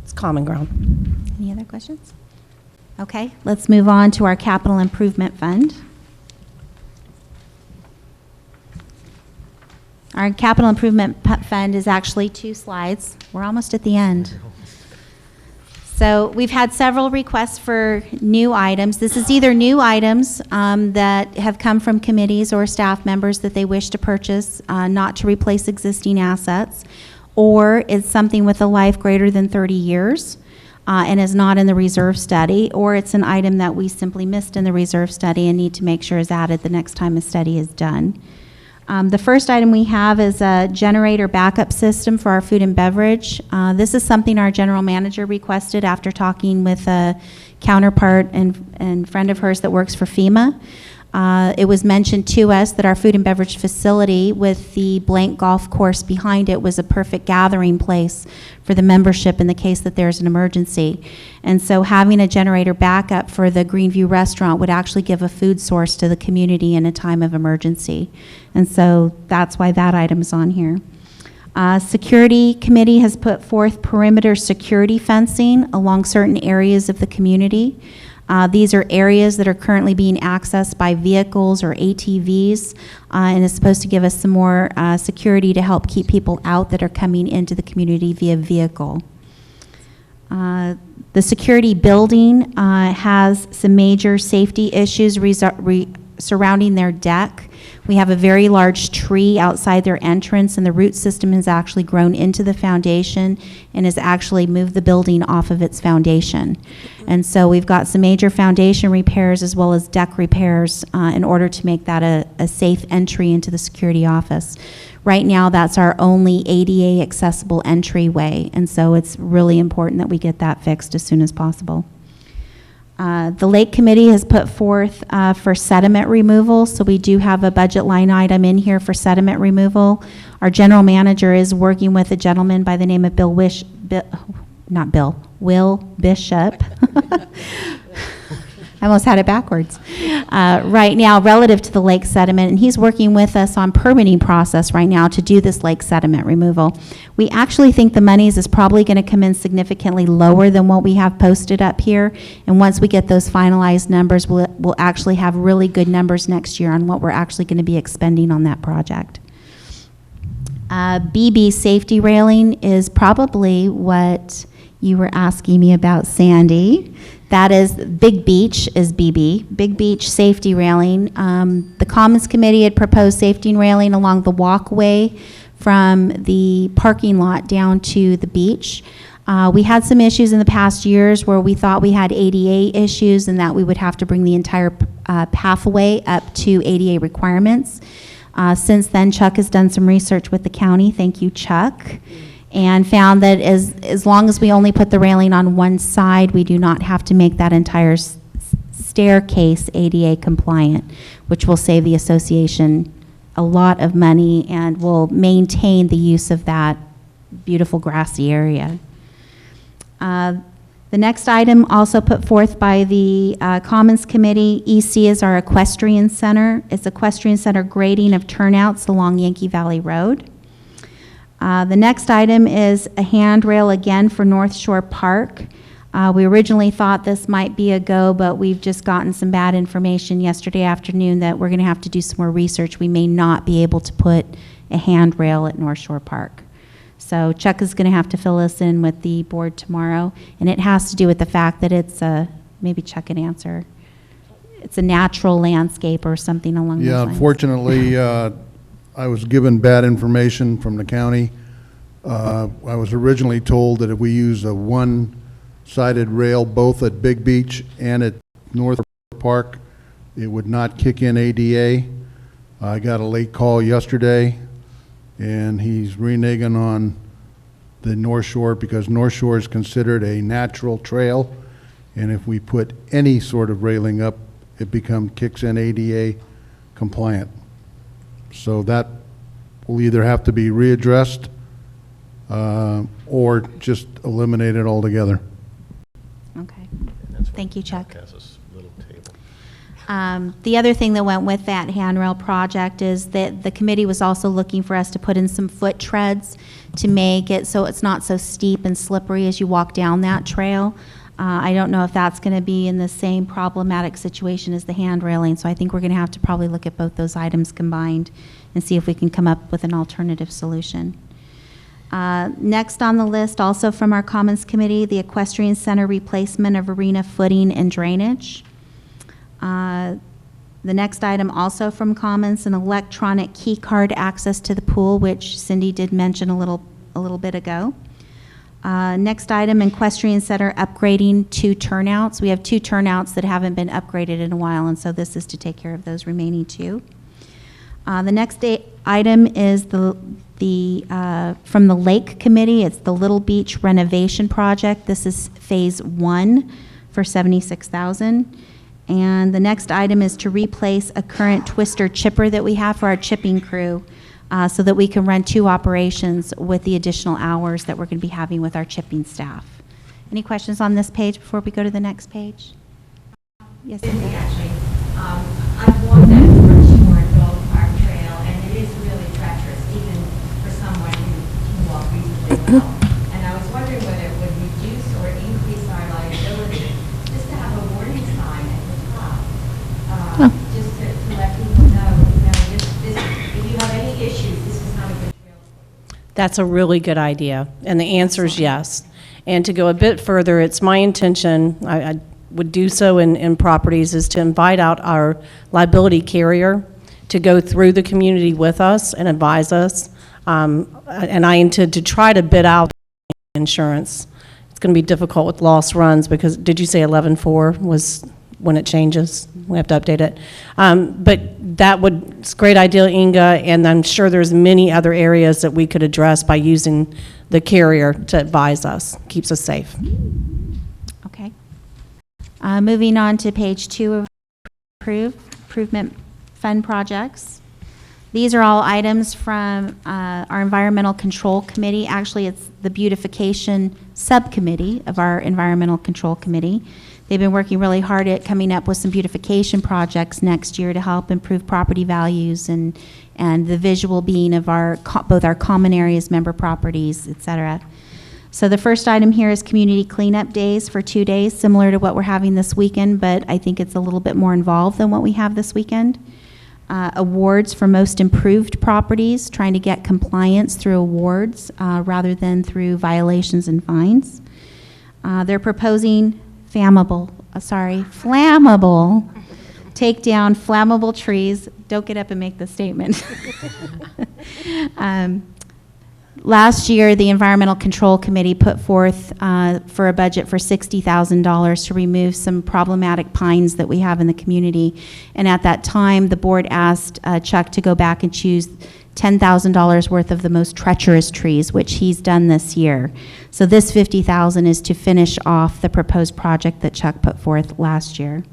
It's common ground. Any other questions? Okay, let's move on to our capital improvement fund. Our capital improvement fund is actually 2 slides. We're almost at the end. So we've had several requests for new items. This is either new items that have come from committees or staff members that they wish to purchase, not to replace existing assets, or it's something with a life greater than 30 years and is not in the reserve study, or it's an item that we simply missed in the reserve study and need to make sure is added the next time a study is done. The first item we have is a generator backup system for our food and beverage. This is something our general manager requested after talking with a counterpart and friend of hers that works for FEMA. It was mentioned to us that our food and beverage facility with the blank golf course behind it was a perfect gathering place for the membership in the case that there's an emergency. And so having a generator backup for the Greenview restaurant would actually give a food source to the community in a time of emergency. And so that's why that item is on here. Security Committee has put forth perimeter security fencing along certain areas of the community. These are areas that are currently being accessed by vehicles or ATVs and is supposed to give us some more security to help keep people out that are coming into the community via vehicle. The security building has some major safety issues surrounding their deck. We have a very large tree outside their entrance, and the root system has actually grown into the foundation and has actually moved the building off of its foundation. And so we've got some major foundation repairs as well as deck repairs in order to make that a safe entry into the security office. Right now, that's our only ADA accessible entryway, and so it's really important that we get that fixed as soon as possible. The Lake Committee has put forth for sediment removal, so we do have a budget line item in here for sediment removal. Our general manager is working with a gentleman by the name of Will Bishop. I almost had it backwards. Right now, relative to the lake sediment, and he's working with us on permitting process right now to do this lake sediment removal. We actually think the monies is probably going to come in significantly lower than what we have posted up here. And once we get those finalized numbers, we'll actually have really good numbers next year on what we're actually going to be expending on that project. BB safety railing is probably what you were asking me about, Sandy. That is, Big Beach is BB, Big Beach safety railing. The Commons Committee had proposed safety railing along the walkway from the parking lot down to the beach. We had some issues in the past years where we thought we had ADA issues and that we would have to bring the entire pathway up to ADA requirements. Since then, Chuck has done some research with the county, thank you, Chuck, and found that as long as we only put the railing on one side, we do not have to make that entire staircase ADA compliant, which will save the association a lot of money and will maintain the use of that beautiful grassy area. The next item also put forth by the Commons Committee, EC, is our equestrian center. It's equestrian center grading of turnouts along Yankee Valley Road. The next item is a handrail again for North Shore Park. We originally thought this might be a go, but we've just gotten some bad information yesterday afternoon that we're going to have to do some more research. We may not be able to put a handrail at North Shore Park. So Chuck is going to have to fill us in with the board tomorrow, and it has to do with the fact that it's a, maybe Chuck can answer, it's a natural landscape or something along those lines. Yeah, unfortunately, I was given bad information from the county. I was originally told that if we use a one-sided rail both at Big Beach and at North Park, it would not kick in ADA. I got a late call yesterday, and he's reneging on the North Shore because North Shore is considered a natural trail, and if we put any sort of railing up, it kicks in ADA compliant. So that will either have to be readdressed or just eliminated altogether. Okay. Thank you, Chuck. The other thing that went with that handrail project is that the committee was also looking for us to put in some foot treads to make it so it's not so steep and slippery as you walk down that trail. I don't know if that's going to be in the same problematic situation as the hand railing, so I think we're going to have to probably look at both those items combined and see if we can come up with an alternative solution. Next on the list, also from our Commons Committee, the Equestrian Center replacement of arena footing and drainage. The next item also from Commons, an electronic key card access to the pool, which Cindy did mention a little bit ago. Next item, Equestrian Center upgrading 2 turnouts. We have 2 turnouts that haven't been upgraded in a while, and so this is to take care of those remaining 2. The next item is from the Lake Committee. It's the Little Beach renovation project. This is phase 1 for $76,000. And the next item is to replace a current twister chipper that we have for our chipping crew so that we can run 2 operations with the additional hours that we're going to be having with our chipping staff. Any questions on this page before we go to the next page? Yes, Cindy, actually, I've walked that North Shore Dog Park Trail, and it is really treacherous, even for someone who can walk reasonably well. And I was wondering whether it would reduce or increase our liability just to have a warning sign at the top, just to let people know, if you have any issues, this is not a good trail. That's a really good idea, and the answer is yes. And to go a bit further, it's my intention, I would do so in properties, is to invite out our liability carrier to go through the community with us and advise us. And I intend to try to bid out insurance. It's going to be difficult with lost runs because, did you say 11/4 was when it changes? We have to update it. But it's a great idea, Inga, and I'm sure there's many other areas that we could address by using the carrier to advise us. Keeps us safe. Okay. Moving on to page 2 of improvement fund projects. These are all items from our Environmental Control Committee. Actually, it's the beautification subcommittee of our Environmental Control Committee. They've been working really hard at coming up with some beautification projects next year to help improve property values and the visual being of both our common areas, member properties, et cetera. So the first item here is community cleanup days for 2 days, similar to what we're having this weekend, but I think it's a little bit more involved than what we have this weekend. Awards for most improved properties, trying to get compliance through awards rather than through violations and fines. They're proposing flammable, take down flammable trees. Don't get up and make the statement. Last year, the Environmental Control Committee put forth for a budget for $60,000 to remove some problematic pines that we have in the community. And at that time, the board asked Chuck to go back and choose $10,000 worth of the most treacherous trees, which he's done this year. So this $50,000 is to finish off the proposed project that Chuck put forth last year.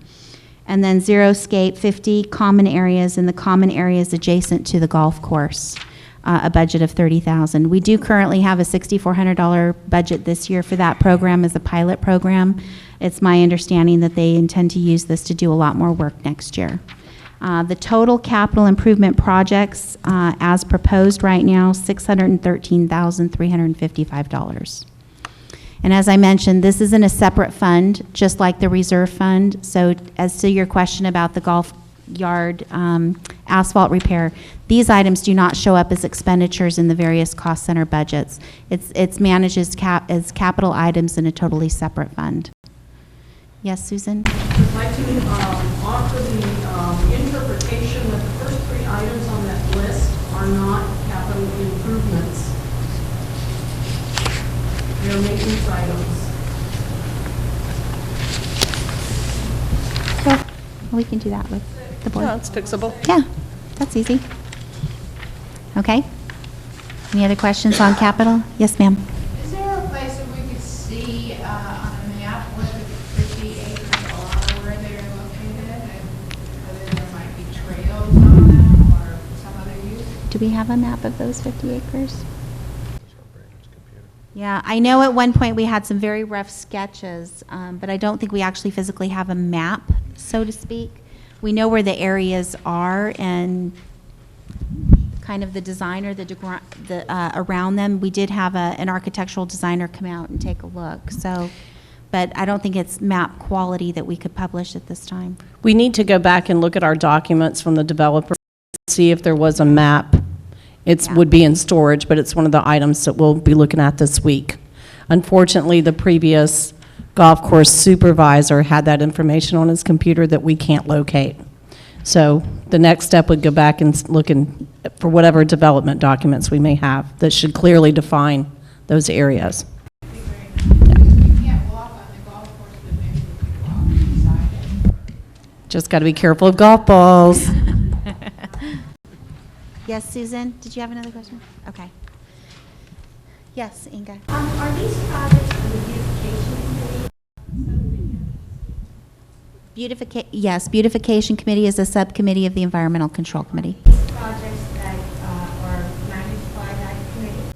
And then Xeriscape, 50 common areas in the common areas adjacent to the golf course. A budget of $30,000. We do currently have a $6,400 budget this year for that program as a pilot program. It's my understanding that they intend to use this to do a lot more work next year. The total capital improvement projects as proposed right now, $613,355. And as I mentioned, this is in a separate fund, just like the reserve fund. So as to your question about the golf yard asphalt repair, these items do not show up as expenditures in the various cost center budgets. It's managed as capital items in a totally separate fund. Yes, Susan? I'd like to offer the interpretation that the first 3 items on that list are not capital improvements. They're maintenance items. Sure. We can do that with the board. No, it's fixable. Yeah, that's easy. Okay. Any other questions on capital? Yes, ma'am. Is there a place that we could see on a map where the 50 acres are, where they're located, and whether there might be trails on them or some other use? Do we have a map of those 50 acres? Yeah, I know at one point we had some very rough sketches, but I don't think we actually physically have a map, so to speak. We know where the areas are and kind of the designer, around them. We did have an architectural designer come out and take a look. So, but I don't think it's map quality that we could publish at this time. We need to go back and look at our documents from the developer, see if there was a map. It would be in storage, but it's one of the items that we'll be looking at this week. Unfortunately, the previous golf course supervisor had that information on his computer that we can't locate. So the next step would go back and look for whatever development documents we may have that should clearly define those areas. We can't walk on the golf course, but maybe we could walk beside it. Just got to be careful of golf balls. Yes, Susan, did you have another question? Okay. Yes, Inga. Are these projects for the beautification committee? Yes, Beautification Committee is a subcommittee of the Environmental Control Committee. These projects that are managed by that committee?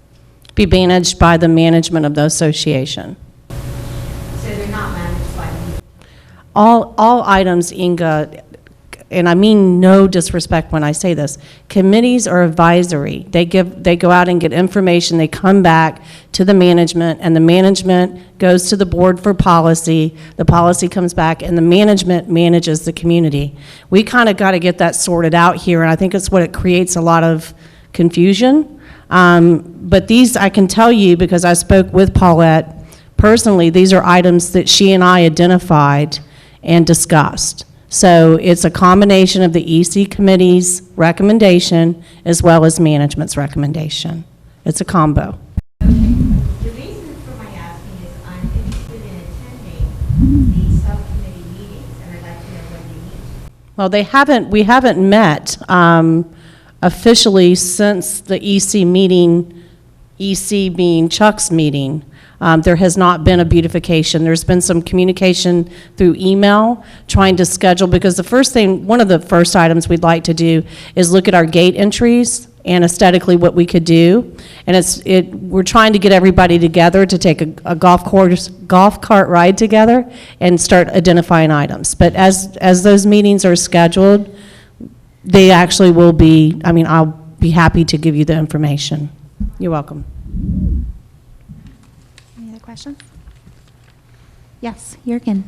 Be managed by the management of the association. So they're not managed by the... All items, Inga, and I mean no disrespect when I say this, committees are advisory. They go out and get information, they come back to the management, and the management goes to the board for policy, the policy comes back, and the management manages the community. We kind of got to get that sorted out here, and I think it's what it creates a lot of confusion. But these, I can tell you, because I spoke with Paulette personally, these are items that she and I identified and discussed. So it's a combination of the EC committee's recommendation as well as management's recommendation. It's a combo. The reason for my asking is I'm interested in attending the subcommittee meetings, and I'd like to know when you meet. Well, we haven't met officially since the EC meeting, EC being Chuck's meeting. There has not been a beautification. There's been some communication through email trying to schedule, because one of the first items we'd like to do is look at our gate entries and aesthetically what we could do. And we're trying to get everybody together to take a golf cart ride together and start identifying items. But as those meetings are scheduled, they actually will be, I mean, I'll be happy to give you the information. You're welcome. Any other questions? Yes, Jürgen.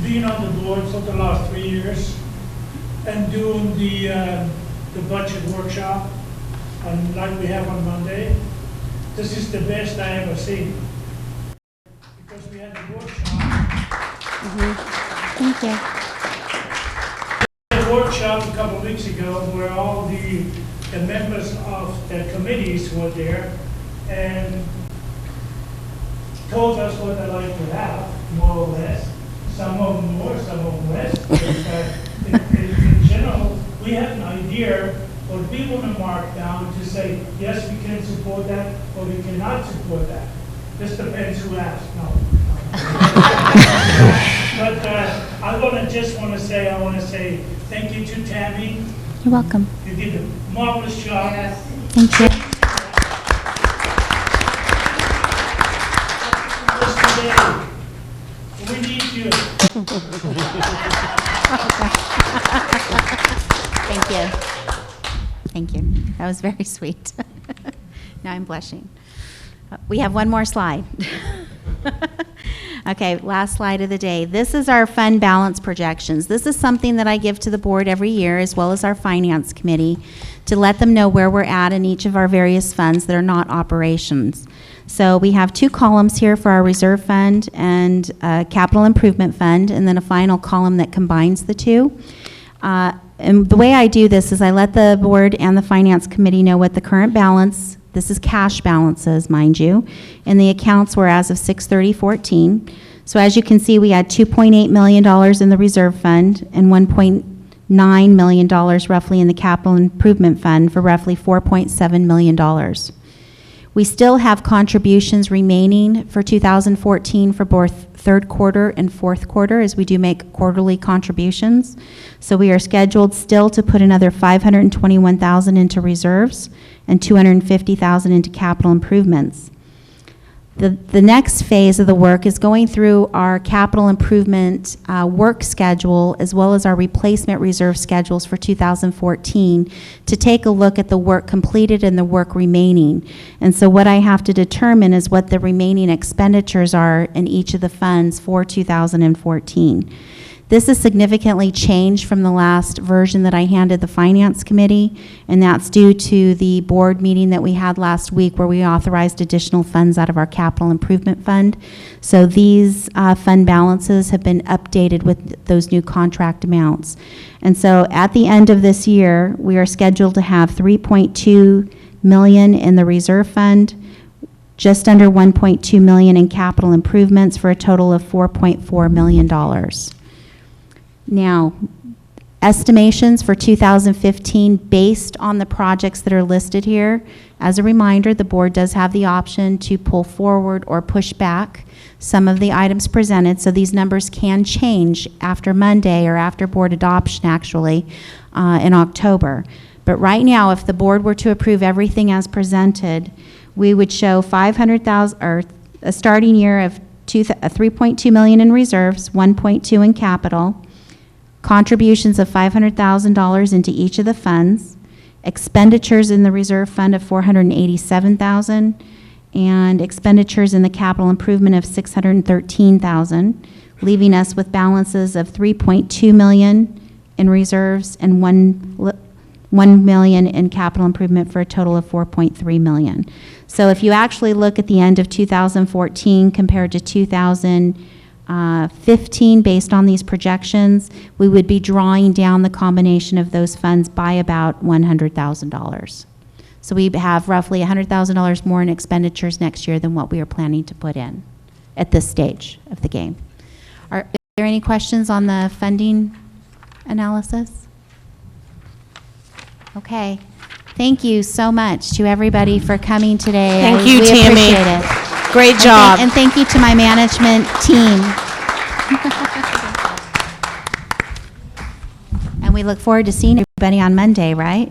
Being on the board for the last 3 years and doing the budget workshop, and like we have on Monday, this is the best I ever seen. Because we had a workshop. Thank you. A workshop a couple of weeks ago where all the members of the committees were there and told us what they'd like to have, more or less. Some of them more, some of them less. But in general, we have an idea what we want to mark down to say, yes, we can support that, or we cannot support that. This depends who asks, no. But I want to say thank you to Tammy. You're welcome. You did a marvelous job. Yes. Thank you. We need you. Thank you. Thank you. That was very sweet. Now I'm blushing. We have one more slide. Okay, last slide of the day. This is our fund balance projections. This is something that I give to the board every year, as well as our finance committee, to let them know where we're at in each of our various funds that are not operations. So we have 2 columns here for our reserve fund and capital improvement fund, and then a final column that combines the two. And the way I do this is I let the board and the finance committee know what the current balance, this is cash balances, mind you, and the accounts were as of 6/30/14. So as you can see, we had $2.8 million in the reserve fund and $1.9 million roughly in the capital improvement fund for roughly $4.7 million. We still have contributions remaining for 2014 for both third quarter and fourth quarter, as we do make quarterly contributions. So we are scheduled still to put another $521,000 into reserves and $250,000 into capital improvements. The next phase of the work is going through our capital improvement work schedule as well as our replacement reserve schedules for 2014 to take a look at the work completed and the work remaining. And so what I have to determine is what the remaining expenditures are in each of the funds for 2014. This has significantly changed from the last version that I handed the Finance Committee, and that's due to the board meeting that we had last week where we authorized additional funds out of our Capital Improvement Fund. So these fund balances have been updated with those new contract amounts. And so at the end of this year, we are scheduled to have $3.2 million in the reserve fund, just under $1.2 million in capital improvements for a total of $4.4 million. Now, estimations for 2015 based on the projects that are listed here. As a reminder, the board does have the option to pull forward or push back some of the items presented, so these numbers can change after Monday or after board adoption, actually, in October. But right now, if the board were to approve everything as presented, we would show 500,000, or a starting year of 3.2 million in reserves, 1.2 in capital, contributions of $500,000 into each of the funds, expenditures in the reserve fund of $487,000, and expenditures in the capital improvement of $613,000, leaving us with balances of $3.2 million in reserves and $1 million in capital improvement for a total of $4.3 million. So if you actually look at the end of 2014 compared to 2015, based on these projections, we would be drawing down the combination of those funds by about $100,000. So we have roughly $100,000 more in expenditures next year than what we are planning to put in at this stage of the game. Are there any questions on the funding analysis? Okay. Thank you so much to everybody for coming today. Thank you, we Tammy. appreciate it. Great job. And thank you to my management team. And we look forward to seeing you. Everybody on Monday, right?